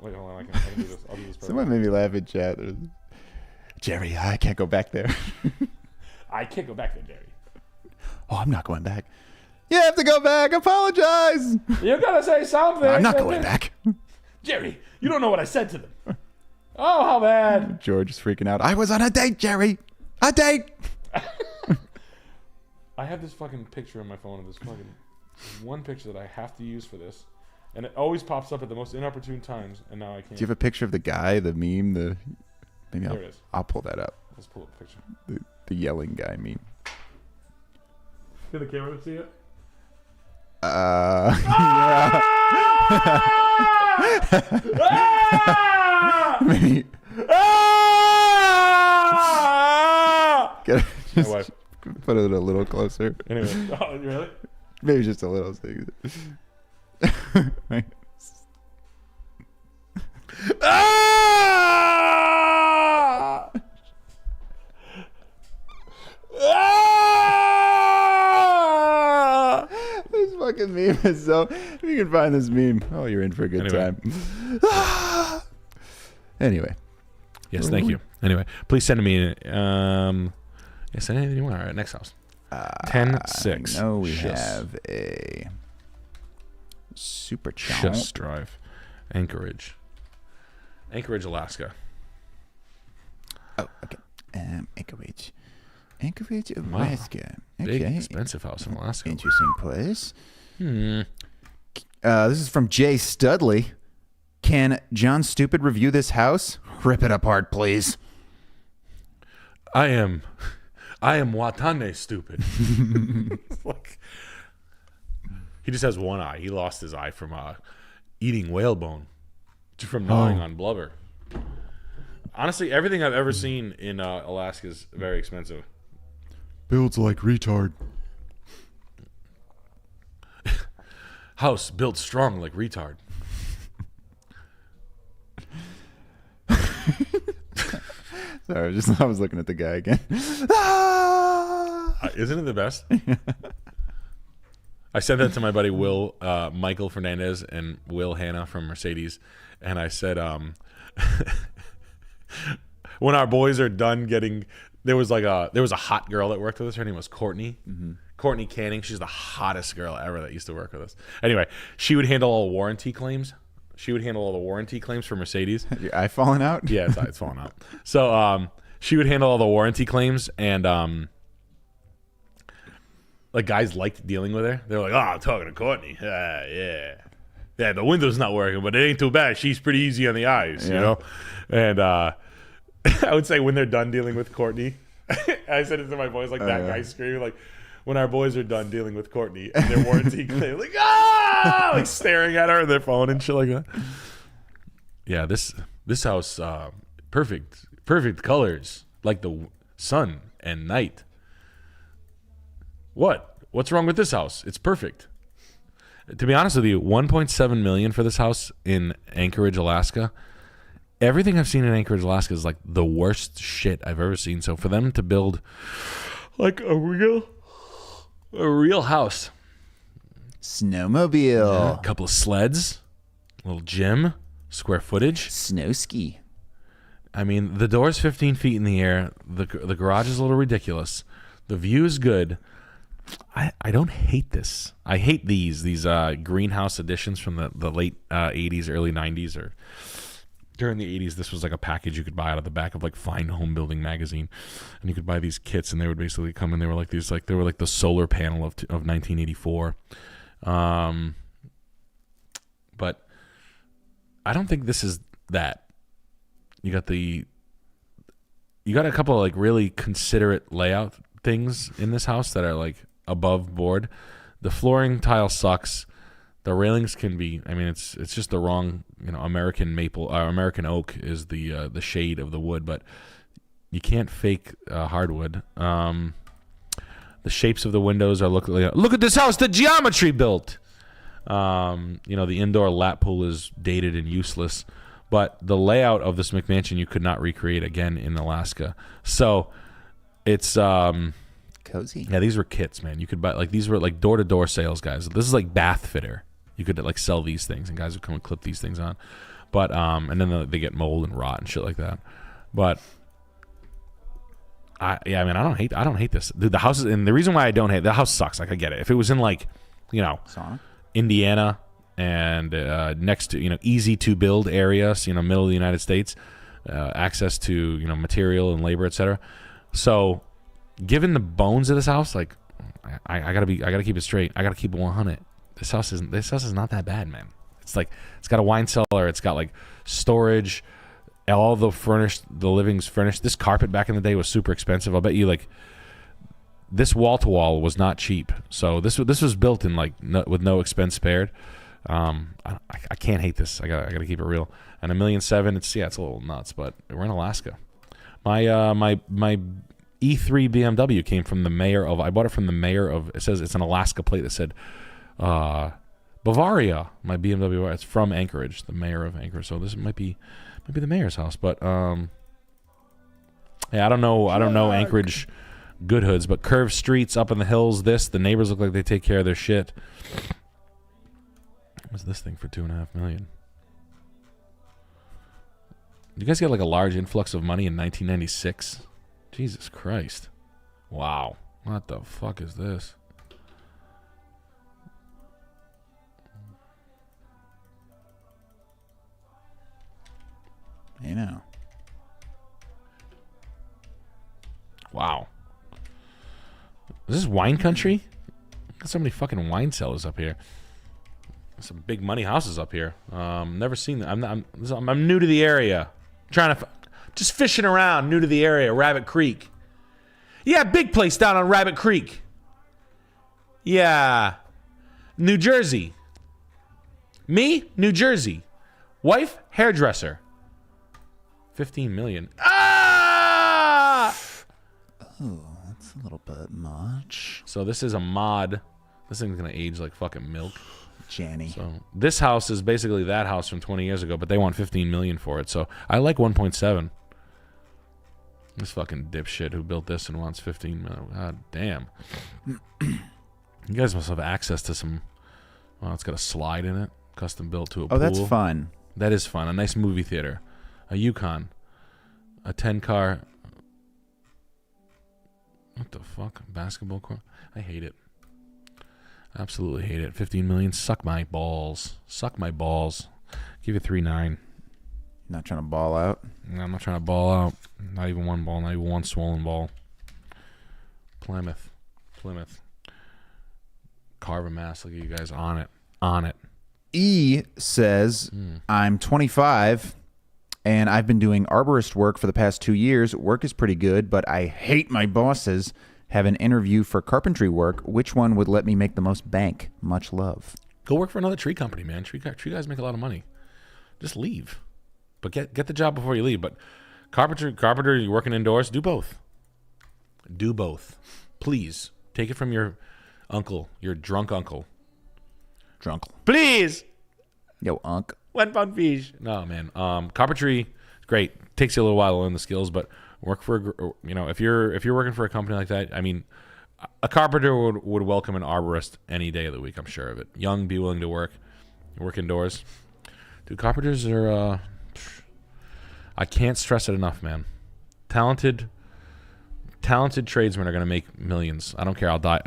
Wait, hold on. I can do this. I'll do this. Someone made me laugh in chat. Jerry, I can't go back there. I can't go back there, Jerry. Oh, I'm not going back. You have to go back. Apologize. You gotta say something. I'm not going back. Jerry, you don't know what I said to them. Oh, how bad. George is freaking out. I was on a date, Jerry. A date. I have this fucking picture on my phone of this fucking one picture that I have to use for this. And it always pops up at the most inopportune times, and now I can't. Do you have a picture of the guy, the meme, maybe There it is. I'll pull that up. Let's pull up the picture. The yelling guy meme. Can the camera see it? Yeah. Maybe. Get My wife. Put it a little closer. Anyway. Oh, really? Maybe just a little. This fucking meme is so. If you can find this meme, oh, you're in for a good time. Anyway. Yes, thank you. Anyway, please send me. Send anything you want. All right, next house. 10-6. I know we have a super Just drive. Anchorage, Alaska. Oh, okay. Anchorage, Alaska. Big, Okay. expensive house in Alaska. Interesting place. This is from Jay Studley. Can John Stupid review this house? Rip it apart, please. I am I am Watane stupid. Like, he just has one eye. He lost his eye from eating whalebone, from gnawing on blubber. Honestly, everything I've ever seen in Alaska is very expensive. Builds like retard. House built strong like retard. Sorry, I was looking at the guy again. Isn't it the best? I said that to my buddy Will, Michael Fernandez, and Will Hanna from Mercedes, and I said, when our boys are done getting, there was a hot girl that worked with us. Her name was Courtney. Mm-hmm. Courtney Canning. She's the hottest girl ever that used to work with us. Anyway, she would handle all warranty claims. She would handle all the warranty claims for Mercedes. Your eye falling out? Yeah, it's falling out. So she would handle all the warranty claims, and like guys liked dealing with her. They were like, "Oh, I'm talking to Courtney. Yeah, the window's not working, but it ain't too bad. She's pretty easy on the eyes, you know." And I would say when they're done dealing with Courtney, I said it to my boys like that guy screaming like, when our boys are done dealing with Courtney and their warranty claim, like, ah, like staring at her on their phone and shit like that. Yeah, this house, perfect colors, like the sun and night. What's wrong with this house? It's perfect. To be honest with you, $1.7 million for this house in Anchorage, Alaska. Everything I've seen in Anchorage, Alaska is like the worst shit I've ever seen. So for them to build like a real house, Snowmobile. a couple of sleds, a little gym, square footage, Snow ski. I mean, the door's 15 feet in the air. The garage is a little ridiculous. The view is good. I don't hate this. I hate these greenhouse editions from the late 80s, early 90s, or during the 80s. This was like a package you could buy out of the back of like Fine Home Building magazine, and you could buy these kits, and they would basically come in. They were like these, like they were like the solar panel of 1984. But I don't think this is that. You got a couple of like really considerate layout things in this house that are like above board. The flooring tile sucks. The railings can be, I mean, it's just the wrong, American maple, American oak is the shade of the wood, but you can't fake hardwood. The shapes of the windows are look at this house, the geometry built. The indoor lap pool is dated and useless, but the layout of this McMansion you could not recreate again in Alaska. So it's Cozy. Yeah, these were kits, man. You could buy these were like door-to-door sales guys. This is like bath fitter. You could like sell these things, and guys would come and clip these things on. But and then they get mold and rot and shit like that. But I don't hate this. Dude, the house is, and the reason why I don't hate the house sucks. Like I get it. If it was in like, Sonic? Indiana and next to easy to build areas, middle of the United States, access to material and labor, etc. So, given the bones of this house, like I gotta keep it straight. I gotta keep it 100. This house is not that bad, man. It's like it's got a wine cellar. It's got like storage. All the living's furnished. This carpet back in the day was super expensive. I'll bet you like this wall to wall was not cheap. So this was built in like with no expense spared. I can't hate this. I gotta keep it real. And $1.7 million. It's a little nuts, but we're in Alaska. My E3 BMW came from the mayor of. I bought it from the mayor of. It says it's an Alaska plate that said Bavaria. My BMW. It's from Anchorage, the mayor of Anchorage. So this might be the mayor's house, but yeah, I don't know Anchorage good hoods, but curved streets up in the hills. The neighbors look like they take care of their shit. What's this thing for $2.5 million? You guys get like a large influx of money in 1996? Jesus Christ! Wow, what the fuck is this? Wow. Is this wine country? Got so many fucking wine cellars up here. Some big money houses up here. Never seen that. I'm new to the area. Just fishing around. New to the area. Rabbit Creek. Yeah, big place down on Rabbit Creek. Yeah. New Jersey. Me, New Jersey. Wife, hairdresser. 15 million. Ah! Oh, that's a little bit much. So this is a mod. This thing's going to age like fucking milk. Janny. So this house is basically that house from 20 years ago, but they want 15 million for it. So I like 1.7. This fucking dipshit who built this and wants 15 million. God damn. You guys must have access to some. Well, it's got a slide in it, custom built to a pool. Oh, that's fun. That is fun. A nice movie theater, a Yukon, a 10-car. What the fuck? Basketball court. I hate it. Absolutely hate it. 15 million. Suck my balls. Suck my balls. Give it 3.9. Not trying to ball out. No, I'm not trying to ball out. Not even one ball. Not even one swollen ball. Plymouth. Carver, Mass. Look at you guys on it. On it. E says, I'm 25 and I've been doing arborist work for the past 2 years. Work is pretty good, but I hate my bosses. Have an interview for carpentry work. Which one would let me make the most bank? Much love. Go work for another tree company, man. Tree guys make a lot of money. Just leave. But get the job before you leave. But carpenter, you're working indoors, do both. Do both. Please. Take it from your uncle, your drunk uncle. Drunk. Please. Yo, Unc. 1 pound fish. No, man. Carpentry, great. Takes you a little while to learn the skills, but work for, if you're working for a company like that, I mean, a carpenter would welcome an arborist any day of the week. I'm sure of it. Young, be willing to work indoors. Dude, carpenters are. I can't stress it enough, man. Talented tradesmen are gonna make millions. I don't care. I'll die.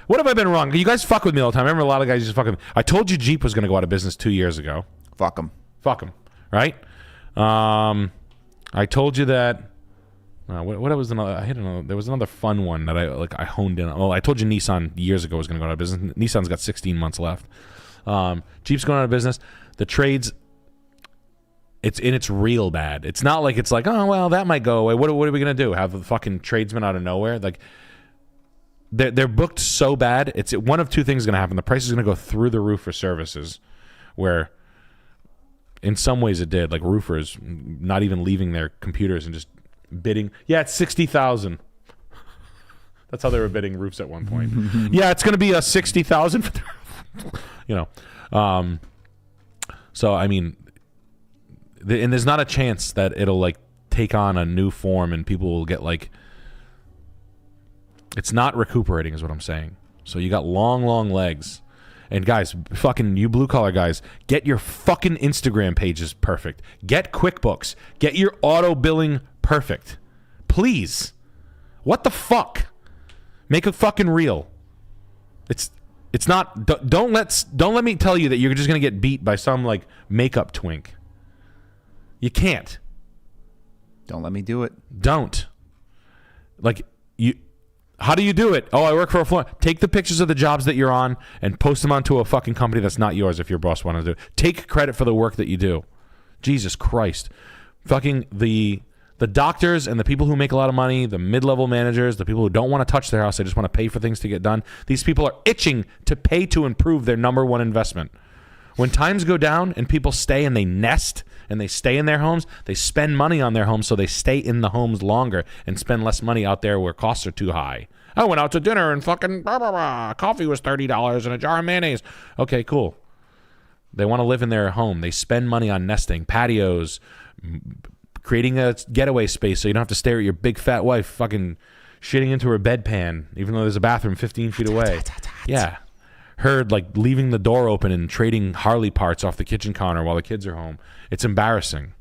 What have I been wrong? You guys fuck with me all the time. I remember a lot of guys just fuck with me. I told you Jeep was gonna go out of business 2 years ago. Fuck them. Fuck them. Right? I told you that. What was another? I hit another. There was another fun one that I honed in on. Well, I told you Nissan years ago was going to go out of business. Nissan's got 16 months left. Jeep's going out of business. The trades, it's real bad. It's not like it's like, oh well, that might go away. What are we going to do? Have the fucking tradesmen out of nowhere? Like they're booked so bad. It's one of two things is going to happen. The price is going to go through the roof for services, where in some ways it did. Like roofers not even leaving their computers and just bidding. Yeah, it's 60,000. That's how they were bidding roofs at one point. Yeah, it's going to be a 60,000 for the so I mean, and there's not a chance that it'll like take on a new form and people will get like, it's not recuperating is what I'm saying. So you got long legs. And guys, fucking you blue collar guys, get your fucking Instagram pages perfect. Get QuickBooks. Get your auto billing perfect. Please. What the fuck? Make it fucking real. It's not. Don't let me tell you that you're just gonna get beat by some like makeup twink. You can't. Don't let me do it. Don't. Like you. How do you do it? Oh, I work for a floor. Take the pictures of the jobs that you're on and post them onto a fucking company that's not yours if your boss wanted to do it. Take credit for the work that you do. Jesus Christ. Fucking the doctors and the people who make a lot of money, the mid-level managers, the people who don't want to touch their house, they just want to pay for things to get done. These people are itching to pay to improve their number one investment. When times go down and people stay and they nest and they stay in their homes, they spend money on their homes so they stay in the homes longer and spend less money out there where costs are too high. I went out to dinner and fucking coffee was $30 and a jar of mayonnaise. Okay, cool. They want to live in their home. They spend money on nesting, patios, creating a getaway space so you don't have to stare at your big fat wife fucking shitting into her bedpan, even though there's a bathroom 15 feet away. Yeah. Her like leaving the door open and trading Harley parts off the kitchen counter while the kids are home. It's embarrassing.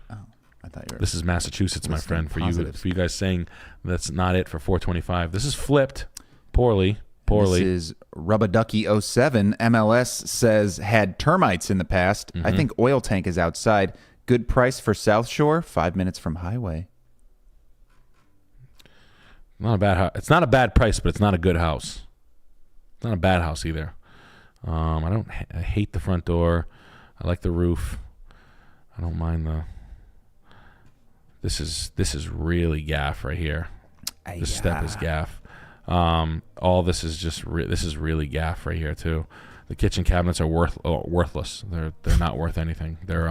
Oh, I thought you were. This is Massachusetts, my friend. For positive. you guys saying that's not it for 425. This is flipped poorly. This is Rubaducky07. MLS says had termites in the past. I think oil tank is outside. Good price for South Shore. 5 minutes from highway. Not a bad house. It's not a bad price, but it's not a good house. It's not a bad house either. I hate the front door. I like the roof. I don't mind the. This is really gaff right here. This step is gaff. All this is just this is really gaff right here too. The kitchen cabinets are worthless. They're not worth anything. They're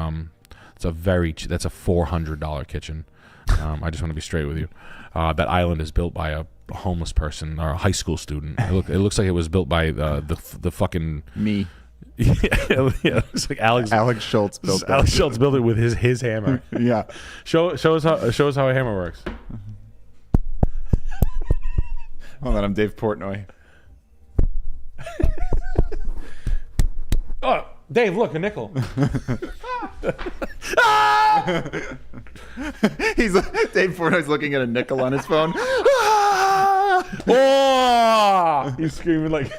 that's a $400 kitchen. I just want to be straight with you. That island is built by a homeless person or a high school student. It looks like it was built by the fucking Me. yeah, it's like Alex Schultz built Alex Schultz built it with his hammer. Yeah. Show us how a hammer works. Hold on, I'm Dave Portnoy. Oh, Dave, look, a nickel. Dave Portnoy's looking at a nickel on his phone. Oh! He's screaming like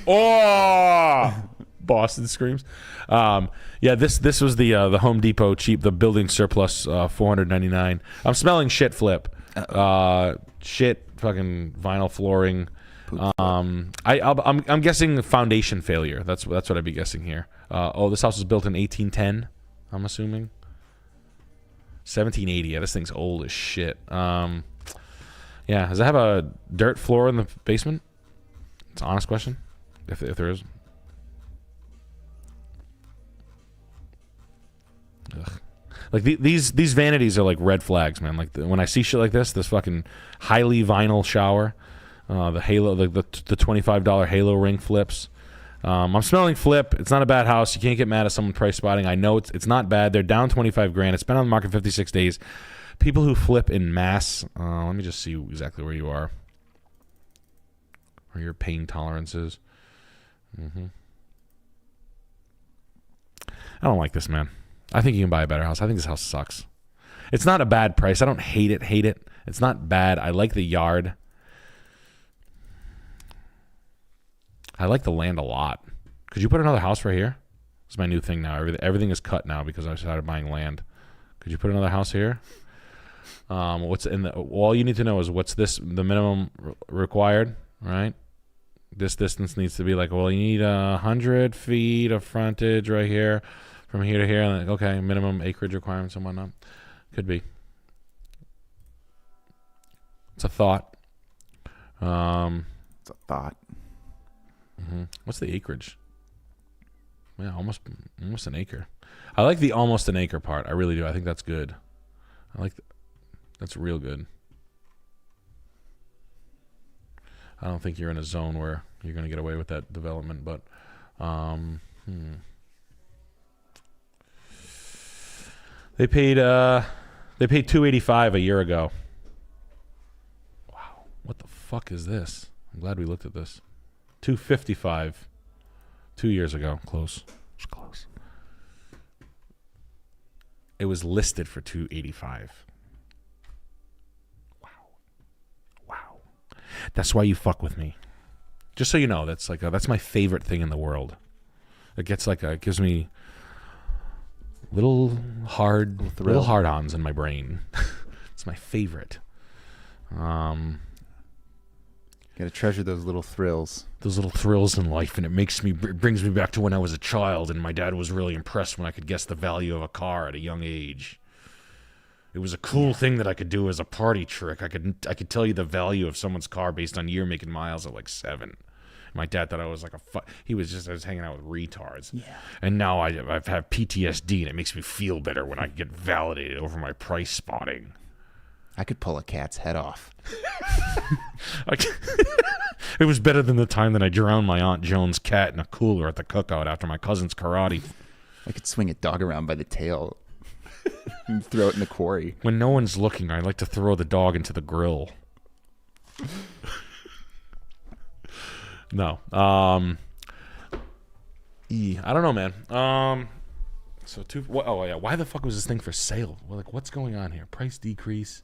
oh! Boston screams. Yeah, this was the Home Depot cheap, the building surplus, $499. I'm smelling shit flip. Shit fucking vinyl flooring. I'm guessing foundation failure. That's what I'd be guessing here. This house was built in 1810. I'm assuming 1780. Yeah, this thing's old as shit. Yeah, does it have a dirt floor in the basement? It's an honest question. If there is. Ugh. Like these vanities are like red flags, man. Like when I see shit like this fucking highly vinyl shower, the halo, the $25 halo ring flips. I'm smelling flip. It's not a bad house. You can't get mad at someone price spotting. I know it's not bad. They're down 25 grand. It's been on the market 56 days. People who flip in mass. Let me just see exactly where you are, where your pain tolerance is. I don't like this, man. I think you can buy a better house. I think this house sucks. It's not a bad price. I don't hate it. It's not bad. I like the yard. I like the land a lot. Could you put another house right here? It's my new thing now. Everything is cut now because I started buying land. Could you put another house here? What's in the? All you need to know is what's the minimum required, right? This distance needs to be like, well, you need 100 feet of frontage right here. From here to here, like, okay, minimum acreage requirements and whatnot. Could be. It's a thought. It's a thought. What's the acreage? Yeah, almost an acre. I like the almost an acre part. I really do. I think that's good. That's real good. I don't think you're in a zone where you're going to get away with that development, but They paid $285 a year ago. Wow, what the fuck is this? I'm glad we looked at this. $255 2 years ago. Close. It's close. It was listed for $285. Wow. That's why you fuck with me. Just so you know, that's my favorite thing in the world. It gives me little hard-ons in my brain. It's my favorite. Gotta treasure those little thrills. Those little thrills in life, and it brings me back to when I was a child, and my dad was really impressed when I could guess the value of a car at a young age. It was a cool thing that I could do as a party trick. I could tell you the value of someone's car based on year, make, and miles at like 7. My dad thought I was like I was hanging out with retards. Yeah. And now I've had PTSD, and it makes me feel better when I get validated over my price spotting. I could pull a cat's head off. It was better than the time that I drowned my Aunt Joan's cat in a cooler at the cookout after my cousin's karate. I could swing a dog around by the tail and throw it in the quarry. When no one's looking, I like to throw the dog into the grill. No. I don't know, man. Why the fuck was this thing for sale? Well, like, what's going on here? Price decrease.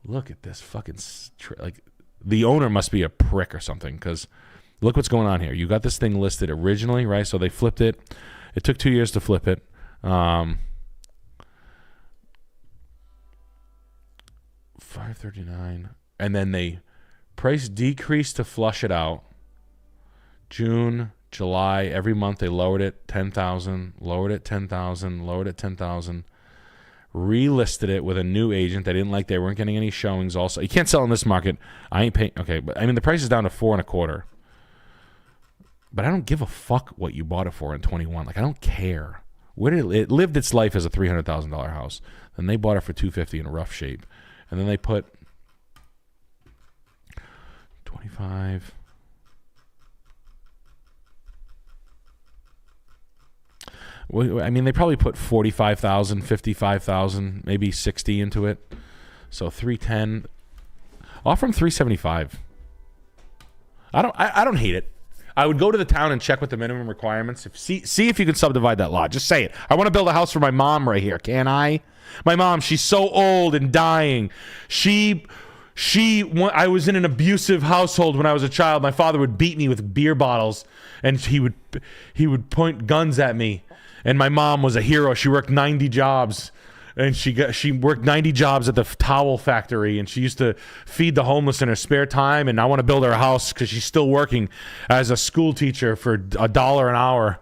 Look at this fucking the owner must be a prick or something, because look what's going on here. You got this thing listed originally, right? So they flipped it. It took 2 years to flip it. $539, and then they price decreased to flush it out. June, July, every month they lowered it 10,000, lowered it 10,000, lowered it 10,000. relisted it with a new agent. They didn't like, they weren't getting any showings. Also, you can't sell in this market. I ain't paying. Okay, but I mean the price is down to 4.25. But I don't give a fuck what you bought it for in 21. Like I don't care. Where did it lived its life as a $300,000 house? Then they bought it for $250 in rough shape, and then they put 25. I mean, they probably put 45,000, 55,000, maybe 60 into it. So 310. Offer them 375. I don't hate it. I would go to the town and check what the minimum requirements. See if you can subdivide that lot. Just say it. I want to build a house for my mom right here. Can I? My mom, she's so old and dying. I was in an abusive household when I was a child. My father would beat me with beer bottles, and he would point guns at me. And my mom was a hero. She worked 90 jobs. And she worked 90 jobs at the towel factory, and she used to feed the homeless in her spare time. And I want to build her a house because she's still working as a school teacher for $1 an hour,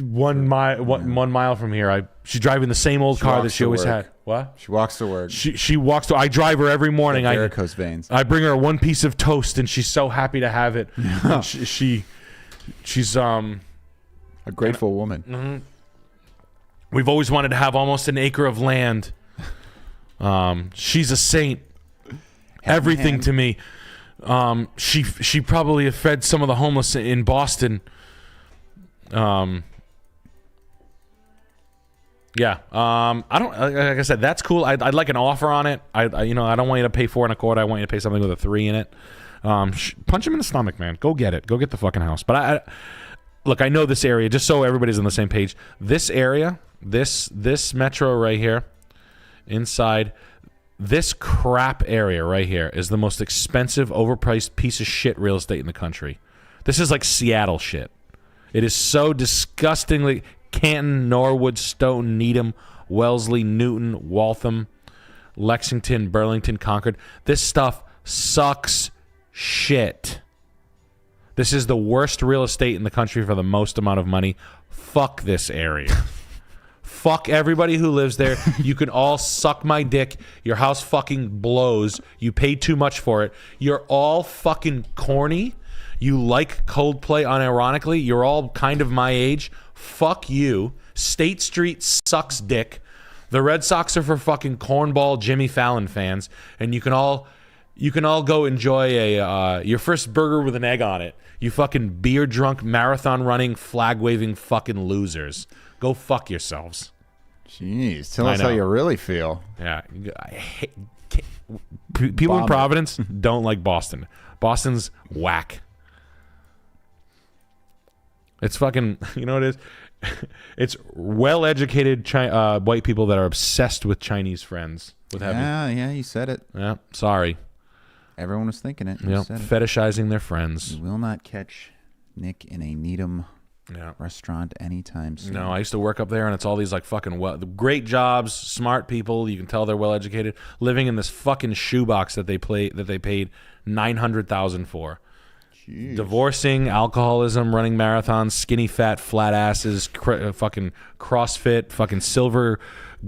1 mile from here. She's driving the same old car that she always had. What? She walks to work. She walks to. I drive her every morning. Varicose veins. I bring her one piece of toast, and she's so happy to have it. She's a grateful woman. Mm-hmm. We've always wanted to have almost an acre of land. She's a saint. Everything to me. She probably have fed some of the homeless in Boston. Yeah. I don't. Like I said, that's cool. I'd like an offer on it. I don't want you to pay 4.25. I want you to pay something with a 3 in it. Punch him in the stomach, man. Go get it. Go get the fucking house. But look, I know this area. Just so everybody's on the same page. This area. This metro right here, inside this crap area right here is the most expensive, overpriced piece of shit real estate in the country. This is like Seattle shit. It is so disgustingly Canton, Norwood, Stoughton, Needham, Wellesley, Newton, Waltham, Lexington, Burlington, Concord. This stuff sucks shit. This is the worst real estate in the country for the most amount of money. Fuck this area. Fuck everybody who lives there. You can all suck my dick. Your house fucking blows. You paid too much for it. You're all fucking corny. You like Coldplay unironically. You're all kind of my age. Fuck you. State Street sucks dick. The Red Sox are for fucking cornball Jimmy Fallon fans, and you can all go enjoy your first burger with an egg on it. You fucking beer drunk, marathon running, flag waving fucking losers. Go fuck yourselves. Jeez, tell us how you really feel. Yeah, I hate people in Providence. Don't like Boston. Boston's whack. It's fucking. You know what it is? It's well-educated white people that are obsessed with Chinese friends. Yeah, you said it. Yeah, sorry. Everyone was thinking it. Yeah, fetishizing their friends. You will not catch Nick in a Needham restaurant anytime soon. No, I used to work up there, and it's all these like fucking great jobs, smart people. You can tell they're well educated, living in this fucking shoebox that they paid $900,000 for. Jeez. Divorcing, alcoholism, running marathons, skinny fat flat asses, fucking CrossFit, fucking silver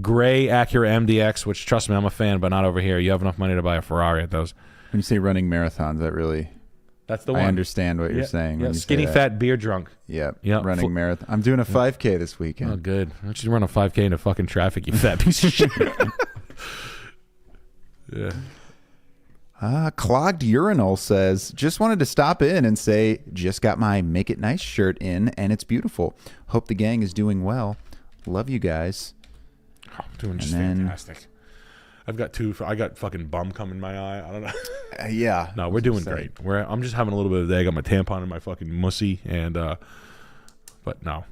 gray Acura MDX. Which, trust me, I'm a fan, but not over here. You have enough money to buy a Ferrari at those. When you say running marathons, that really. That's the one. I understand what you're saying. Yeah, skinny, fat, beer drunk. Yep. Running marathon. I'm doing a 5K this weekend. Oh, good. Why don't you run a 5K into fucking traffic, you fat piece of shit? Yeah. Clogged Urinal says, just wanted to stop in and say, just got my Make It Nice shirt in, and it's beautiful. Hope the gang is doing well. Love you guys. Oh, I'm doing just fantastic. I got fucking bum cum in my eye. I don't know. Yeah. No, we're doing great. I'm just having a little bit of I got my tampon in my fucking mussy, and but no,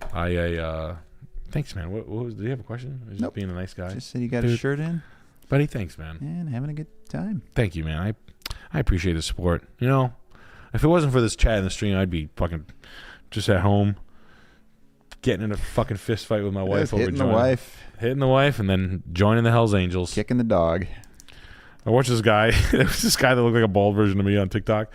thanks, man. What was? Do you have a question? Just being a nice guy. Just said you got a shirt in, buddy. Thanks, man. And having a good time. Thank you, man. I appreciate the support. You know, if it wasn't for this chat in the stream, I'd be fucking just at home, getting in a fucking fist fight with my wife over hitting the wife, and then joining the Hells Angels, kicking the dog. I watched this guy. There was this guy that looked like a bald version of me on TikTok.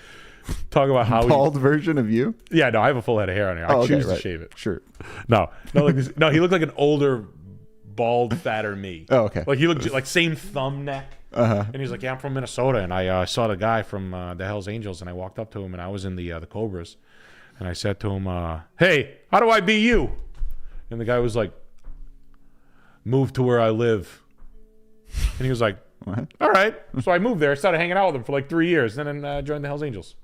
Talk about how bald version of you? Yeah, no, I have a full head of hair on here. I choose to shave it. Sure. No, like this. No, he looked like an older bald, fatter me. Oh, okay. Like he looked like same thumb neck. And he's like, yeah, I'm from Minnesota, and I saw the guy from the Hells Angels, and I walked up to him, and I was in the Cobras, and I said to him, hey, how do I be you? And the guy was like, move to where I live. And he was like, What? all right. So I moved there. I started hanging out with him for like 3 years, and then joined the Hells Angels.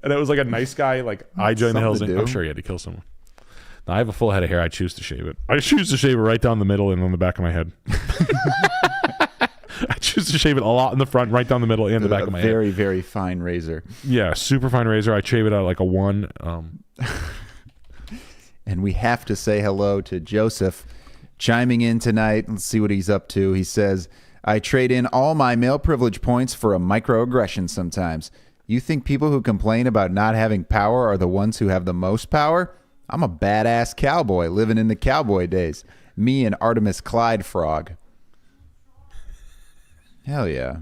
And it was like a nice guy. Like I joined the Hells Angels. I'm sure he had to kill someone. Now, I have a full head of hair. I choose to shave it. I choose to shave it right down the middle and on the back of my head. I choose to shave it a lot in the front, right down the middle, and the back of my head. Very, very fine razor. Yeah, super fine razor. I shave it out like a 1. And we have to say hello to Joseph chiming in tonight. Let's see what he's up to. He says, I trade in all my male privilege points for a microaggression sometimes. You think people who complain about not having power are the ones who have the most power? I'm a badass cowboy living in the cowboy days. Me and Artemis Clyde Frog. Hell yeah.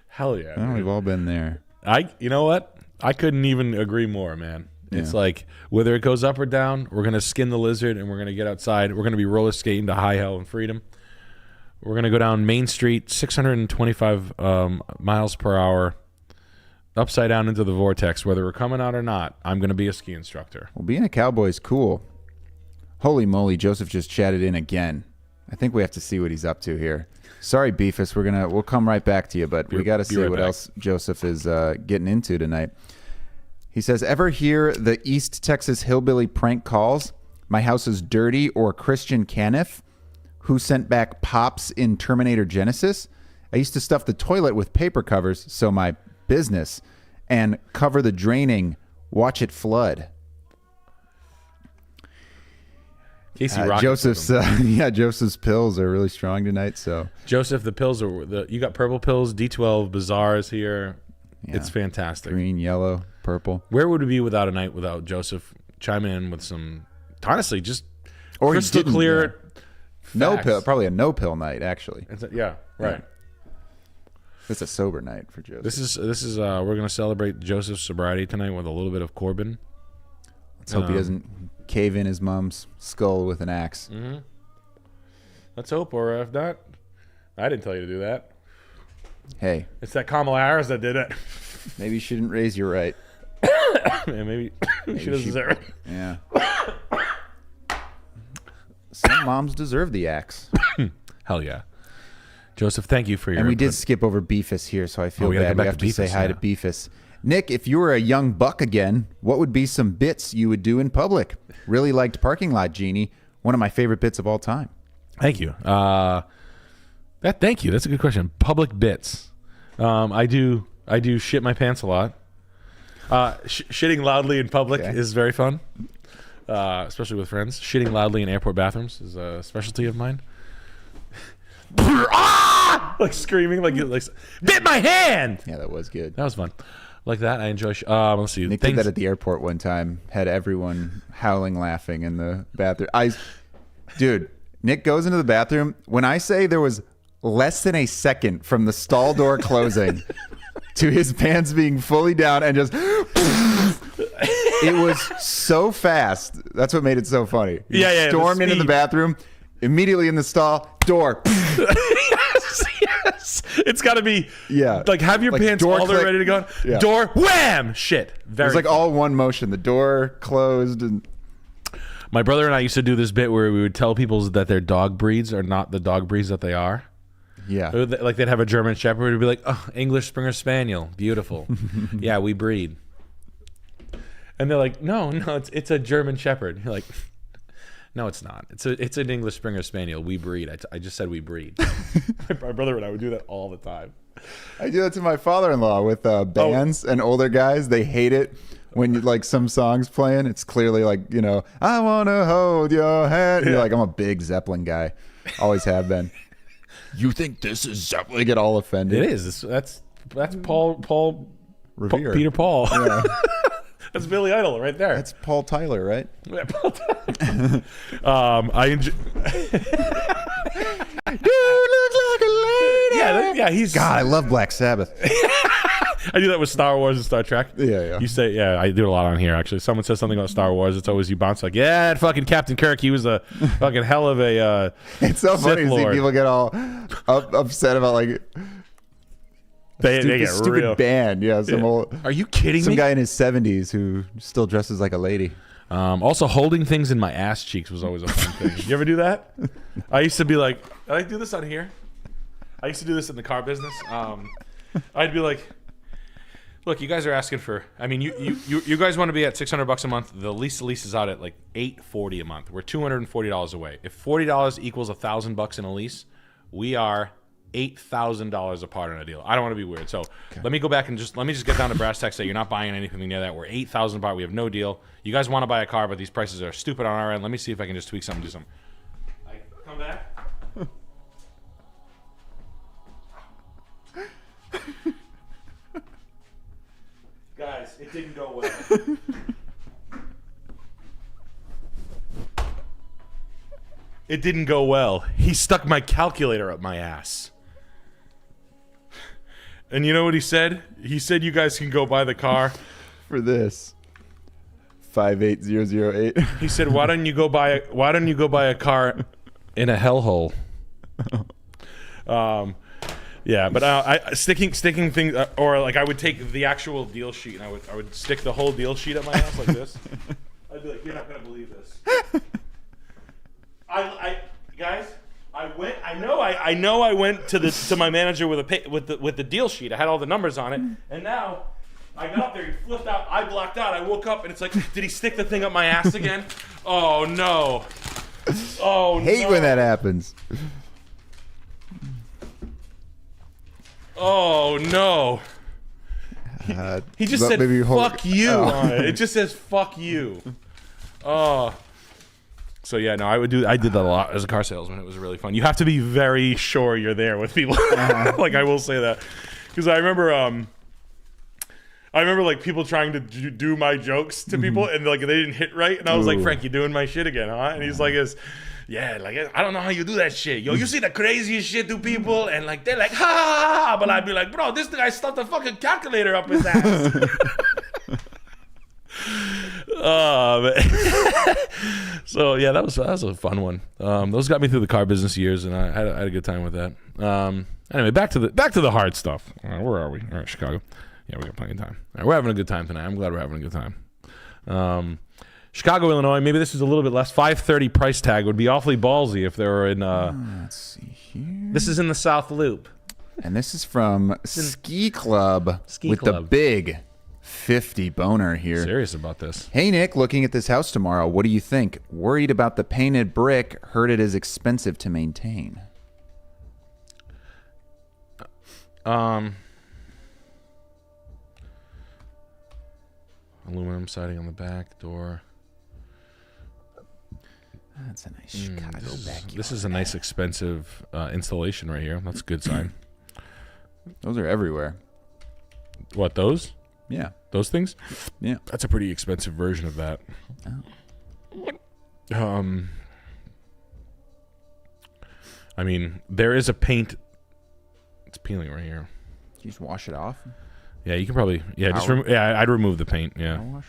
Hell yeah. Well, we've all been there. You know what? I couldn't even agree more, man. It's like whether it goes up or down, we're going to skin the lizard and we're going to get outside. We're going to be roller skating to high hell and freedom. We're going to go down Main Street, 625 miles per hour, upside down into the vortex. Whether we're coming out or not, I'm going to be a ski instructor. Well, being a cowboy is cool. Holy moly, Joseph just chatted in again. I think we have to see what he's up to here. Sorry, Beefus, we'll come right back to you, but we got to see what else Joseph is getting into tonight. He says, ever hear the East Texas hillbilly prank calls? My house is dirty, or Christian Caniff, who sent back Pops in Terminator Genesis? I used to stuff the toilet with paper covers, so my business, and cover the draining, watch it flood. Casey Joseph's Joseph's pills are really strong tonight. So Joseph, the pills are you got purple pills, D12 Bazaars here. Yeah. It's fantastic. Green, yellow, purple. Where would we be without a night without Joseph chiming in with some, honestly, just or crystal clear. Yeah. No pill, probably a no pill night actually. Yeah, right. Yeah. It's a sober night for Joseph. This is we're gonna celebrate Joseph's sobriety tonight with a little bit of Corbin. Let's hope he doesn't cave in his mom's skull with an axe. Mm-hmm. Let's hope, or if not, I didn't tell you to do that. Hey, it's that Kamala Harris that did it. Maybe you shouldn't raise your right. Yeah, maybe she doesn't deserve it. Yeah. Some moms deserve the axe. Hell yeah. Joseph, thank you for your And we input. did skip over Beefus here, so I feel bad. We have to say hi to Beefus. Nick, if you were a young buck again, what would be some bits you would do in public? Really liked Parking Lot Genie. One of my favorite bits of all time. Thank you. Thank you. That's a good question. Public bits. I do shit my pants a lot. Shitting loudly in public is very fun, especially with friends. Shitting loudly in airport bathrooms is a specialty of mine. Ah! Like screaming, like bit my hand. Yeah, that was good. That was fun. Like that, I enjoy. Let's see. Nick did that at the airport one time. Had everyone howling, laughing in the bathroom. Dude, Nick goes into the bathroom. When I say there was less than a second from the stall door closing to his pants being fully down and just, it was so fast. That's what made it so funny. He stormed into the bathroom, immediately in the stall, door. Yes. It's got to be, like have your pants all the way ready to go. Yeah. Door, wham! Shit. It was like all one motion. The door closed. And my brother and I used to do this bit where we would tell people that their dog breeds are not the dog breeds that they are. Yeah. Like they'd have a German Shepherd who'd be like, oh, English Springer Spaniel. Beautiful. Yeah, we breed. And they're like, no, it's a German Shepherd. You're like, no, it's not. It's an English Springer Spaniel. We breed. I just said we breed. My brother and I would do that all the time. I do that to my father-in-law with bands and older guys. They hate it when like some songs playing. It's clearly like, I want to hold your hand. You're like, I'm a big Zeppelin guy. Always have been. You think this is Zeppelin? They get all offended. It is. That's Paul Revere. Peter Paul. Yeah. That's Billy Idol right there. That's Paul Tyler, right? Yeah, Paul Tyler. I enjoy. You look like a lady. Yeah, he's. God, I love Black Sabbath. I do that with Star Wars and Star Trek. Yeah. You say, yeah, I do it a lot on here, actually. Someone says something about Star Wars, it's always you bounce like, yeah, that fucking Captain Kirk, he was a fucking hell of a It's so Sith funny to see Lord. people get all upset about like They get stupid real. band. Yeah, some old, Are you kidding some me? guy in his 70s who still dresses like a lady. Also, holding things in my ass cheeks was always a fun thing. You ever do that? I used to be like, I do this on here. I used to do this in the car business. I'd be like, look, you guys are asking for. I mean, you guys want to be at $600 a month. The lease is out at like $840 a month. We're $240 away. If $40 equals $1,000 in a lease, we are $8,000 apart on a deal. I don't want to be weird, so let me go back and let me get down to brass tacks. Say you're not buying anything near that. We're $8,000 apart. We have no deal. You guys want to buy a car, but these prices are stupid on our end. Let me see if I can just tweak something, do something. I come back. Guys, it didn't go well. It didn't go well. He stuck my calculator up my ass. And you know what he said? He said you guys can go buy the car. For this 58008. He said, why don't you go buy a car in a hellhole? Yeah, but I sticking things, or like I would take the actual deal sheet and I would stick the whole deal sheet up my ass like this. I'd be like, you're not gonna believe this. Guys, I know I went to my manager with the deal sheet. I had all the numbers on it, and now I got up there. He flipped out. I blocked out. I woke up and it's like, did he stick the thing up my ass again? Oh no! Oh no! Hate when that happens. Oh no! He just said "fuck you" on it. It just says "fuck you." Oh. So yeah, no, I did that a lot as a car salesman. It was really fun. You have to be very sure you're there with people. Like I will say that, because I remember like people trying to do my jokes to people and like they didn't hit right, and I was like, Frank, you doing my shit again, huh? And he's like, yeah, like I don't know how you do that shit. Yo, you see the craziest shit to people, and like they're like, ha ha ha, but I'd be like, bro, this guy stuffed a fucking calculator up his ass. So yeah, that was a fun one. Those got me through the car business years, and I had a good time with that. Anyway, back to the hard stuff. Where are we? All right, Chicago. Yeah, we got plenty of time. All right, we're having a good time tonight. I'm glad we're having a good time. Chicago, Illinois. Maybe this is a little bit less. 530 price tag would be awfully ballsy if they were in. Let's see here. This is in the South Loop, And this is from Ski Club with Club. the big 50 boner here. Serious about this. Hey, Nick, looking at this house tomorrow. What do you think? Worried about the painted brick. Heard it is expensive to maintain. Aluminum siding on the back door. That's a nice Chicago backyard. This is a nice expensive installation right here. That's a good sign. Those are everywhere. What, those? Yeah. Those things? Yeah. That's a pretty expensive version of that. Oh. I mean, there is a paint. It's peeling right here. Can you just wash it off? Yeah, you can probably. Yeah, just Power? I'd remove the paint. Yeah. Power wash?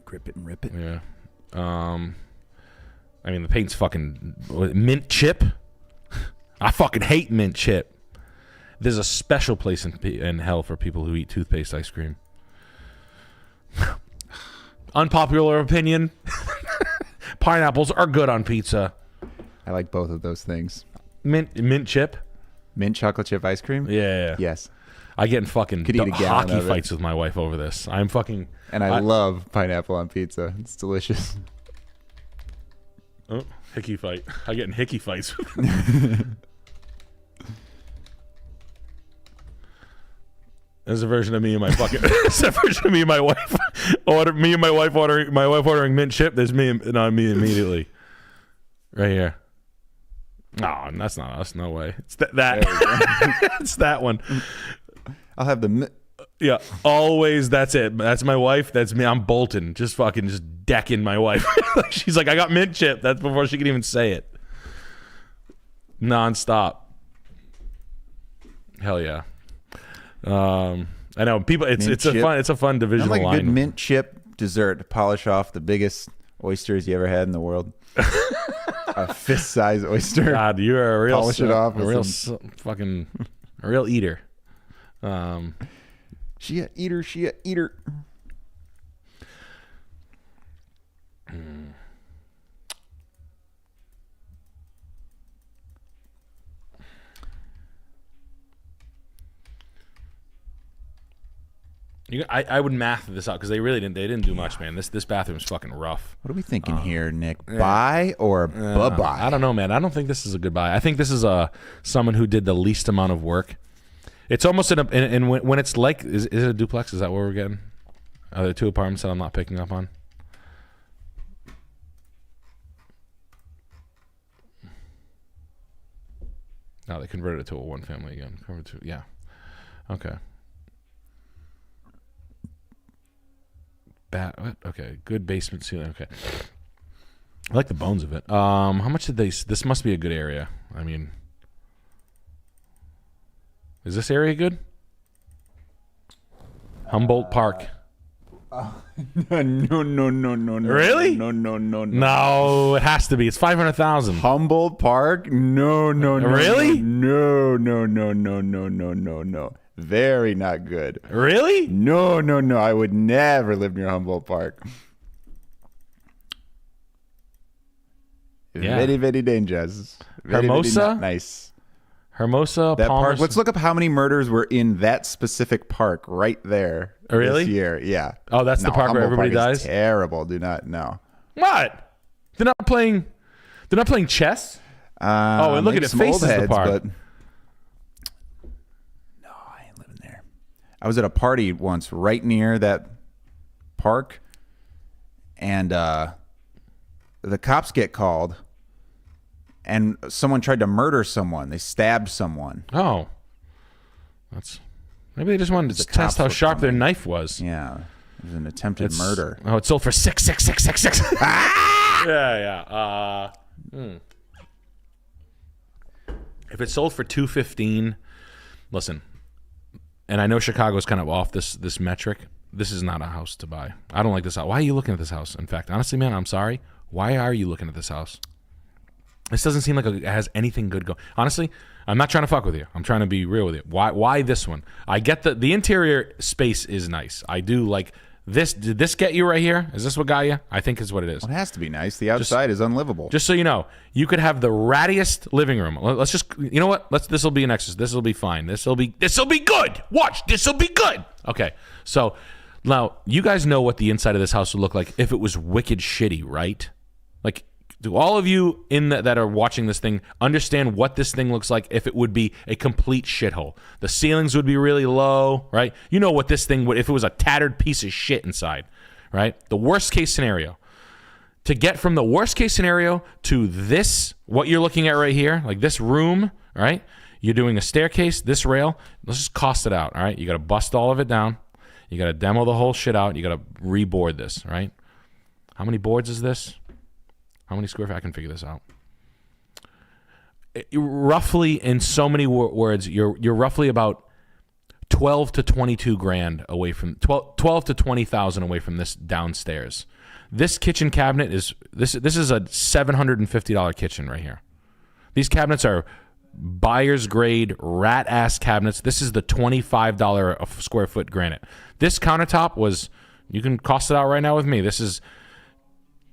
Grip it and rip it. Yeah. I mean, the paint's fucking mint chip. I fucking hate mint chip. There's a special place in hell for people who eat toothpaste ice cream. Unpopular opinion. Pineapples are good on pizza. I like both of those things. Mint chip. Mint chocolate chip ice cream? Yeah. Yes. I get in fucking Could eat a gallon hockey of it. fights with my wife over this. I'm fucking. And I love pineapple on pizza. It's delicious. Oh, hickey fight. I get in hickey fights. There's a version of me and my fucking. There's a version of me and my wife. My wife ordering mint chip. There's me and me immediately. Right here. No, that's not us. No way. It's that. It's that one. I'll have the. Yeah, always. That's it. That's my wife. That's me. I'm Bolton. Just decking my wife. She's like, I got mint chip. That's before she can even say it. Non-stop. Hell yeah. I know people. It's a fun divisional like a line. good mint chip dessert to polish off the biggest oysters you ever had in the world. A fist-sized oyster. God, you're a real Polish it off. a real a real eater. She a eater. I would math this out because they didn't do much, man. This bathroom's fucking rough. What are we thinking here, Nick? Buy or bye-bye? I don't know, man. I don't think this is a good buy. I think this is someone who did the least amount of work. It's almost and when it's like, is it a duplex? Is that what we're getting? Are there 2 apartments that I'm not picking up on? No, they converted it to a 1-family again. Yeah. Okay. What? Okay, good basement ceiling. Okay, I like the bones of it. How much did they? This must be a good area. I mean, is this area good? Humboldt Park. No. Really? No. No, it has to be. It's 500,000. Humboldt Park? No. Really? No. Very not good. Really? No. I would never live near Humboldt Park. Yeah. Very, very dangerous. Very, Hermosa? very not nice. Hermosa, That Palmer's. park. Let's look up how many murders were in that specific park right there. Really? This year. Yeah. Oh, that's the park where Humboldt everybody Park is dies? terrible. Do not know. What? They're not playing chess? Oh, and look at maybe it. some Faces old the heads, park. but no, I ain't living there. I was at a party once right near that park, and the cops get called, and someone tried to murder someone. They stabbed someone. Oh. Maybe they just wanted to test how sharp their knife was. Yeah, it was an attempted murder. Oh, it sold for 6. Yeah. If it sold for 215, listen. And I know Chicago's kind of off this metric. This is not a house to buy. I don't like this house. Why are you looking at this house? In fact, honestly, man, I'm sorry. Why are you looking at this house? This doesn't seem like it has anything good going. Honestly, I'm not trying to fuck with you. I'm trying to be real with you. Why this one? I get the interior space is nice. I do like this. Did this get you right here? Is this what got you? I think is what it is. Well, it has to be nice. The outside is unlivable. Just so you know, you could have the rattiest living room. Let's just, you know what? This will be an exercise. This will be fine. This will be good. Watch, this will be good. Okay, so now you guys know what the inside of this house would look like if it was wicked shitty, right? Like, do all of you that are watching this thing understand what this thing looks like if it would be a complete shithole? The ceilings would be really low, right? You know what this thing would, if it was a tattered piece of shit inside, right? The worst case scenario. To get from the worst case scenario to this, what you're looking at right here, like this room, right? You're doing a staircase, this rail. Let's just cost it out, all right? You got to bust all of it down. You got to demo the whole shit out. You got to reboard this, right? How many boards is this? How many square feet? I can figure this out. Roughly, in so many words, you're roughly about 12 to 22 grand away from 12 to 20,000 away from this downstairs. This kitchen cabinet is this is a $750 kitchen right here. These cabinets are buyer's grade rat ass cabinets. This is the $25 a square foot granite. This countertop was, you can cost it out right now with me. This is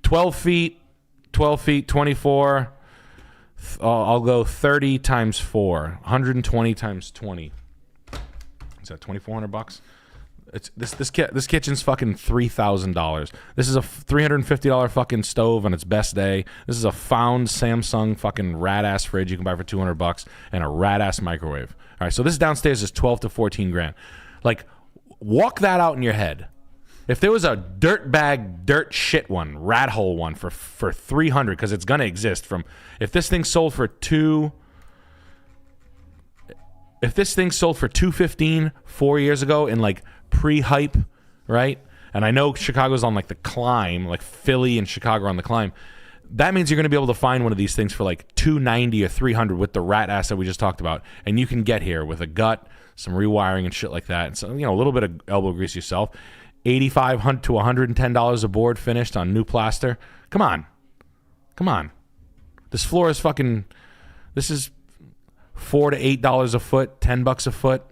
12 feet, 24. I'll go 30 times 4, 120 times 20. Is that $2,400? It's this kitchen's fucking $3,000. This is a $350 fucking stove on its best day. This is a found Samsung fucking rat ass fridge you can buy for $200 and a rat ass microwave. All right, so this downstairs is 12 to 14 grand. Like, walk that out in your head. If there was a dirt shit one, rat hole one for 300, because it's gonna exist. If this thing sold for 215 4 years ago in like pre-hype, right? And I know Chicago's on like the climb, like Philly and Chicago are on the climb. that means you're going to be able to find one of these things for like $290 or $300 with the rat ass that we just talked about, and you can get here with a gut, some rewiring and shit like that, and so a little bit of elbow grease yourself. $85 to $110 a board finished on new plaster. Come on. This floor is fucking. This is $4 to $8 a foot, $10 a foot.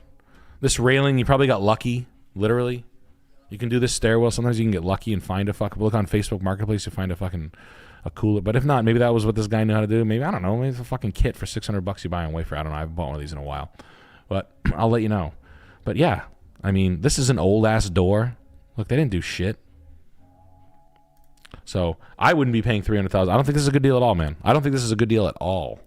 This railing, you probably got lucky, literally. You can do this stairwell. Sometimes you can get lucky and find a fucking. Look on Facebook Marketplace, you find a cooler. But if not, maybe that was what this guy knew how to do. Maybe, I don't know. Maybe it's a fucking kit for $600 you buy on Wayfair. I don't know. I haven't bought one of these in a while, but I'll let you know. But yeah, I mean, this is an old ass door. Look, they didn't do shit. So I wouldn't be paying $300,000. I don't think this is a good deal at all, man. I don't think this is a good deal at all.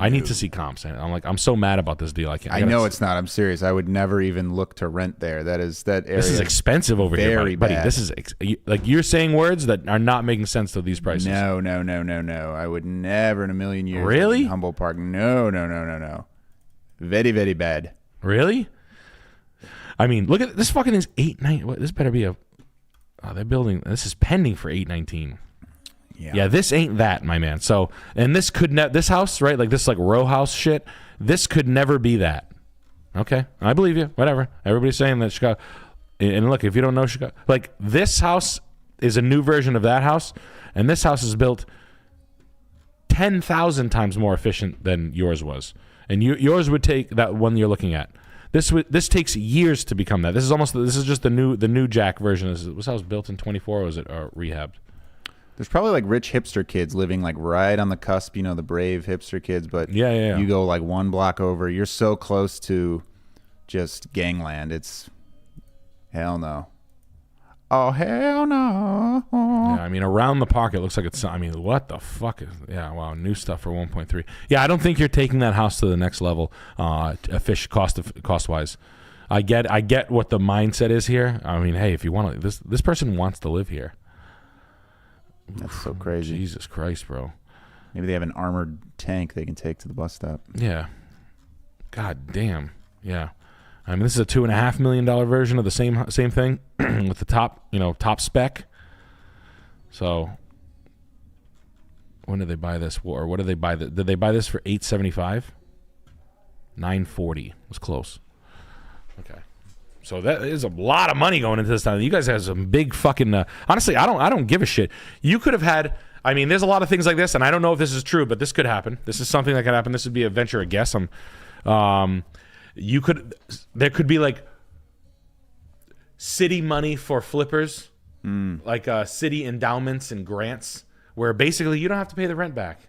I need to see comps. I'm so mad about this deal. I know it's not. I'm serious. I would never even look to rent there. That area. This is expensive over here, buddy. Bad. This is like you're saying words that are not making sense to these prices. No. I would never in a million years. Really? In Humboldt Park. No. Very, very bad. Really? I mean, look at this fucking thing's $819. This better be a. Oh, they're building. This is pending for $819. Yeah, this ain't that, my man. So, and this could this house, right? Like this, like row house shit. This could never be that. Okay, I believe you. Whatever. Everybody's saying that Chicago. And look, if you don't know Chicago, like this house is a new version of that house, and this house is built 10,000 times more efficient than yours was. And yours would take that one you're looking at. This takes years to become that. This is just the new Jack version. Was house built in 24 or was it rehabbed? There's probably like rich hipster kids living like right on the cusp, the brave hipster kids. But yeah. You go like one block over, you're so close to just gangland. It's hell no. Oh hell no. Yeah, I mean around the park it looks like it's. I mean, what the fuck is? Yeah, wow, new stuff for 1.3. Yeah, I don't think you're taking that house to the next level. Cost wise. I get what the mindset is here. I mean, hey, if you want to, this person wants to live here. That's so crazy. Jesus Christ, bro. Maybe they have an armored tank they can take to the bus stop. Yeah. God damn. Yeah. I mean, this is a $2.5 million version of the same thing with the top spec. So, when did they buy this? Or what did they buy? Did they buy this for $875? $940 was close. Okay. So that is a lot of money going into this time. You guys have some big fucking. Honestly, I don't give a shit. You could have had. I mean, there's a lot of things like this, and I don't know if this is true, but this could happen. This is something that could happen. This would be a venture, a guess. There could be like city money for flippers, like city endowments and grants, where basically you don't have to pay the rent back.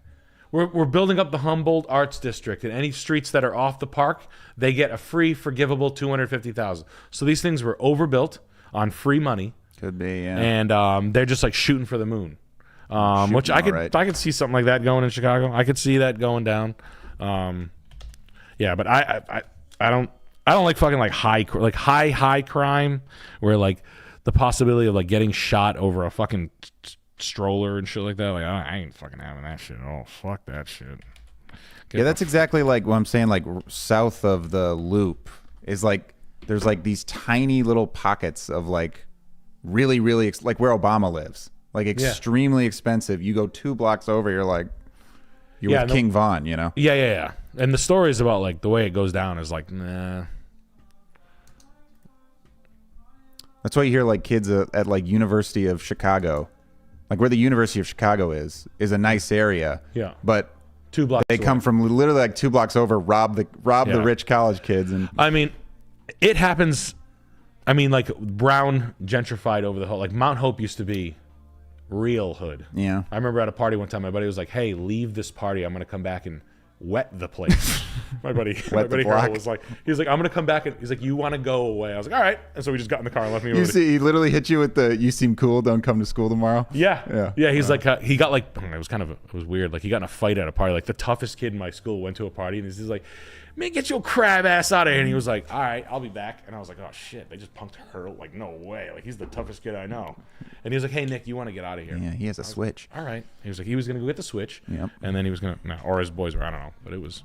We're building up the Humboldt Arts District, and any streets that are off the park, they get a free, forgivable $250,000. So these things were overbuilt on free money. Could be, yeah. And they're just like shooting for the moon, which I could see something like that going in Chicago. I could see that going down. Yeah, but I don't like fucking like high crime where like the possibility of like getting shot over a fucking stroller and shit like that. Like I ain't fucking having that shit at all. Fuck that shit. That's exactly like what I'm saying. Like south of the loop is like there's like these tiny little pockets of like really like where Obama lives. Like extremely expensive. You go 2 blocks over, you're like with King Von, Yeah. And the story is about like the way it goes down is like, nah. That's why you hear like kids at like University of Chicago, like where the University of Chicago is a nice area. Yeah. But 2 blocks they away. come from literally like 2 blocks over, rob the rich college kids. And I mean, it happens. I mean, like Brown gentrified over the whole. Like Mount Hope used to be real hood. Yeah. I remember at a party one time, my buddy was like, "Hey, leave this party. I'm gonna come back and wet the place." my buddy Harold was like, "I'm gonna come back," and he's like, "You want to go away?" I was like, "All right," and so we just got in the car and left me. He literally hit you with the "You seem cool. Don't come to school tomorrow." Yeah. He's like, he got like, it was weird. Like he got in a fight at a party. Like the toughest kid in my school went to a party, and he's like, "Man, get your crab ass out of here!" And he was like, "All right, I'll be back." And I was like, "Oh shit, they just punked Harold. Like no way. Like he's the toughest kid I know." And he was like, "Hey Nick, you want to get out of here?" Yeah, he has a Switch. All right. He was like, he was gonna go get the Switch. Yep. And then he was gonna, or his boys were, I don't know, but it was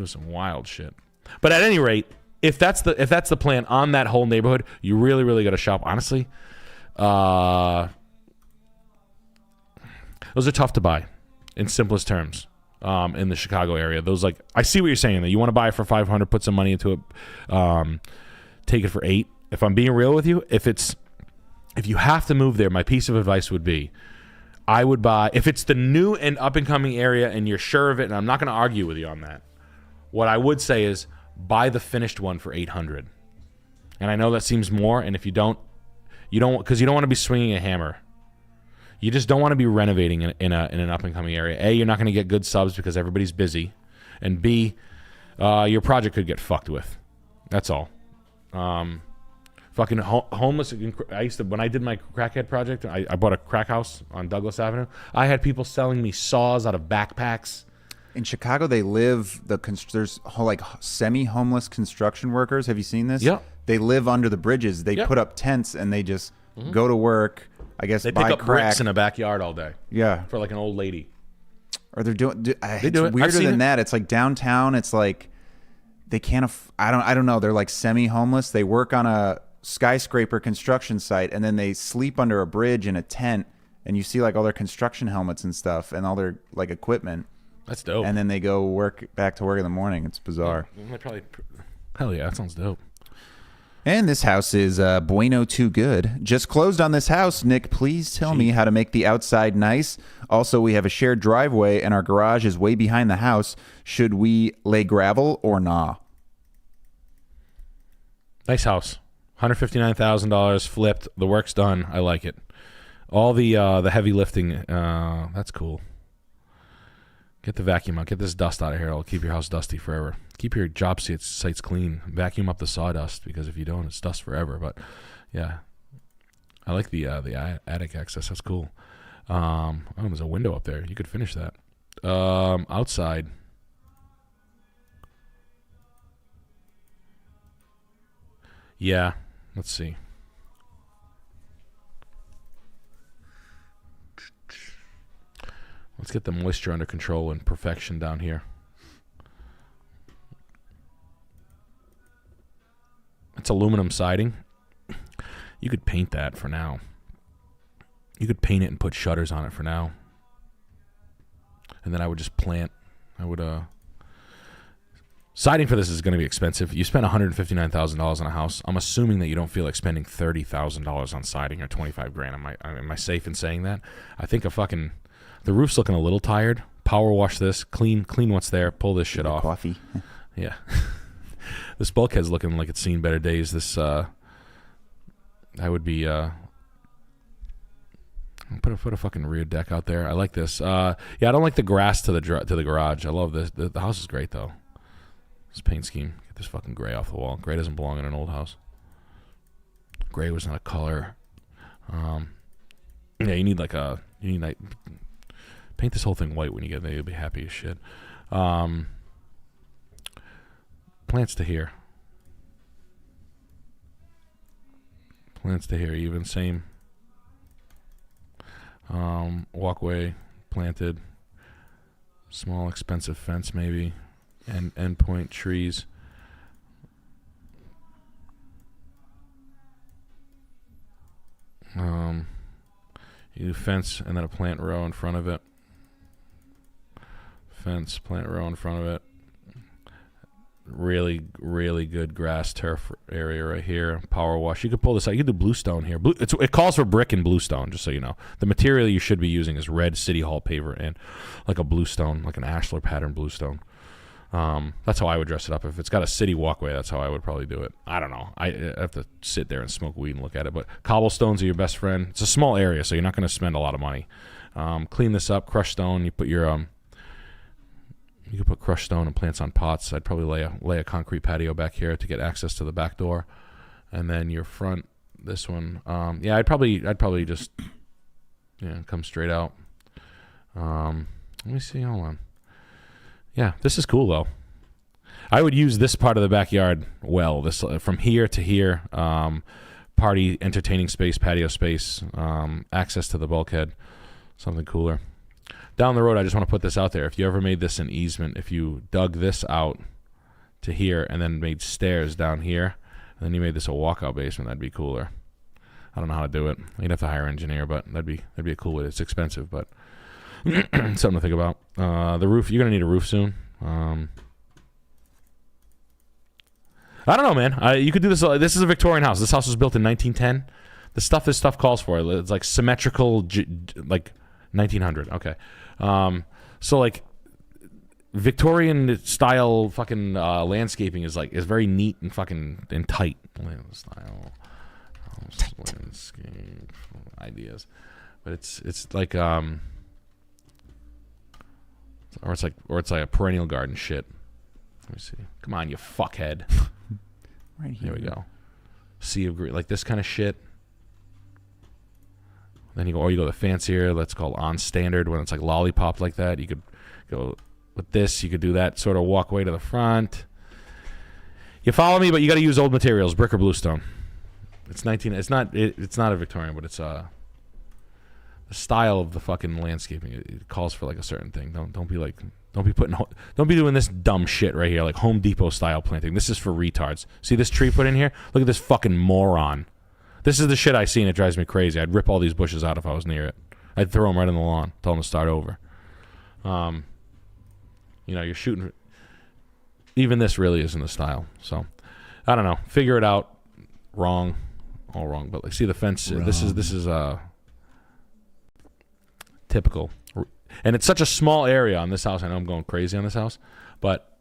some wild shit. But at any rate, if that's the plan on that whole neighborhood, you really got to shop. Honestly, Those are tough to buy, in simplest terms. In the Chicago area, those like I see what you're saying. That you want to buy it for $500, put some money into it, take it for $8. If I'm being real with you, if you have to move there, my piece of advice would be, I would buy if it's the new and up and coming area and you're sure of it. And I'm not going to argue with you on that. What I would say is buy the finished one for $800. And I know that seems more. And if you don't because you don't want to be swinging a hammer. You just don't want to be renovating in an up-and-coming area. A, you're not going to get good subs because everybody's busy. And B, your project could get fucked with. That's all. Fucking homeless. I used to, when I did my crackhead project, I bought a crack house on Douglas Avenue. I had people selling me saws out of backpacks. In Chicago, they live, there's like semi-homeless construction workers. Have you seen this? Yeah. They live under the bridges. They put up tents and they just go to work. I guess they buy pick up crack. bricks in a backyard all day. Yeah. For like an old lady. Or they're doing. It's do it. weirder I've seen than it. that. It's like downtown. It's like they can't. I don't know. They're like semi-homeless. They work on a skyscraper construction site, and then they sleep under a bridge in a tent. And you see like all their construction helmets and stuff, and all their like equipment. That's dope. And then they go back to work in the morning. It's bizarre. Hell yeah, that sounds dope. And this house is bueno too good. Just closed on this house. Nick, please tell me how to make the outside nice. Also, we have a shared driveway, and our garage is way behind the house. Should we lay gravel or nah? Nice house. $159,000 flipped. The work's done. I like it. All the heavy lifting. That's cool. Get the vacuum out. Get this dust out of here. It'll keep your house dusty forever. Keep your job sites clean. Vacuum up the sawdust, because if you don't, it's dust forever. But yeah, I like the attic access. That's cool. Oh, there's a window up there. You could finish that. Outside. Yeah. Let's see. Let's get the moisture under control and perfection down here. It's aluminum siding. You could paint that for now. You could paint it and put shutters on it for now. And then I would just plant. Siding for this is going to be expensive. You spend $159,000 on a house. I'm assuming that you don't feel like spending $30,000 on siding or $25,000. Am I safe in saying that? I think the roof's looking a little tired. Power wash this. Clean what's there. Pull this shit off. Coffee. Yeah. This bulkhead's looking like it's seen better days. This I would be put a fucking rear deck out there. I like this. Yeah, I don't like the grass to the garage. I love this. The house is great though. This paint scheme. Get this fucking gray off the wall. Gray doesn't belong in an old house. Gray was not a color. Yeah, you need like paint this whole thing white when you get there. You'll be happy as shit. Plants to here. Plants to here, even same. Walkway planted. Small expensive fence maybe. And endpoint trees. You do fence and then a plant row in front of it. Fence, plant row in front of it. Really, really good grass turf area right here. Power wash. You could pull this out. You could do bluestone here. It calls for brick and bluestone, just so you know. The material you should be using is red City Hall paver and like a bluestone, like an ashlar pattern bluestone. That's how I would dress it up. If it's got a city walkway, that's how I would probably do it. I don't know. I have to sit there and smoke weed and look at it. But cobblestones are your best friend. It's a small area, so you're not going to spend a lot of money. Clean this up. Crushed stone. You put your you could put crushed stone and plants on pots. I'd probably lay a concrete patio back here to get access to the back door, and then your front. This one. Yeah, I'd probably just come straight out. Let me see. Hold on. Yeah, this is cool though. I would use this part of the backyard well. This from here to here, party, entertaining space, patio space, access to the bulkhead, something cooler. Down the road, I just want to put this out there. If you ever made this an easement, if you dug this out to here and then made stairs down here, and then you made this a walkout basement, that'd be cooler. I don't know how to do it. You'd have to hire an engineer, but that'd be a cool way. It's expensive, but Something to think about. The roof, you're going to need a roof soon. I don't know, man. You could do this. This is a Victorian house. This house was built in 1910. This stuff calls for it. It's like symmetrical, like 1900. Okay. So like Victorian style fucking landscaping is very neat and fucking and tight. Style landscape ideas, but it's like or it's like a perennial garden shit. Let me see. Come on, you fuckhead. Right here. Here we go. Sea of green, like this kind of shit. Then you go the fancier. That's called on standard, when it's like lollipop like that. You could go with this. You could do that sort of walkway to the front. You follow me, but you got to use old materials, brick or bluestone. It's 19. It's not a Victorian, but it's the style of the fucking landscaping. It calls for like a certain thing. Don't be doing this dumb shit right here, like Home Depot style planting. This is for retards. See this tree put in here? Look at this fucking moron. This is the shit I see, and it drives me crazy. I'd rip all these bushes out if I was near it. I'd throw them right on the lawn, tell them to start over. You're shooting. Even this really isn't the style. So, I don't know. Figure it out. Wrong, all wrong. But like, see the fence. Wrong. This is typical. And it's such a small area on this house. I know I'm going crazy on this house, but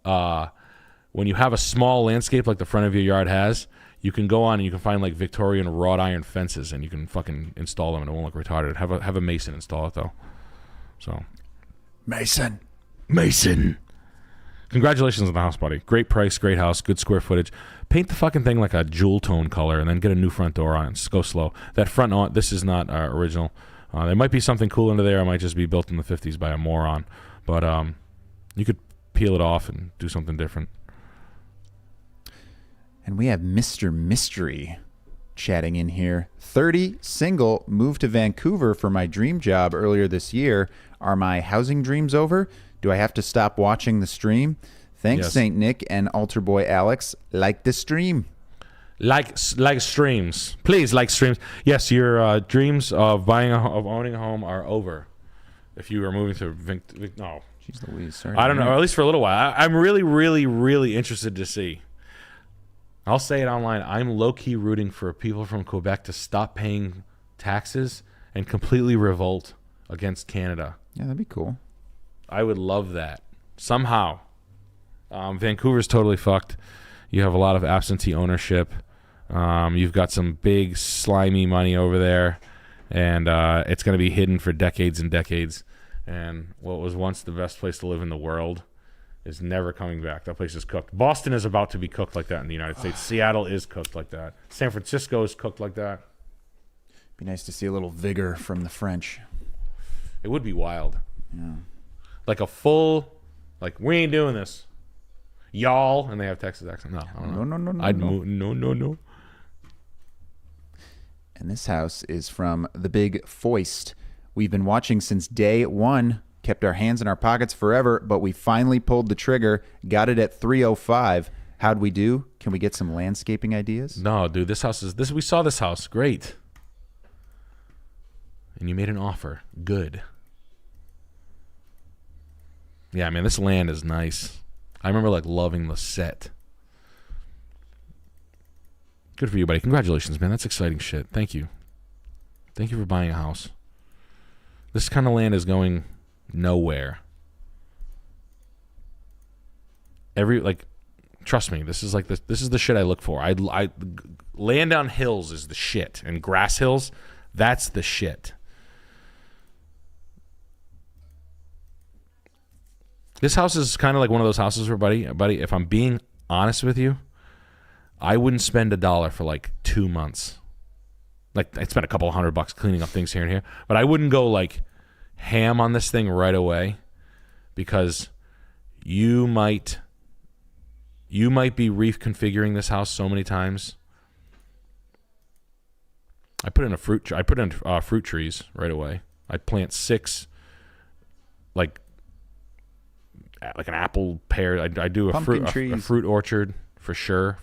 when you have a small landscape like the front of your yard has, you can go on and you can find like Victorian wrought iron fences, and you can fucking install them, and it won't look retarded. Have a mason install it though. So, Mason. Congratulations on the house, buddy. Great price, great house, good square footage. Paint the fucking thing like a jewel tone color, and then get a new front door on it. Just go slow. That front on, this is not original. There might be something cool under there. It might just be built in the 50s by a moron. But you could peel it off and do something different. And we have Mr. Mystery chatting in here. 30, single, moved to Vancouver for my dream job earlier this year. Are my housing dreams over? Do I have to stop watching the stream? Thanks, Yes. St. Nick and Altar Boy Alex. Like the stream. Like streams. Please like streams. Yes, your dreams of owning a home are over. If you are moving to no. Jeez Louise, sorry. I don't know, or at least for a little while. I'm really, really, really interested to see. I'll say it online. I'm low-key rooting for people from Quebec to stop paying taxes and completely revolt against Canada. Yeah, that'd be cool. I would love that. Somehow. Vancouver's totally fucked. You have a lot of absentee ownership. You've got some big, slimy money over there, and it's going to be hidden for decades and decades. And what was once the best place to live in the world is never coming back. That place is cooked. Boston is about to be cooked like that in the United States. Seattle is cooked like that. San Francisco is cooked like that. Be nice to see a little vigor from the French. It would be wild. Yeah. Like a full, like, we ain't doing this. Y'all, and they have Texas accent. No, I don't know. No. I'd move. No. And this house is from the Big Foist. We've been watching since day one. Kept our hands in our pockets forever, but we finally pulled the trigger. Got it at 305. How'd we do? Can we get some landscaping ideas? No, dude, this house is this. We saw this house. Great. And you made an offer. Good. Yeah, man, this land is nice. I remember like loving the set. Good for you, buddy. Congratulations, man. That's exciting shit. Thank you. Thank you for buying a house. This kind of land is going nowhere. Trust me, this is like this is the shit I look for. I land on hills is the shit, and grass hills, that's the shit. This house is kind of like one of those houses where, buddy, if I'm being honest with you, I wouldn't spend $1 for like 2 months. Like, I'd spend a couple $100 cleaning up things here and here, but I wouldn't go like ham on this thing right away, because you might be reconfiguring this house so many times. I put in fruit trees right away. I plant 6, like an apple, pear. I do a fruit orchard for sure.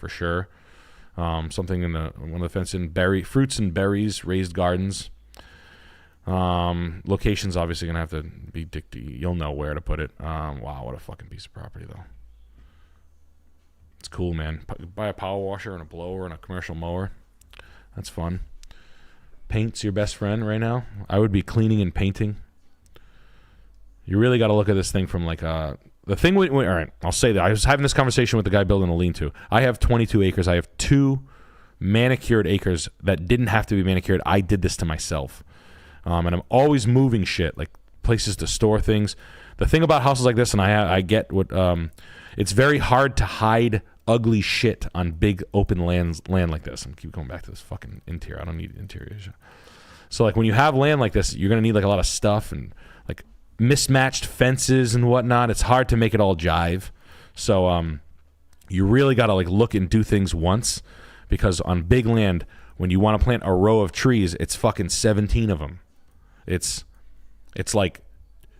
Something in one of the fenced-in fruits and berries, raised gardens. Location's obviously gonna have to be dictated. You'll know where to put it. Wow, what a fucking piece of property though. It's cool, man. Buy a power washer and a blower and a commercial mower. That's fun. Paint's your best friend right now. I would be cleaning and painting. You really got to look at this thing from like the thing. All right, I'll say that I was having this conversation with the guy building a lean-to. I have 22 acres. I have 2 manicured acres that didn't have to be manicured. I did this to myself, and I'm always moving shit, like places to store things. The thing about houses like this, and I get what it's very hard to hide ugly shit on big open land like this. I'm keep going back to this fucking interior. I don't need interior. So like when you have land like this, you're gonna need like a lot of stuff and like mismatched fences and whatnot. It's hard to make it all jive. So you really gotta like look and do things once, because on big land, when you want to plant a row of trees, it's fucking 17 of them. It's like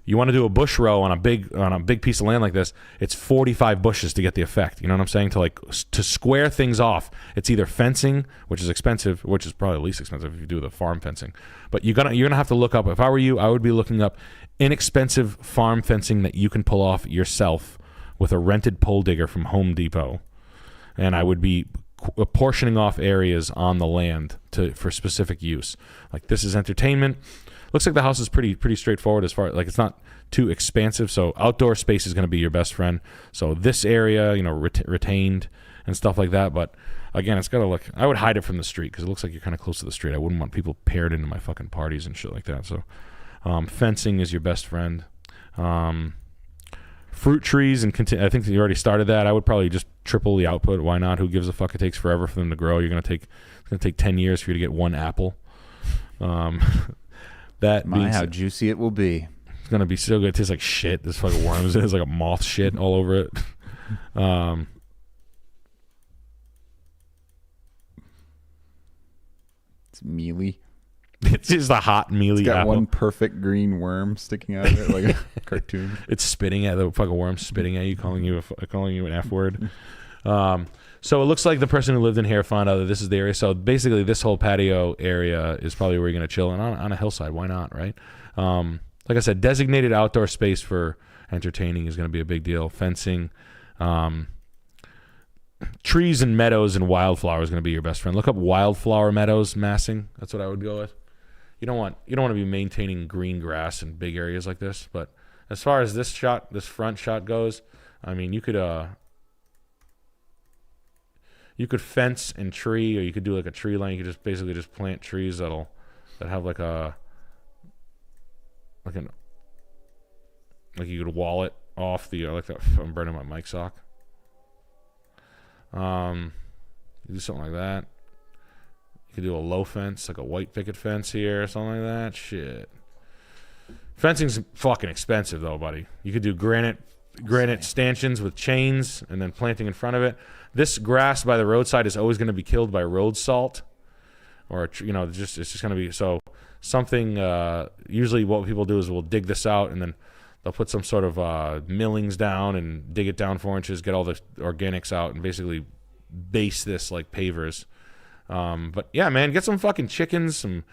you want to do a bush row on a big piece of land like this, it's 45 bushes to get the effect. You know what I'm saying? To square things off, it's either fencing, which is expensive, which is probably least expensive if you do the farm fencing. But you're gonna have to look up. If I were you, I would be looking up inexpensive farm fencing that you can pull off yourself with a rented pole digger from Home Depot, and I would be portioning off areas on the land for specific use. Like this is entertainment. Looks like the house is pretty straightforward as far like it's not too expansive. So outdoor space is going to be your best friend. So this area, you know, retained and stuff like that. But again, it's got to look. I would hide it from the street because it looks like you're kind of close to the street. I wouldn't want people paired into my fucking parties and shit like that. So fencing is your best friend. Fruit trees and I think that you already started that. I would probably just triple the output. Why not? Who gives a fuck? It takes forever for them to grow. It's gonna take 10 years for you to get one apple. How juicy it will be. It's gonna be so good. It tastes like shit. There's fucking worms. There's like a moth shit all over it. It's mealy. It's just a hot mealy It's got apple. one perfect green worm sticking out of it like a cartoon. It's spitting at the fucking worm, spitting at you, calling you an F word. So it looks like the person who lived in here found out that this is the area. So basically, this whole patio area is probably where you're gonna chill, and on a hillside. Why not, right? Like I said, designated outdoor space for entertaining is gonna be a big deal. Fencing, trees and meadows and wildflowers is gonna be your best friend. Look up wildflower meadows massing. That's what I would go with. You don't want to be maintaining green grass in big areas like this. But as far as this front shot goes, I mean, you could fence and tree, or you could do like a tree line. You could just basically just plant trees that have like you could wall it off the like that. I'm burning my mic sock. You do something like that. You could do a low fence, like a white picket fence here or something like that. Shit. Fencing's fucking expensive though, buddy. You could do granite stanchions with chains and then planting in front of it. This grass by the roadside is always going to be killed by road salt, or it's just going to be so something. Usually, what people do is we'll dig this out and then they'll put some sort of millings down and dig it down 4 inches, get all the organics out, and basically base this like pavers. But yeah, man, get some fucking chickens, some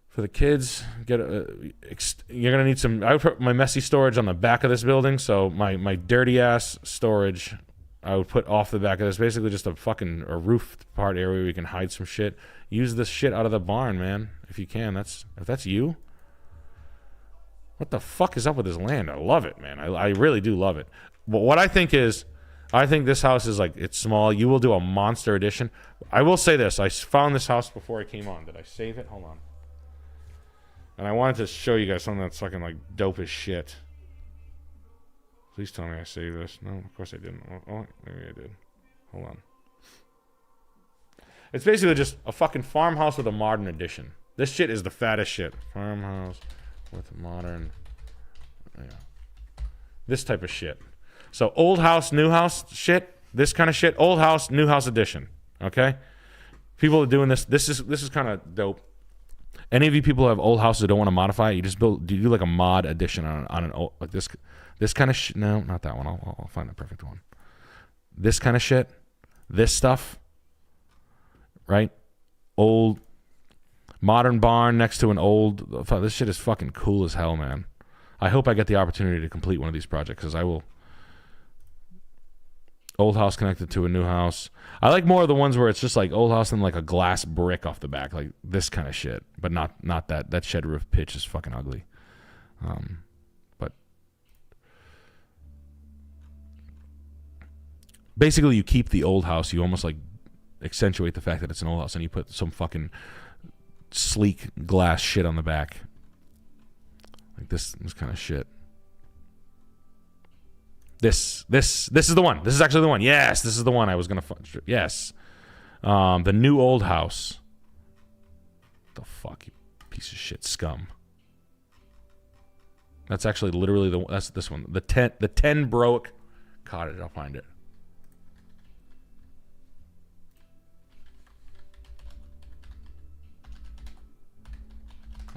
for the kids. You're gonna need some. I would put my messy storage on the back of this building, so my dirty ass storage I would put off the back of this. Basically, just a roof part area where you can hide some shit. Use this shit out of the barn, man, if you can. If that's you. What the fuck is up with this land? I love it, man. I really do love it. But what I think this house is like, it's small. You will do a monster addition. I will say this. I found this house before I came on. Did I save it? Hold on. And I wanted to show you guys something that's fucking like dope as shit. Please tell me I saved this. No, of course I didn't. Oh, maybe I did. Hold on. It's basically just a fucking farmhouse with a modern addition. This shit is the fattest shit. Farmhouse with modern. Yeah. This type of shit. So old house, new house shit. This kind of shit. Old house, new house addition. Okay? People are doing this. This is kind of dope. Any of you people who have old houses that don't want to modify it, you do like a mod addition on an old, like this kind of shit. No, not that one. I'll find the perfect one. This kind of shit. This stuff. Right? Old Modern barn next to an old. This shit is fucking cool as hell, man. I hope I get the opportunity to complete one of these projects because I will. Old house connected to a new house. I like more of the ones where it's just like old house and like a glass brick off the back, like this kind of shit. But not that. That shed roof pitch is fucking ugly. But basically, you keep the old house. You almost like accentuate the fact that it's an old house, and you put some fucking sleek glass shit on the back, like this kind of shit. This is the one. This is actually the one. Yes, this is the one I was gonna. Yes, the new old house. The fuck, you piece of shit scum. That's actually literally that's this one. The 10 broke cottage. I'll find it.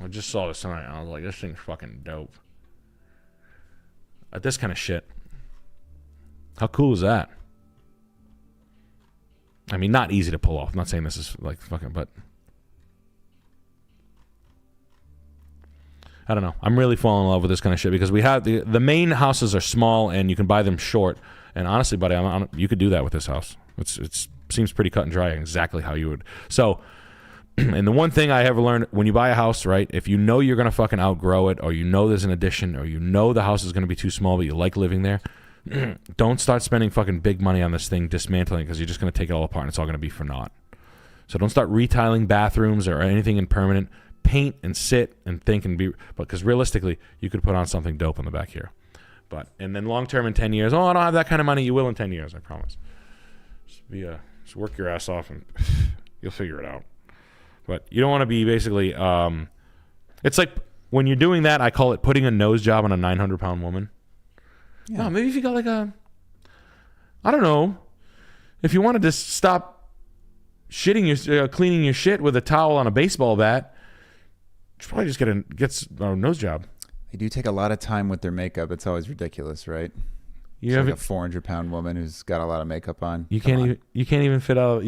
I just saw this tonight and I was like, this thing's fucking dope. This kind of shit. How cool is that? I mean, not easy to pull off. I'm not saying this is like fucking, but I don't know. I'm really falling in love with this kind of shit because we have the main houses are small and you can buy them short. And honestly, buddy, you could do that with this house. It seems pretty cut and dry, exactly how you would. So, and the one thing I ever learned when you buy a house, right? If you know you're gonna fucking outgrow it, or you know there's an addition, or you know the house is gonna be too small, but you like living there. Don't start spending fucking big money on this thing, dismantling, because you're just going to take it all apart and it's all going to be for naught. So don't start retiling bathrooms or anything impermanent. Paint and sit and think and be, because realistically, you could put on something dope on the back here. And then long term in 10 years, I don't have that kind of money. You will in 10 years, I promise. Just work your ass off and you'll figure it out. But you don't want to be basically, it's like when you're doing that, I call it putting a nose job on a 900-pound woman. Yeah. No, maybe if you got like I don't know, if you wanted to stop cleaning your shit with a towel on a baseball bat, you should probably just get a nose job. They do take a lot of time with their makeup. It's always ridiculous, right? You have like a 400-pound woman who's got a lot of makeup on. You can't even get out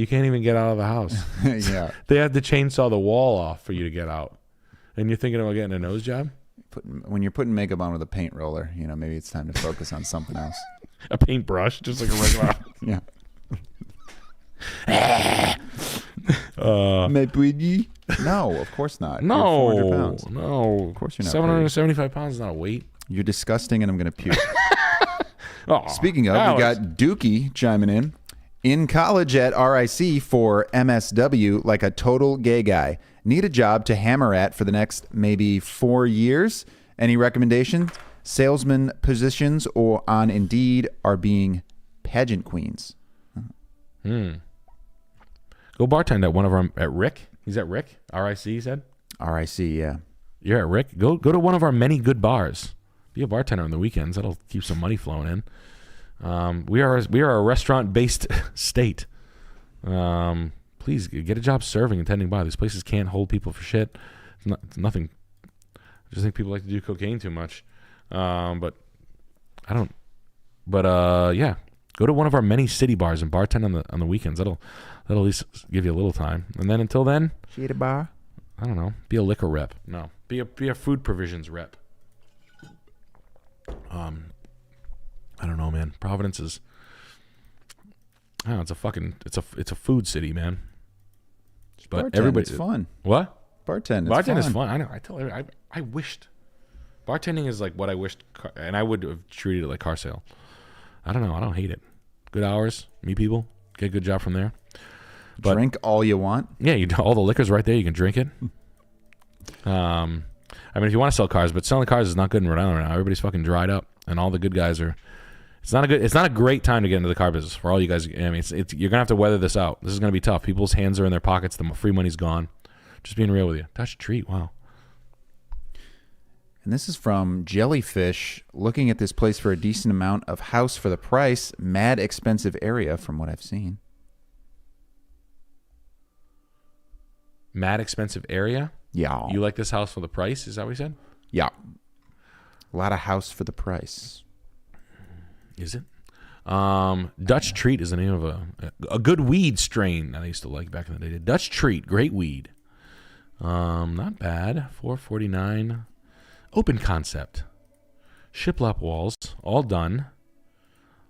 of the house. Yeah, they have to chainsaw the wall off for you to get out, and you're thinking about getting a nose job. When you're putting makeup on with a paint roller, maybe it's time to focus on something else. A paintbrush, just like a regular. Yeah. No, of course not. No, you're 400 pounds. No, of course you're not. 775 pounds is not a weight. You're disgusting, and I'm gonna puke. Speaking of, we got Dookie chiming in college at RIC for MSW, like a total gay guy. Need a job to hammer at for the next maybe 4 years. Any recommendations? Salesman positions or on Indeed are being pageant queens. Go bartend at one of our at Rick. He's at Rick. RIC, he said. RIC, yeah. You're at Rick. Go to one of our many good bars. Be a bartender on the weekends. That'll keep some money flowing in. We are a restaurant-based state. Please get a job serving and tending bar. These places can't hold people for shit. It's nothing. I just think people like to do cocaine too much. But I don't. But yeah, go to one of our many city bars and bartend on the weekends. That'll at least give you a little time. And then until then, shit a bar. I don't know. Be a liquor rep. No, be a food provisions rep. I don't know, man. Providence is. Oh, it's a food city, man. But everybody's fun. What? Bartending is fun. I know. I tell everybody, I wished bartending is like what I wished, and I would have treated it like car sale. I don't know. I don't hate it. Good hours, meet people, get a good job from there. But, drink all you want. Yeah, all the liquor's right there. You can drink it. I mean, if you want to sell cars, but selling cars is not good in Rhode Island right now. Everybody's fucking dried up, and all the good guys are. It's not a great time to get into the car business for all you guys. I mean, you're gonna have to weather this out. This is gonna be tough. People's hands are in their pockets. The free money's gone. Just being real with you. Dutch treat. Wow. And this is from Jellyfish. Looking at this place for a decent amount of house for the price. Mad expensive area from what I've seen. Mad expensive area. Yeah. You like this house for the price? Is that what you said? Yeah. A lot of house for the price. Is it? Dutch Treat is the name of a good weed strain that I used to like back in the day. Dutch Treat, great weed. Not bad. 449. Open concept. Shiplap walls, all done.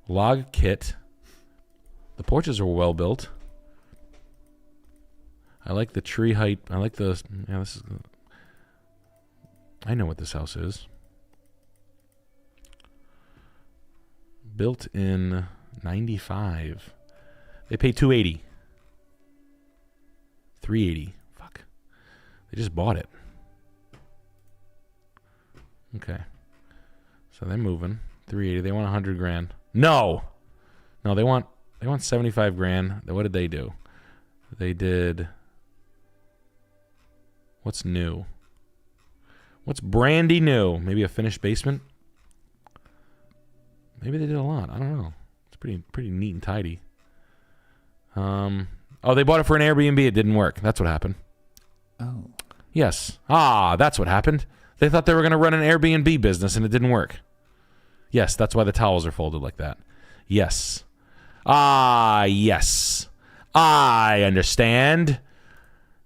Log kit. The porches are well built. I like the tree height. I like the. Yeah, this is. I know what this house is. Built in 95. They pay 280. 380. Fuck. They just bought it. Okay. So they're moving. 380. They want 100 grand. No, they want 75 grand. What did they do? They did. What's new? What's brandy new? Maybe a finished basement? Maybe they did a lot. I don't know. It's pretty neat and tidy. Oh, they bought it for an Airbnb. It didn't work. That's what happened. Oh. Yes. That's what happened. They thought they were going to run an Airbnb business and it didn't work. Yes, that's why the towels are folded like that. Yes. Yes. I understand.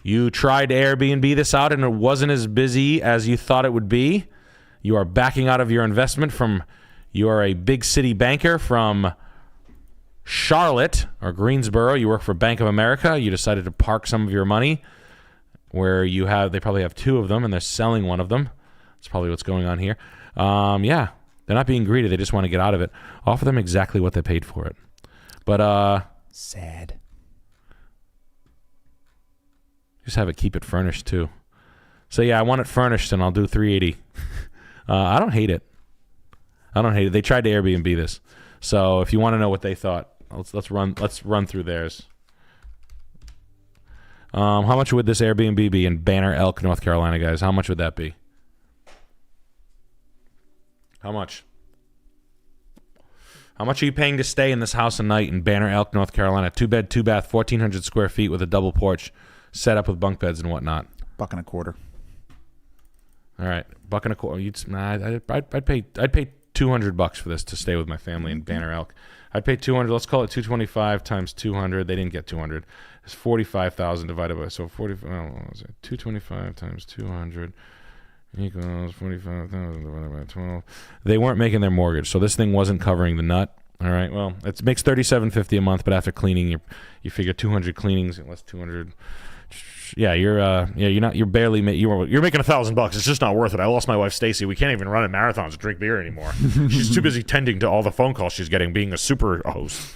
You tried to Airbnb this out and it wasn't as busy as you thought it would be. You are backing out of your investment from, you are a big city banker from Charlotte or Greensboro. You work for Bank of America. You decided to park some of your money where they probably have two of them and they're selling one of them. That's probably what's going on here. Yeah, they're not being greedy. They just want to get out of it. Offer them exactly what they paid for it. But, sad. Just have it, keep it furnished too. So yeah, I want it furnished and I'll do 380. I don't hate it. They tried to Airbnb this. So if you want to know what they thought, let's run through theirs. How much would this Airbnb be in Banner Elk, North Carolina, guys? How much would that be? How much? How much are you paying to stay in this house a night in Banner Elk, North Carolina? 2-bed, 2-bath, 1,400 square feet with a double porch, set up with bunk beds and whatnot. $1.25. All right, $1.25. I'd pay $200 for this to stay with my family in Banner Elk. I'd pay $200. Let's call it $225 times 200. They didn't get 200. It's 45,000 divided by 225 times 200 equals 45,000 divided by 12. They weren't making their mortgage, so this thing wasn't covering the nut. All right. Well, it makes $37.50 a month, but after cleaning, you figure 200 cleanings less 200. Yeah, you're barely you're making $1,000. It's just not worth it. I lost my wife Stacy. We can't even run at marathons and drink beer anymore. She's too busy tending to all the phone calls she's getting, being a super host.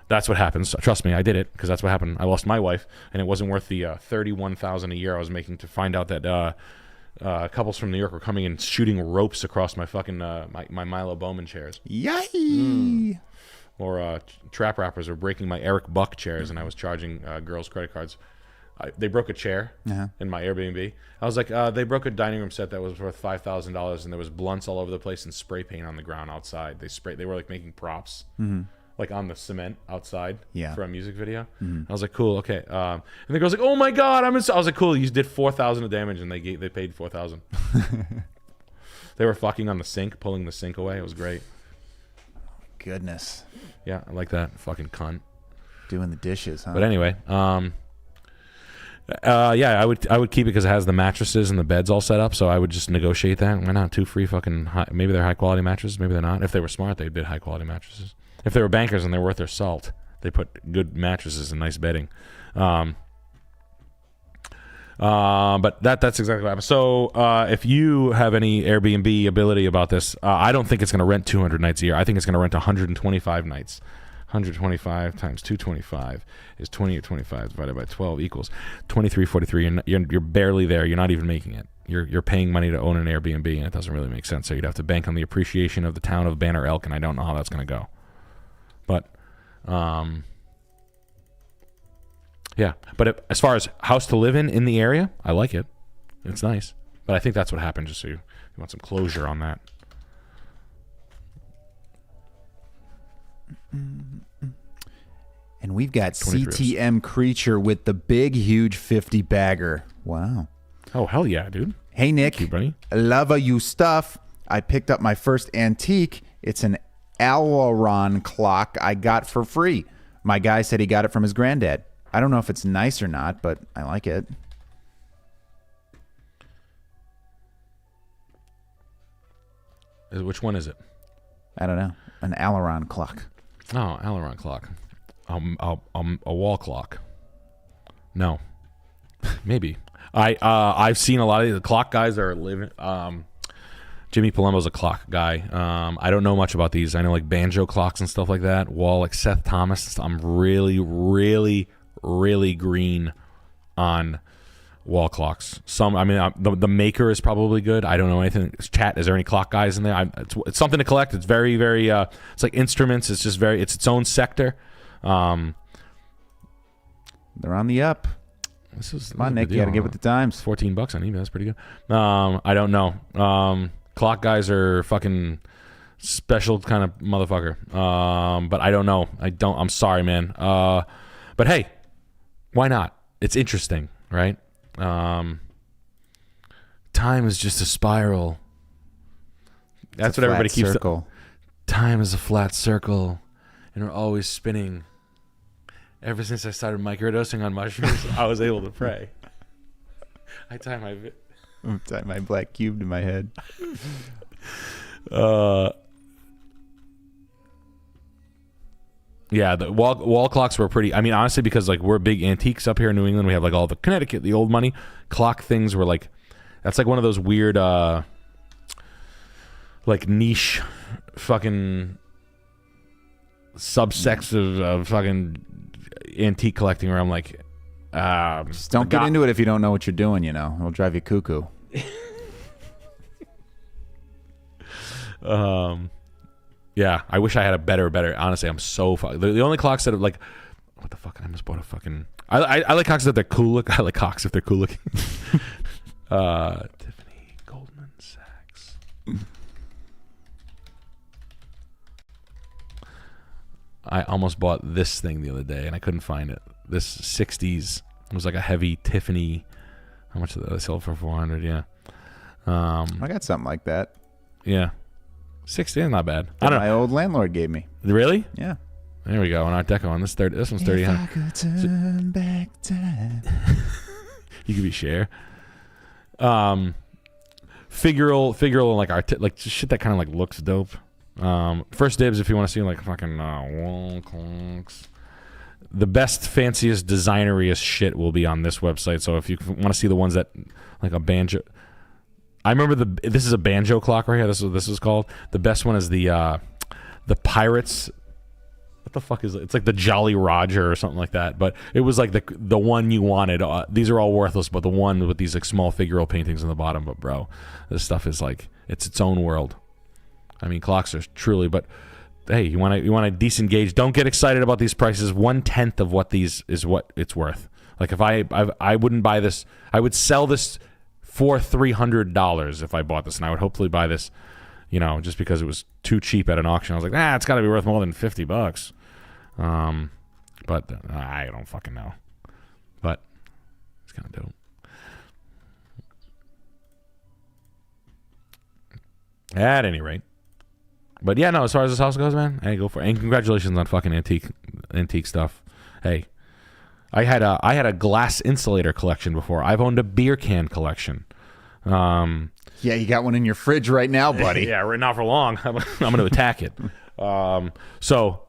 That's what happens. Trust me, I did it because that's what happened. I lost my wife, and it wasn't worth the $31,000 a year I was making to find out that couples from New York were coming and shooting ropes across my fucking my Milo Bowman chairs. Yay! Or trap rappers were breaking my Eric Buck chairs, and I was charging girls' credit cards. They broke a chair in my Airbnb. I was like, they broke a dining room set that was worth $5,000, and there was blunts all over the place and spray paint on the ground outside. They were like making props, like on the cement outside for a music video. I was like, cool, okay. And the girl's like, oh my god, I was like, cool. You did $4,000 of damage, and they paid $4,000. They were fucking on the sink, pulling the sink away. It was great. Goodness. Yeah, I like that fucking cunt. Doing the dishes, huh? But anyway, yeah, I would keep it because it has the mattresses and the beds all set up. So I would just negotiate that. Why not? 2 free fucking maybe they're high quality mattresses, maybe they're not. If they were smart, they'd bid high quality mattresses. If they were bankers and they're worth their salt, they put good mattresses and nice bedding. But that's exactly what happened. So if you have any Airbnb ability about this, I don't think it's going to rent 200 nights a year. I think it's going to rent 125 nights. 125 times 225 is 2825 divided by 12 equals 2343. You're barely there. You're not even making it. You're paying money to own an Airbnb, and it doesn't really make sense. So you'd have to bank on the appreciation of the town of Banner Elk, and I don't know how that's going to go. But yeah. But as far as house to live in the area, I like it. It's nice. But I think that's what happened. Just so you want some closure on that. And we've got CTM Creature with the big, huge 50 bagger. Wow. Oh, hell yeah, dude. Hey, Nick. Thank you, buddy. Love you stuff. I picked up my first antique. It's an Aileron clock I got for free. My guy said he got it from his granddad. I don't know if it's nice or not, but I like it. Which one is it? I don't know. An Aileron clock. Oh, Aileron clock. A wall clock. No. Maybe. I've seen a lot of the clock guys that are living. Jimmy Palermo's a clock guy. I don't know much about these. I know like banjo clocks and stuff like that. Wall, like Seth Thomas. I'm really, really, really green on wall clocks. The maker is probably good. I don't know anything. Chat, is there any clock guys in there? It's something to collect. It's very, very. It's like instruments. It's just it's its own sector. They're on the up. Come on, Nick. You got to get with the times. $14 on eBay. That's pretty good. I don't know. Clock guys are fucking special kind of motherfucker. But I don't know. I'm sorry, man. But hey, why not? It's interesting, right? Time is just a spiral. That's what everybody keeps. Time is a flat circle, and we're always spinning. Ever since I started microdosing on mushrooms, I was able to pray. I tie my black cube to my head. Yeah, the wall clocks were pretty. I mean, honestly, because like we're big antiques up here in New England, we have like all the Connecticut, the old money clock things. Were like, that's like one of those weird, like niche, fucking subsects of fucking antique collecting. Where I'm like, just don't get into it if you don't know what you're doing. You know, it'll drive you cuckoo. Yeah, I wish I had a better. Honestly, I'm so the only clocks that are like, what the fuck? I almost bought a fucking. I like clocks that they're cool look. I like clocks if they're cool looking. Tiffany Goldman Sachs. I almost bought this thing the other day and I couldn't find it. This 60s. It was like a heavy Tiffany. How much did they sell for? 400? Yeah. I got something like that. Yeah. 60, not bad. My old landlord gave me. Really? Yeah. There we go. An Art Deco one. This one's 30. If I could turn back time. You could be Cher. Figural and like art, like shit that kind of like looks dope. First dibs if you want to see like fucking wall clocks. The best, fanciest, designeriest shit will be on this website. So if you want to see the ones that like a banjo. I remember this is a banjo clock right here. This is what this is called. The best one is the Pirates. What the fuck is it? It's like the Jolly Roger or something like that. But it was like the one you wanted. These are all worthless, but the one with these like small figural paintings on the bottom. But bro, this stuff is like it's its own world. I mean, clocks are truly. But hey, you want a decent gauge? Don't get excited about these prices. 1/10 of what these is what it's worth. Like if I wouldn't buy this, I would sell this for $300 if I bought this, and I would hopefully buy this, just because it was too cheap at an auction. I was like, it's got to be worth more than $50. But I don't fucking know. But it's kind of dope. At any rate. But yeah, no, as far as this house goes, man, hey, go for it. And congratulations on fucking antique stuff. Hey. I had a glass insulator collection before. I've owned a beer can collection. Yeah, you got one in your fridge right now, buddy. Yeah, right now for long. I'm going to attack it. So,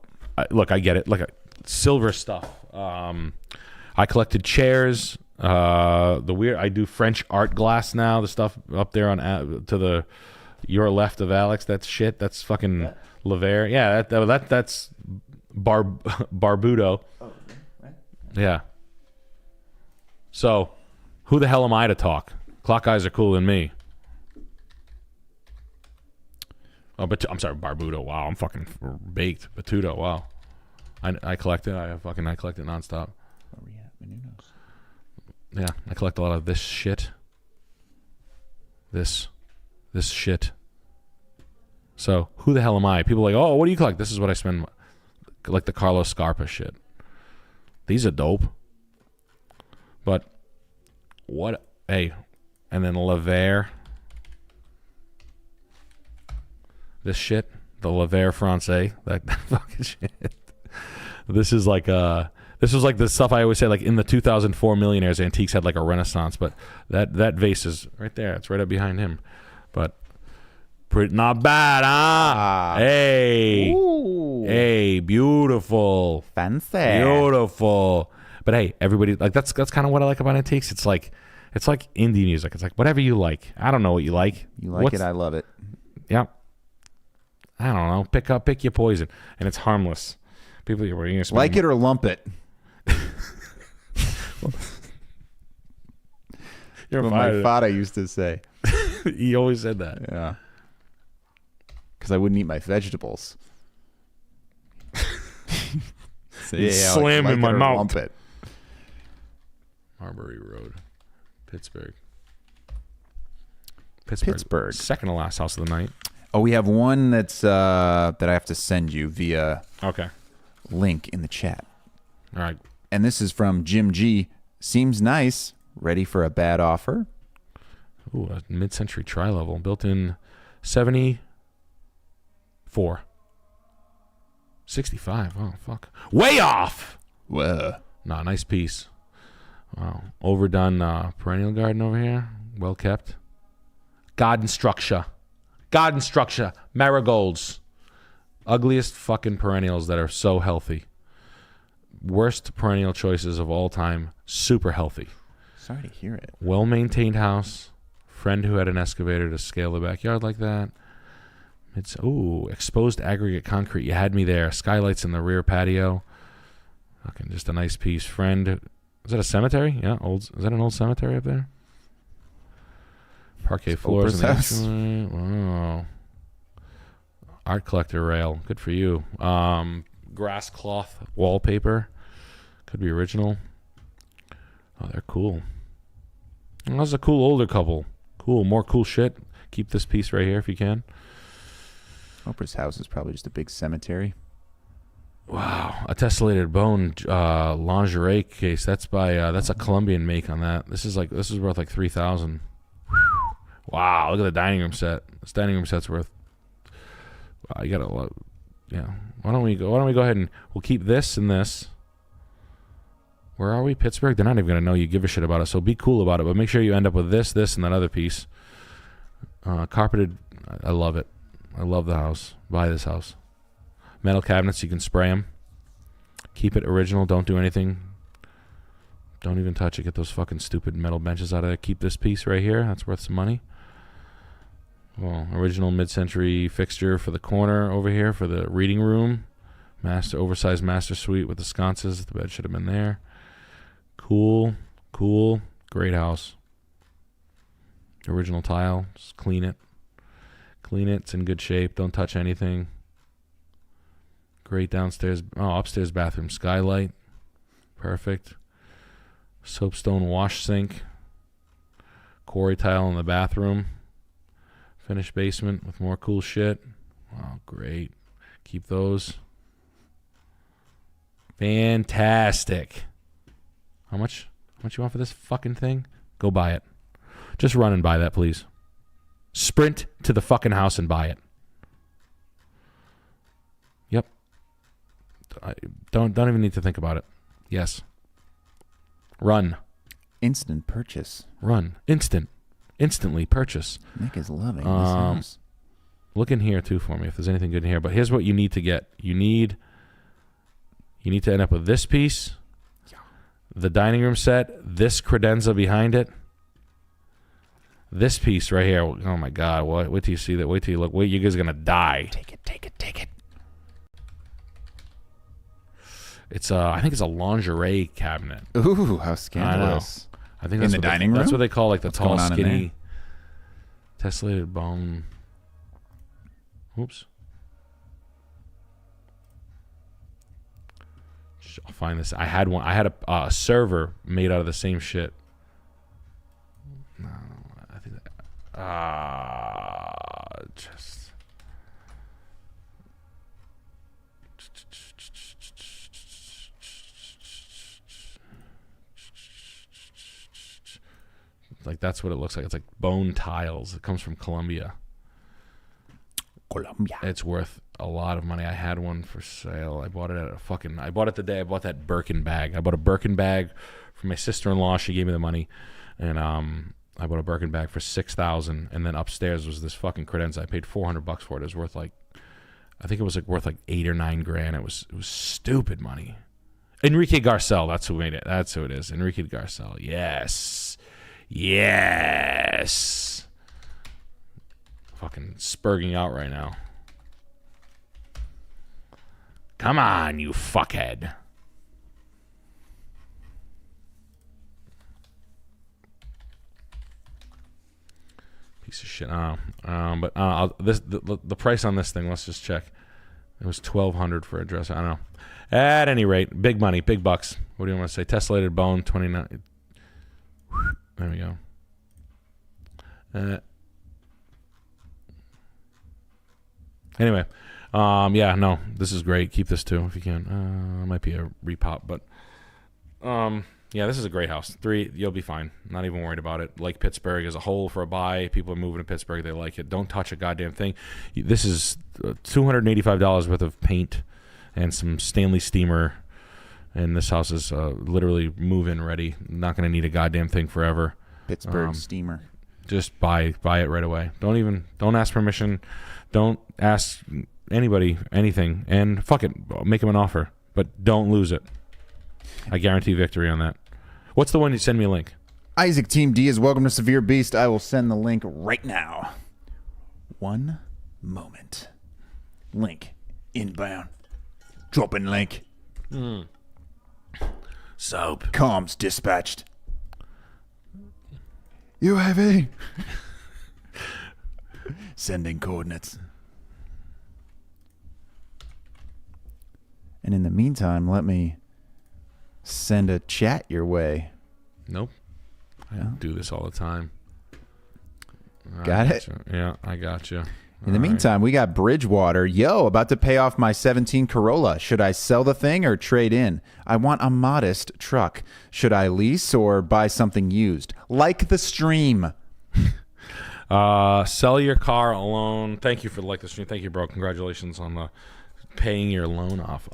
look, I get it. Look, silver stuff. I collected chairs. I do French art glass now. The stuff up there to your left of Alex. That's shit. That's fucking Lavere. Yeah, that's Barbudo. Oh. Yeah. So, who the hell am I to talk? Clock guys are cooler than me. Oh, but I'm sorry, Barbudo. Wow, I'm fucking baked. Batuto. Wow. I collect it. I collect it nonstop. Where we at? Menunos. Yeah, I collect a lot of this shit. This shit. So, who the hell am I? People are like, oh, what do you collect? This is what I spend. Like the Carlos Scarpa shit. These are dope. But what? Hey, and then Lavere. This shit, the Lavere Francais, that fucking shit. This is like the stuff I always say. Like in the 2004 Millionaires, antiques had like a renaissance, but that vase is right there. It's right up behind him. But Pretty not bad, huh? Hey. Ooh. Hey, beautiful. Fancy. Beautiful. But hey, everybody, like that's kind of what I like about antiques. It's like indie music. It's like whatever you like. I don't know what you like. You like it, I love it. Yeah. I don't know. Pick your poison, and it's harmless. People, you're like it or lump it. You're what my father used to say. He always said that. Yeah. Because I wouldn't eat my vegetables. So, Slam in my mouth. Lump it. Marbury Road, Pittsburgh. Second to last house of the night. Oh, we have one that's that I have to send you via link in the chat. All right. And this is from Jim G. Seems nice. Ready for a bad offer? Ooh, a mid-century tri-level built in 74. 65. Oh, fuck. Way off! Whoa. Nah, nice piece. Wow. Overdone perennial garden over here. Well kept. Garden structure. Marigolds. Ugliest fucking perennials that are so healthy. Worst perennial choices of all time. Super healthy. Sorry to hear it. Well-maintained house. Friend who had an excavator to scale the backyard like that. It's exposed aggregate concrete. You had me there. Skylights in the rear patio. Fucking just a nice piece. Friend. Is that a cemetery? Yeah, old. Is that an old cemetery up there? Parquet floors in the entryway. Wow. Art collector rail. Good for you. Grass cloth wallpaper. Could be original. Oh, they're cool. That was a cool older couple. Cool. More cool shit. Keep this piece right here if you can. Oprah's house is probably just a big cemetery. Wow. A tessellated bone lingerie case. That's a Colombian make on that. This is worth like $3,000. Wow, look at the dining room set. This dining room set's worth. Wow, you got a lot. Yeah. Why don't we go ahead and we'll keep this and this. Where are we? Pittsburgh? They're not even gonna know you give a shit about it. So be cool about it. But make sure you end up with this, and that other piece. Carpeted. I love it. I love the house. Buy this house. Metal cabinets. You can spray them. Keep it original. Don't do anything. Don't even touch it. Get those fucking stupid metal benches out of there. Keep this piece right here. That's worth some money. Well, original mid-century fixture for the corner over here for the reading room. Oversized master suite with the sconces. The bed should have been there. Cool. Great house. Original tile. Just clean it. It's in good shape. Don't touch anything. Great downstairs. Upstairs bathroom skylight. Perfect. Soapstone wash sink. Quarry tile in the bathroom. Finished basement with more cool shit. Wow, great. Keep those. Fantastic. How much you want for this fucking thing? Go buy it. Just run and buy that, please. Sprint to the fucking house and buy it. Yep. Don't even need to think about it. Yes. Run. Instant purchase. Run. Instantly purchase. Nick is loving this house. Look in here too for me if there's anything good in here. But here's what you need to get. You need to end up with this piece, the dining room set, this credenza behind it, this piece right here. Oh my God! Wait till you see that. Wait till you look. Wait, you guys are gonna die. Take it. It's I think it's a lingerie cabinet. Ooh, how scandalous! I think that's in the dining room. That's what they call like the What's tall, going on in skinny, tessellated bone. Oops. I'll find this. I had a server made out of the same shit. No, I think that. Just. Like that's what it looks like. It's like bone tiles. It comes from Colombia. It's worth a lot of money. I had one for sale. I bought it I bought it the day I bought that Birkin bag. I bought a Birkin bag from my sister-in-law. She gave me the money. And I bought a Birkin bag for $6,000, and then upstairs was this fucking credenza. I paid $400 for it. It was worth like, I think it was like worth like $8 or $9 grand. It was stupid money. Enrique Garcelle, that's who made it. That's who it is. Enrique Garcelle. Yes. Fucking spurging out right now. Come on, you fuckhead. Piece of shit. But the price on this thing, let's just check. It was $1,200 for a dress. I don't know. At any rate, big money, big bucks. What do you want to say? Tessellated bone, 29. There we go. Anyway, yeah, no, this is great. Keep this too if you can. It might be a repop, but yeah, this is a great house. 3, you'll be fine. Not even worried about it. Like Pittsburgh as a whole for a buy. People are moving to Pittsburgh. They like it. Don't touch a goddamn thing. This is $285 worth of paint and some Stanley steamer. And this house is literally move-in ready. Not going to need a goddamn thing forever. Pittsburgh steamer. Just buy it right away. Don't ask permission. Don't ask anybody anything. And fuck it. Make them an offer. But don't lose it. I guarantee victory on that. What's the one you send me a link? Isaac Team D is welcome to Severe Beast. I will send the link right now. One moment. Link inbound. Dropping link. Soap. Comms dispatched. UAV. Sending coordinates. And in the meantime, let me send a chat your way. Nope. I do this all the time. Got it? Yeah, I got you. In the meantime, we got Bridgewater. Yo, about to pay off my 17 Corolla. Should I sell the thing or trade in? I want a modest truck. Should I lease or buy something used? Like the stream. Sell your car alone. Thank you for the stream. Thank you, bro. Congratulations on the paying your loan off.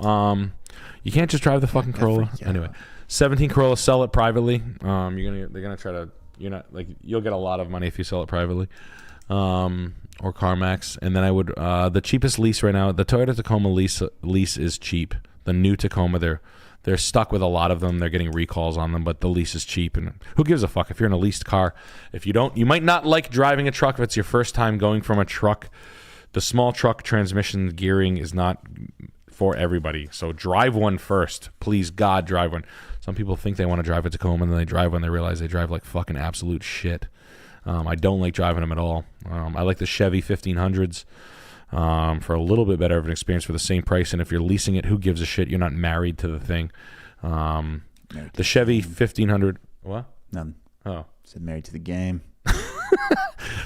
You can't just drive the fucking Corolla. Anyway, 17 Corolla, sell it privately. They're gonna try to. You're not like you'll get a lot of money if you sell it privately. Or CarMax, and then I would the cheapest lease right now. The Toyota Tacoma lease is cheap. The new Tacoma, they're stuck with a lot of them. They're getting recalls on them, but the lease is cheap. And who gives a fuck if you're in a leased car? If you don't, you might not like driving a truck if it's your first time going from a truck. The small truck transmission gearing is not for everybody. So drive one first. Please, God, drive one. Some people think they want to drive a Tacoma, and then they drive one, they realize they drive like fucking absolute shit. I don't like driving them at all. I like the Chevy 1500s for a little bit better of an experience for the same price. And if you're leasing it, who gives a shit? You're not married to the thing. The Chevy 1500. What? None. Oh. Said married to the game.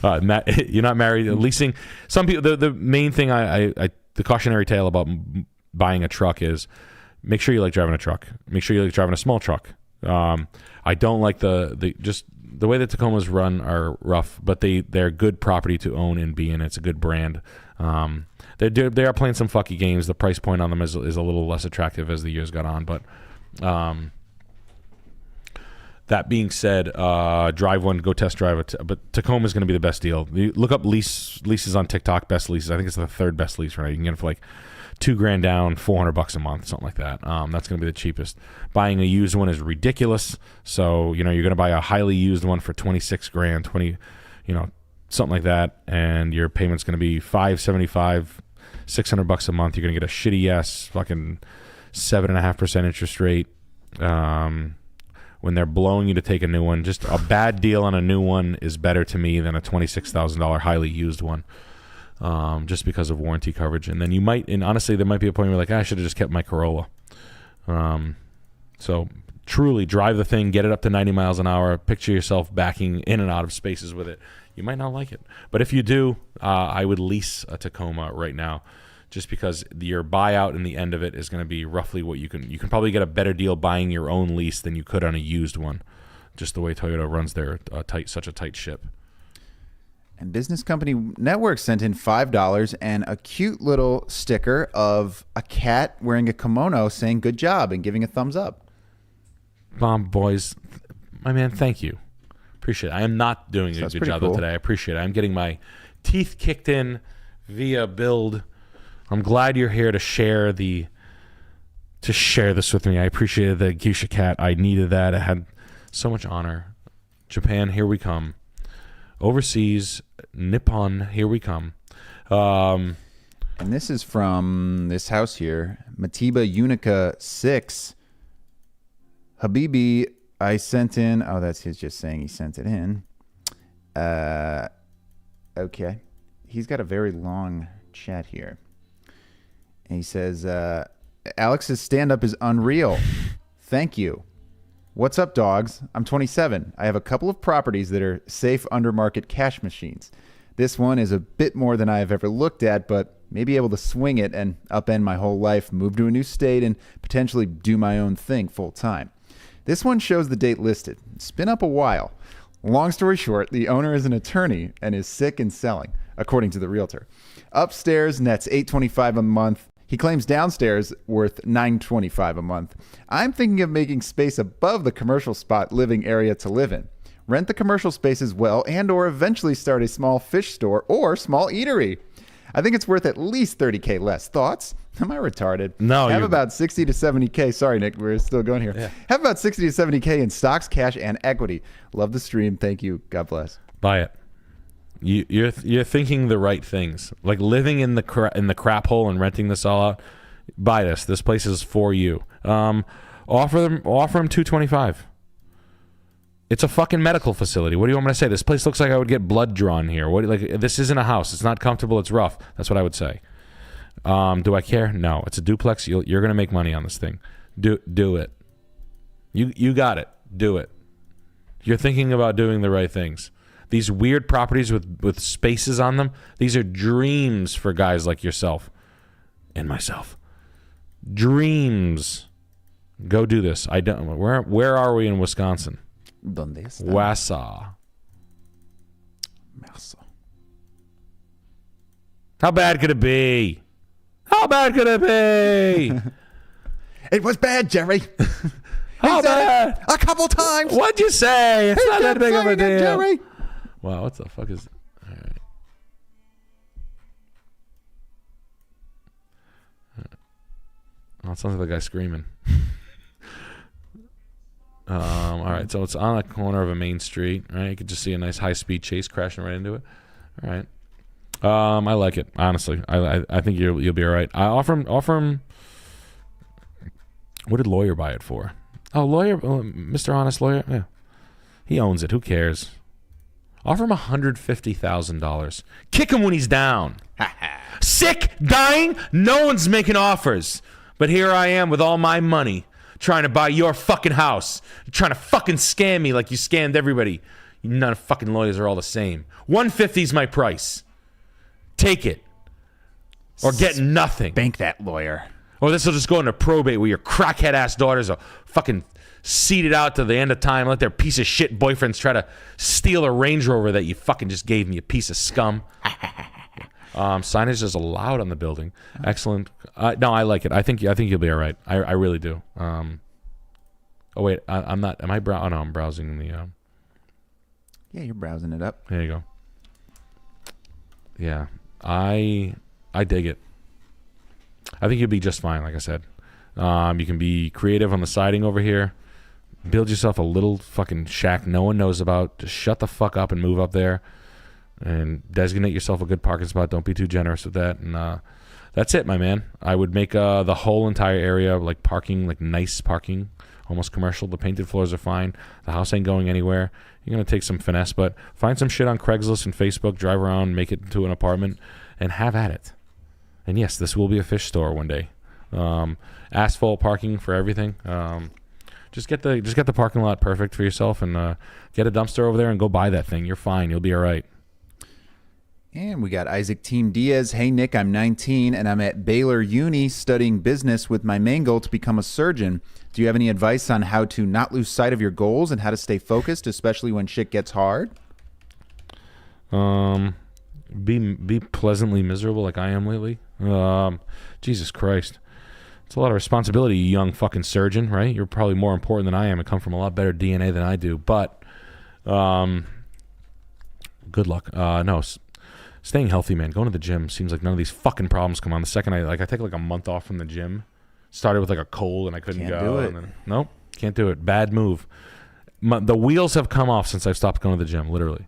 You're not married. Leasing. Some people. The main thing the cautionary tale about buying a truck is make sure you like driving a truck. Make sure you like driving a small truck. I don't like the way that Tacomas run are rough, but they're good property to own and be in. It's a good brand. They are playing some fucky games. The price point on them is a little less attractive as the years got on. But that being said, drive one, go test drive it. But Tacoma is going to be the best deal. You look up leases on TikTok, best leases. I think it's the third best lease right now. You can get it for like $2,000 down, $400 a month, something like that. That's going to be the cheapest. Buying a used one is ridiculous. So you're going to buy a highly used one for $26,000, something like that, and your payment's going to be $575, $600 a month. You're going to get a shitty ass fucking 7.5% interest rate. When they're blowing you to take a new one, just a bad deal on a new one is better to me than a $26,000 highly used one. Just because of warranty coverage. And then honestly, there might be a point where like, I should have just kept my Corolla. So truly drive the thing, get it up to 90 miles an hour, picture yourself backing in and out of spaces with it. You might not like it. But if you do, I would lease a Tacoma right now, just because your buyout in the end of it is going to be roughly what you can probably get a better deal buying your own lease than you could on a used one. Just the way Toyota runs their such a tight ship. And Business Company Network sent in $5 and a cute little sticker of a cat wearing a kimono saying good job and giving a thumbs up. Bomb boys, my man, thank you. Appreciate it. I am not doing a that's good pretty job cool. today. I appreciate it. I'm getting my teeth kicked in via build. I'm glad you're here to share this with me. I appreciated the geisha cat. I needed that. It had so much honor. Japan, here we come. Overseas, Nippon, here we come. And this is from this house here, Matiba Unica 6. Habibi, I sent in. Oh, that's his just saying he sent it in. Okay. He's got a very long chat here. And he says, Alex's stand-up is unreal. Thank you. What's up, dogs? I'm 27. I have a couple of properties that are safe under market cash machines. This one is a bit more than I have ever looked at, but may be able to swing it and upend my whole life, move to a new state, and potentially do my own thing full time. This one shows the date listed. It's been up a while. Long story short, the owner is an attorney and is sick and selling, according to the realtor. Upstairs nets $825 a month. He claims downstairs worth $925 a month. I'm thinking of making space above the commercial spot living area to live in. Rent the commercial space as well, and or eventually start a small fish store or small eatery. I think it's worth at least $30K less. Thoughts? Am I retarded? No, Have you're- about 60 to 70K. Sorry, Nick, we're still going here. Yeah. Have about 60 to 70K in stocks, cash, and equity. Love the stream. Thank you. God bless. Buy it. You're thinking the right things. Like living in the crap hole and renting this all out. Buy this. This place is for you. Offer them $225. It's a fucking medical facility. What do you want me to say? This place looks like I would get blood drawn here. This isn't a house. It's not comfortable. It's rough. That's what I would say. Do I care? No. It's a duplex. You're gonna make money on this thing. Do it. You got it. Do it. You're thinking about doing the right things. These weird properties with spaces on them, these are dreams for guys like yourself and myself. Dreams. Go do this. I don't. Where are we in Wisconsin? ¿Dónde está? Wausau. Massa. How bad could it be? How bad could it be? It was bad, Jerry. How bad? A couple times. What'd you say? It's not that big of a deal. Jerry. Wow, what the fuck is... All right. Oh, it sounds like the guy screaming. All right, so it's on a corner of a main street, right? You could just see a nice high-speed chase crashing right into it. All right. I like it, honestly. I think you'll be all right. I offer him... What did Lawyer buy it for? Oh, Lawyer, Mr. Honest Lawyer? Yeah. He owns it. Who cares? Offer him $150,000. Kick him when he's down. Sick, dying, no one's making offers. But here I am with all my money trying to buy your fucking house. You're trying to fucking scam me like you scammed everybody. None of fucking lawyers are all the same. $150 is my price. Take it. Or get nothing. Bank that lawyer. Or this will just go into probate where your crackhead ass daughters are fucking seated out to the end of time. Let their piece of shit boyfriends try to steal a Range Rover that you fucking just gave me, you piece of scum. Signage is allowed on the building. Excellent. No, I like it. I think you'll be all right. I really do. Oh wait, I'm not. Am I Oh no, I'm browsing the. Yeah, you're browsing it up. There you go. Yeah, I dig it. I think you'll be just fine. Like I said, you can be creative on the siding over here. Build yourself a little fucking shack no one knows about. Just shut the fuck up and move up there, and designate yourself a good parking spot. Don't be too generous with that, and that's it, my man. I would make the whole entire area like parking, like nice parking, almost commercial. The painted floors are fine. The house ain't going anywhere. You're gonna take some finesse, but find some shit on Craigslist and Facebook, drive around, make it into an apartment, and have at it. And yes, this will be a fish store one day. Asphalt parking for everything. Just get the parking lot perfect for yourself, and get a dumpster over there and go buy that thing. You're fine. You'll be all right. And we got Isaac Team Diaz. Hey, Nick, I'm 19, and I'm at Baylor Uni studying business with my main goal to become a surgeon. Do you have any advice on how to not lose sight of your goals and how to stay focused, especially when shit gets hard? Be pleasantly miserable like I am lately. Jesus Christ. It's a lot of responsibility, you young fucking surgeon, right? You're probably more important than I am and come from a lot better DNA than I do. But Good luck. No, staying healthy, man. Going to the gym seems like none of these fucking problems come on. The second I take like a month off from the gym. Started with like a cold and I couldn't Can't go. do it. And then, nope, can't do it. Bad move. The wheels have come off since I've stopped going to the gym. Literally,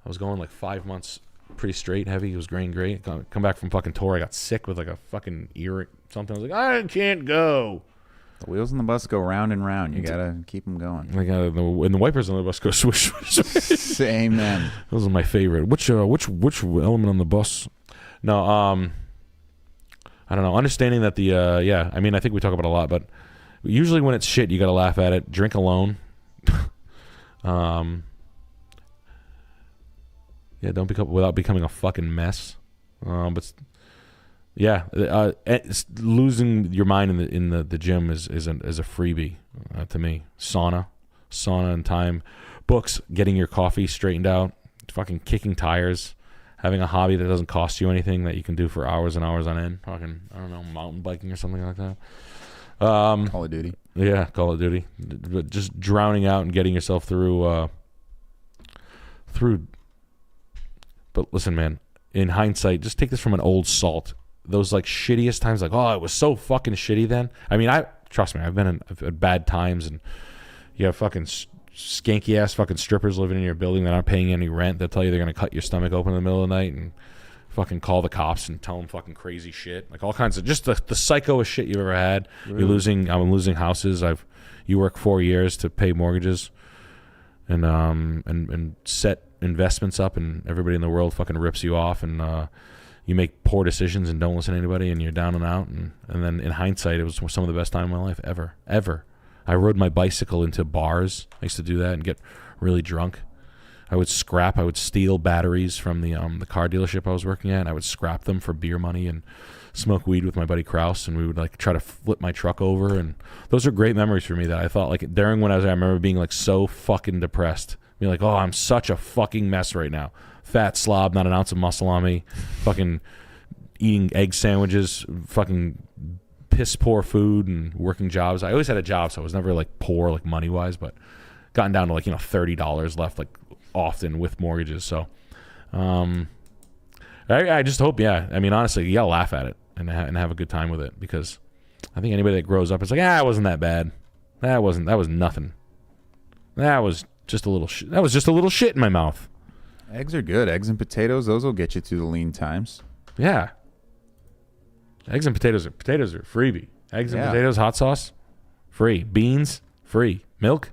I was going like 5 months pretty straight, heavy. It was great. Come back from fucking tour. I got sick with like a fucking ear something. I was like, I can't go. The wheels on the bus go round and round. You gotta keep them going. Like and the wipers on the bus go swish. Amen. Those are my favorite. Which element on the bus? No, I don't know. Understanding that the I mean, I think we talk about it a lot, but usually when it's shit, you gotta laugh at it. Drink alone. Don't become without becoming a fucking mess. But losing your mind in the gym is a freebie to me. Sauna and time, books, getting your coffee straightened out, fucking kicking tires, having a hobby that doesn't cost you anything that you can do for hours and hours on end. Fucking, I don't know, mountain biking or something like that. Call of Duty. Yeah, Call of Duty. But just drowning out and getting yourself through. But listen, man. In hindsight, just take this from an old salt. Those like shittiest times, like, oh, it was so fucking shitty then. I mean, trust me, I've had bad times, and you have fucking skanky ass fucking strippers living in your building that aren't paying any rent. They'll tell you they're gonna cut your stomach open in the middle of the night and fucking call the cops and tell them fucking crazy shit, like all kinds of just the psychoest shit you've ever had. Really? I'm losing houses. You work 4 years to pay mortgages and set investments up, and everybody in the world fucking rips you off, and you make poor decisions and don't listen to anybody, and you're down and out, and then in hindsight, it was some of the best time of my life ever. I rode my bicycle into bars. I used to do that and get really drunk. I would steal batteries from the car dealership I was working at. I would scrap them for beer money and smoke weed with my buddy Kraus, and we would like try to flip my truck over, and those are great memories for me that I thought like during when I remember being like so fucking depressed. Being like, oh, I'm such a fucking mess right now. Fat slob, not an ounce of muscle on me. Fucking eating egg sandwiches, fucking piss poor food, and working jobs. I always had a job, so I was never like poor, like money wise, but gotten down to like, $30 left, like often with mortgages. So, I just hope, I mean, honestly, you gotta laugh at it and have a good time with it, because I think anybody that grows up is like, it wasn't that bad. That was nothing. That was just a little shit. That was just a little shit in my mouth. Eggs are good. Eggs and potatoes, those will get you through the lean times. Yeah. Eggs and potatoes are freebie. Eggs and potatoes, hot sauce, free. Beans, free. Milk.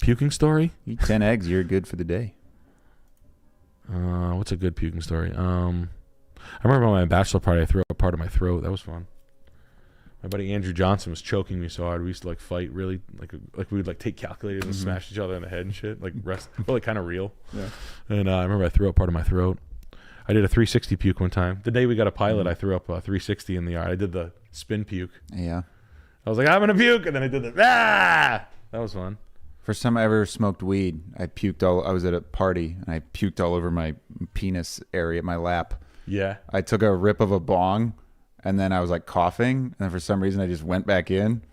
Puking story. Eat 10 eggs, you're good for the day. What's a good puking story? I remember on my bachelor party, I threw up part of my throat. That was fun. My buddy Andrew Johnson was choking me so hard. We used to like fight really, like we would like take calculators and smash each other in the head and shit, like kind of real. Yeah. And I remember I threw up part of my throat. I did a 360 puke one time. The day we got a pilot, I threw up a 360 in the yard. I did the spin puke. Yeah. I was like, I'm gonna puke, and then I did the That was fun. First time I ever smoked weed, I was at a party and I puked all over my penis area, my lap. Yeah. I took a rip of a bong. And then I was like coughing, and then for some reason I just went back in,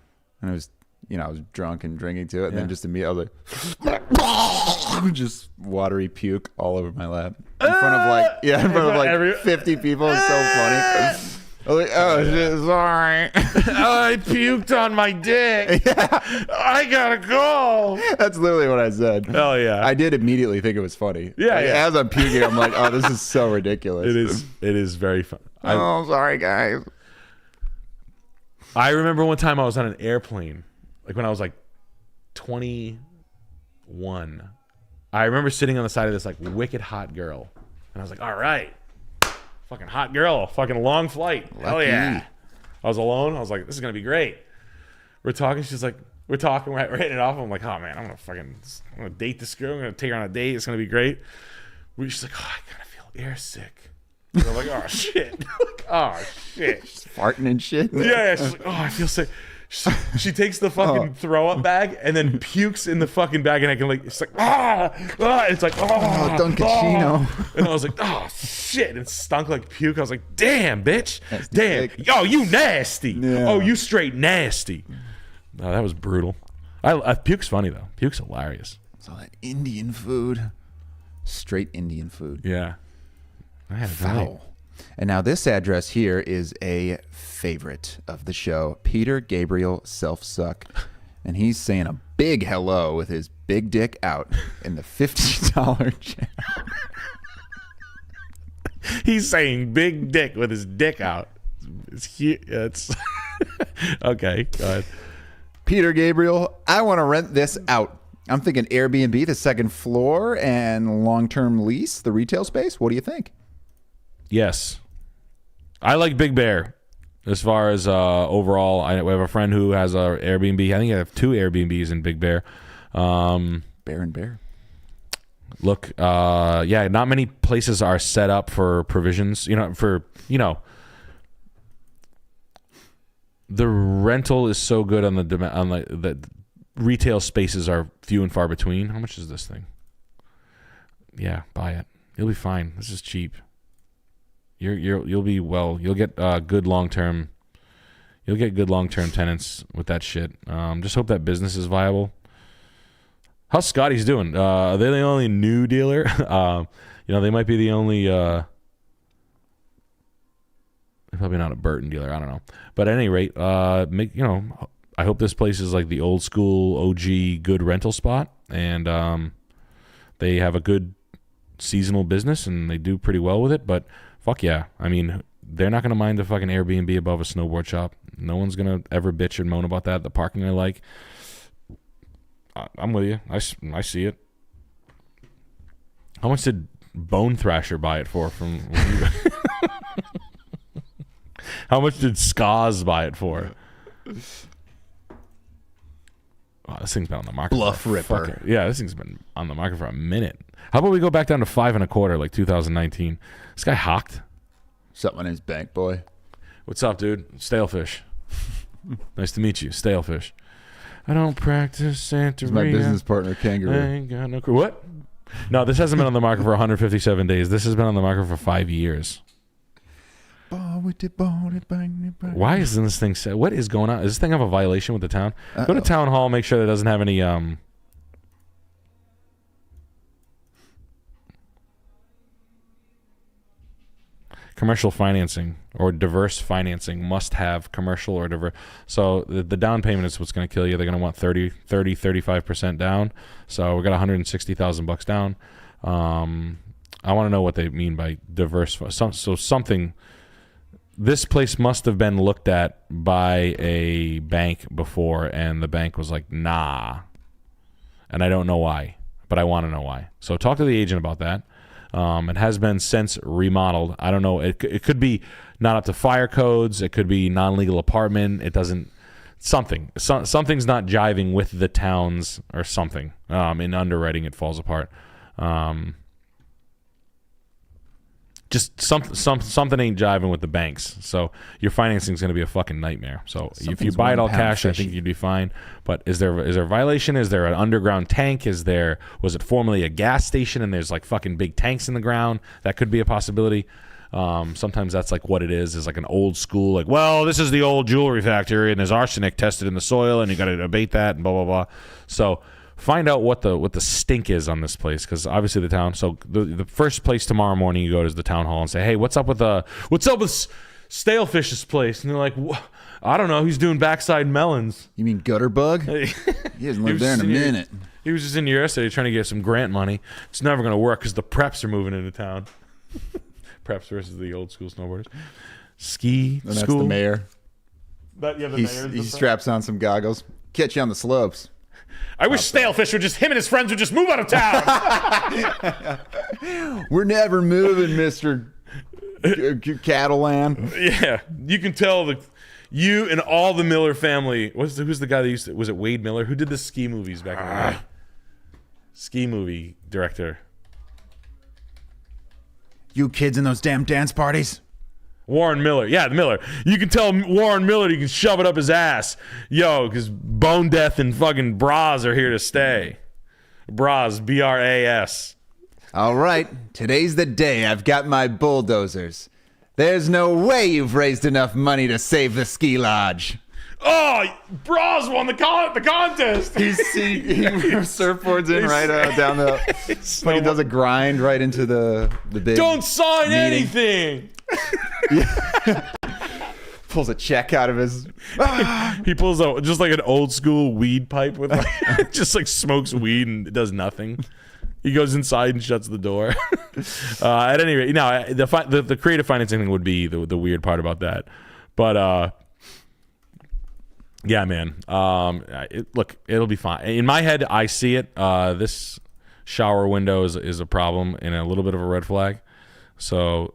and it was, I was drunk and drinking to it, and then just immediately I was like, just watery puke all over my lap in front of like 50 people. It's so funny. I was like, oh shit, sorry. I puked on my dick. Yeah. I gotta go. That's literally what I said. Hell yeah. I did immediately think it was funny. Yeah, like, yeah. As I'm puking, I'm like, oh, this is so ridiculous. It is very fun. Oh, sorry, guys. I remember one time I was on an airplane, like when I was like 21. I remember sitting on the side of this like wicked hot girl, and I was like, all right, fucking hot girl, fucking long flight. Lucky. Hell yeah. I was alone. I was like, this is going to be great. We're talking. She's like, we're hitting it off. I'm like, oh man, I'm going to date this girl. I'm going to take her on a date. It's going to be great. She's like, oh, I kind of feel air sick. And I'm like, oh shit. Oh shit. Just farting and shit. Yeah. She's like, oh, I feel sick. She takes the fucking throw up bag and then pukes in the fucking bag, and I can like, it's like, it's like, Dunkachino. And I was like, oh shit. And it stunk like puke. I was like, damn, bitch. Nasty damn. pig. Yo, you nasty. Yeah. Oh, you straight nasty. No, that was brutal. Puke's funny though. Puke's hilarious. It's all that Indian food. Straight Indian food. Yeah. I had Foul. And now this address here is a favorite of the show, Peter Gabriel Self-Suck. And he's saying a big hello with his big dick out in the $50 chat. He's saying big dick with his dick out. It's okay, go ahead. Peter Gabriel, I want to rent this out. I'm thinking Airbnb, the second floor, and long-term lease, the retail space. What do you think? Yes. I like Big Bear as far as overall. We have a friend who has a Airbnb. I think I have 2 Airbnbs in Big Bear. Bear and Bear. Look, not many places are set up for provisions, the rental is so good on the retail spaces are few and far between. How much is this thing? Yeah, buy it. You'll be fine. This is cheap. You'll be well. You'll get good long term. You'll get good long term tenants with that shit. Just hope that business is viable. How's Scotty's doing? Are they the only new dealer? They might be the only. Probably not a Burton dealer. I don't know. But at any rate, I hope this place is like the old school OG good rental spot, and they have a good seasonal business and they do pretty well with it. But fuck yeah, I mean, they're not gonna mind the fucking Airbnb above a snowboard shop. No one's gonna ever bitch and moan about that. The parking I like. I'm with you. I see it. How much did Bone Thrasher buy it for? How much did Skaz buy it for? Wow, this thing's been on the market. Bluff Ripper. This thing's been on the market for a minute. How about we go back down to 5.25, like 2019? This guy hawked. Something in his bank, boy. What's up, dude? Stalefish. Nice to meet you, Stalefish. I don't practice Santeria. He's my business partner, Kangaroo. I ain't got no. What? No, this hasn't been on the market for 157 days. This has been on the market for 5 years. Why isn't this thing set? What is going on? Does this thing have a violation with the town? Go to town hall, make sure that it doesn't have any commercial financing or diverse financing. Must have commercial or diverse. So the down payment is what's going to kill you. They're going to want 35% down. So we got $160,000 down. I want to know what they mean by diverse. So something. This place must have been looked at by a bank before, and the bank was like, nah. And I don't know why, but I want to know why. So talk to the agent about that. It has been since remodeled. I don't know. It could be not up to fire codes. It could be non-legal apartment. It doesn't. Something's not jiving with the towns or something. In underwriting, it falls apart. Just something ain't jiving with the banks. So your financing is going to be a fucking nightmare. So if you buy it all cash, I think you'd be fine. But is there a violation? Is there an underground tank? Was it formerly a gas station and there's like fucking big tanks in the ground? That could be a possibility. Sometimes that's like what it is like an old school, like, well, this is the old jewelry factory and there's arsenic tested in the soil and you got to abate that and blah, blah, blah. So find out what the stink is on this place, because obviously the town. So the first place tomorrow morning you go to is the town hall and say, hey, what's up with Stalefish's place? And they're like, I don't know. He's doing backside melons. You mean Gutterbug? He hasn't lived there in a minute. He was just in here yesterday trying to get some grant money. It's never going to work because the preps are moving into town. Preps versus the old school snowboarders. Ski and school. That's the mayor. Mayor. He straps on some goggles. Catch you on the slopes. I wish Stalefish would him and his friends would just move out of town. We're never moving, Mr. Cattleland. Yeah, you can tell you and all the Miller family. Who's the guy that was it Wade Miller? Who did the ski movies back in the day? Ski movie director. You kids in those damn dance parties? Warren Miller. Yeah, Miller. You can tell Warren Miller you can shove it up his ass. Yo, because Bone Death and fucking Bras are here to stay. Bras, B-R-A-S. All right. Today's the day I've got my bulldozers. There's no way you've raised enough money to save the ski lodge. Oh, Bras won the contest. He surfboards in right down the. But he does a grind right into the big. Don't sign meeting. anything. Pulls a check out of his. He pulls out just like an old school weed pipe with like, just like smokes weed and does nothing. He goes inside and shuts the door. At any rate, no, the creative financing thing would be the weird part about that. But yeah, man. Look, it'll be fine. In my head, I see it. This shower window is a problem and a little bit of a red flag. So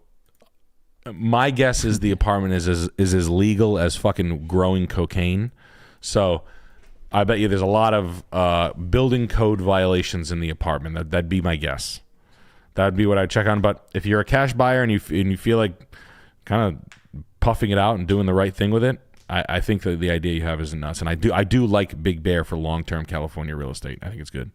my guess is the apartment is as legal as fucking growing cocaine. So I bet you there's a lot of building code violations in the apartment. That'd be my guess. That'd be what I'd check on. But if you're a cash buyer and you feel like kind of puffing it out and doing the right thing with it, I think that the idea you have isn't nuts. And I do like Big Bear for long-term California real estate. I think it's good.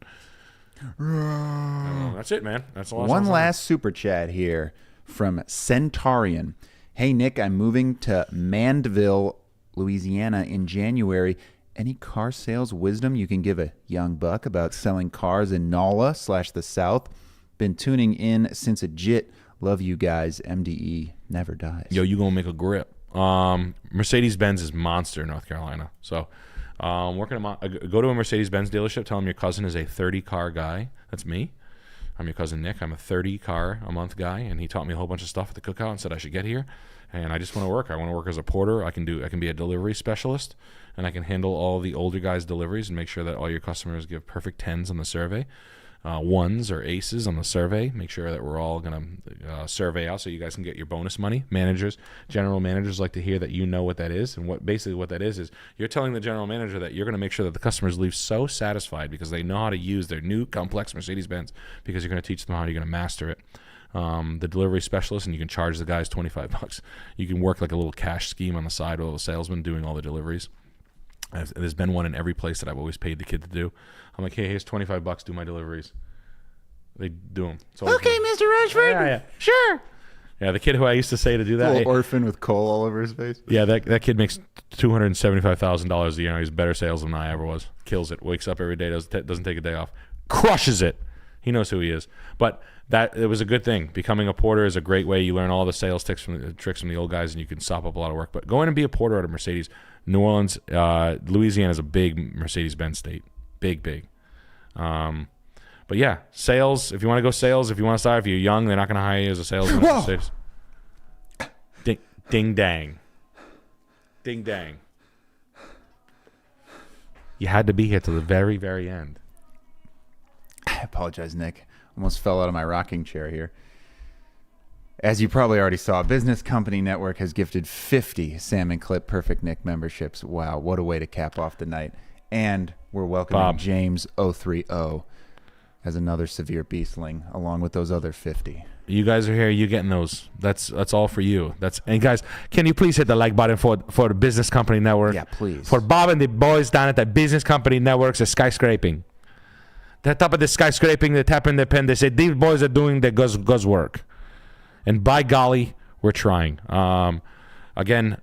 That's it, man. That's the last One last super chat here from Centaurian. Hey, Nick, I'm moving to Mandeville, Louisiana in January. Any car sales wisdom you can give a young buck about selling cars in NOLA/the South? Been tuning in since a jit. Love you guys. MDE never dies. Yo, you gonna make a grip. Mercedes-Benz is monster in North Carolina. So go to a Mercedes-Benz dealership. Tell them your cousin is a 30-car guy. That's me. I'm your cousin Nick. I'm a 30-car-a-month guy, and he taught me a whole bunch of stuff at the cookout and said I should get here. And I just want to work. I want to work as a porter. I can be a delivery specialist, and I can handle all the older guys' deliveries and make sure that all your customers give perfect 10s on the survey, 1s or aces on the survey. Make sure that we're all going to survey out so you guys can get your bonus money. General managers like to hear that you know what that is. And what that is you're telling the general manager that you're going to make sure that the customers leave so satisfied because they know how to use their new complex Mercedes-Benz because you're going to teach them how you're going to master it. The delivery specialist, and you can charge the guys $25. You can work like a little cash scheme on the side with a salesman doing all the deliveries. There's been one in every place that I've always paid the kid to do. I'm like, hey, here's $25, do my deliveries. They do them. Okay, Mr. Rochefort. Yeah. Sure. Yeah, the kid who I used to say to do that. Little orphan with coal all over his face. Yeah, that kid makes $275,000 a year. He's better salesman than I ever was. Kills it. Wakes up every day. Doesn't take a day off. Crushes it. He knows who he is. But it was a good thing. Becoming a porter is a great way. You learn all the sales tricks from the old guys, and you can sop up a lot of work. But go in and be a porter at a Mercedes. New Orleans, Louisiana is a big Mercedes-Benz state. Big. But yeah, sales. If you want to go sales, if you want to start, if you're young, they're not going to hire you as a salesman. Mercedes. Ding dang. You had to be here to the very, very end. I apologize, Nick. Almost fell out of my rocking chair here. As you probably already saw, Business Company Network has gifted 50 Salmon Clip Perfect Nick memberships. Wow, what a way to cap off the night. And we're welcoming James 030 as another severe beastling, along with those other 50. You guys are here. You're getting those. That's all for you. And guys, can you please hit the like button for the Business Company Network? Yeah, please. For Bob and the boys down at the Business Company Network's skyscraping. They're top of the skyscraping. They're tapping their pen. They say these boys are doing their guz work. And by golly, we're trying. Again,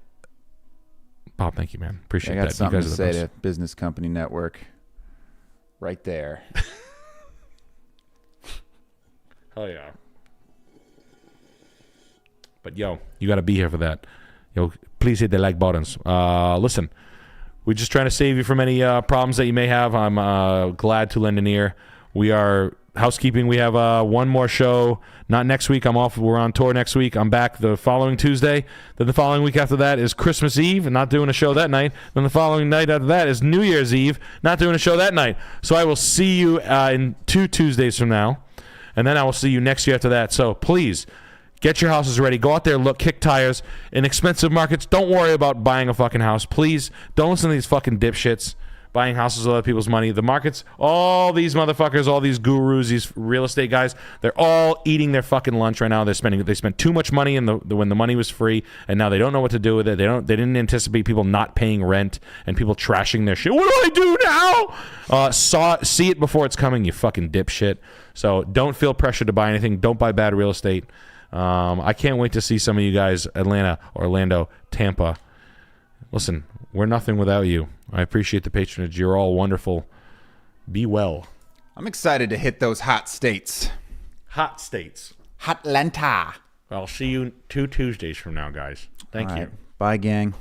Bob, thank you, man. Appreciate that. I got something you guys to are the say best. to Business Company Network. Right there. Hell yeah. But yo, you got to be here for that. Yo, please hit the like buttons. Listen, we're just trying to save you from any problems that you may have. I'm glad to lend an ear. We are housekeeping. We have one more show. Not next week. I'm off. We're on tour next week. I'm back the following Tuesday. Then the following week after that is Christmas Eve, and not doing a show that night. Then the following night after that is New Year's Eve, not doing a show that night. So I will see you in 2 Tuesdays from now, and then I will see you next year after that. So please, get your houses ready. Go out there, look, kick tires. In expensive markets, don't worry about buying a fucking house. Please, don't listen to these fucking dipshits buying houses with other people's money. The markets, all these motherfuckers, all these gurus, these real estate guys, they're all eating their fucking lunch right now. They spent too much money when the money was free, and now they don't know what to do with it. They didn't anticipate people not paying rent and people trashing their shit. What do I do now? See it before it's coming, you fucking dipshit. So don't feel pressured to buy anything. Don't buy bad real estate. I can't wait to see some of you guys, Atlanta, Orlando, Tampa. Listen, we're nothing without you. I appreciate the patronage. You're all wonderful. Be well. I'm excited to hit those hot states. Hot states. Hotlanta. I'll see you 2 Tuesdays from now, guys. Thank All you. right. Bye, gang.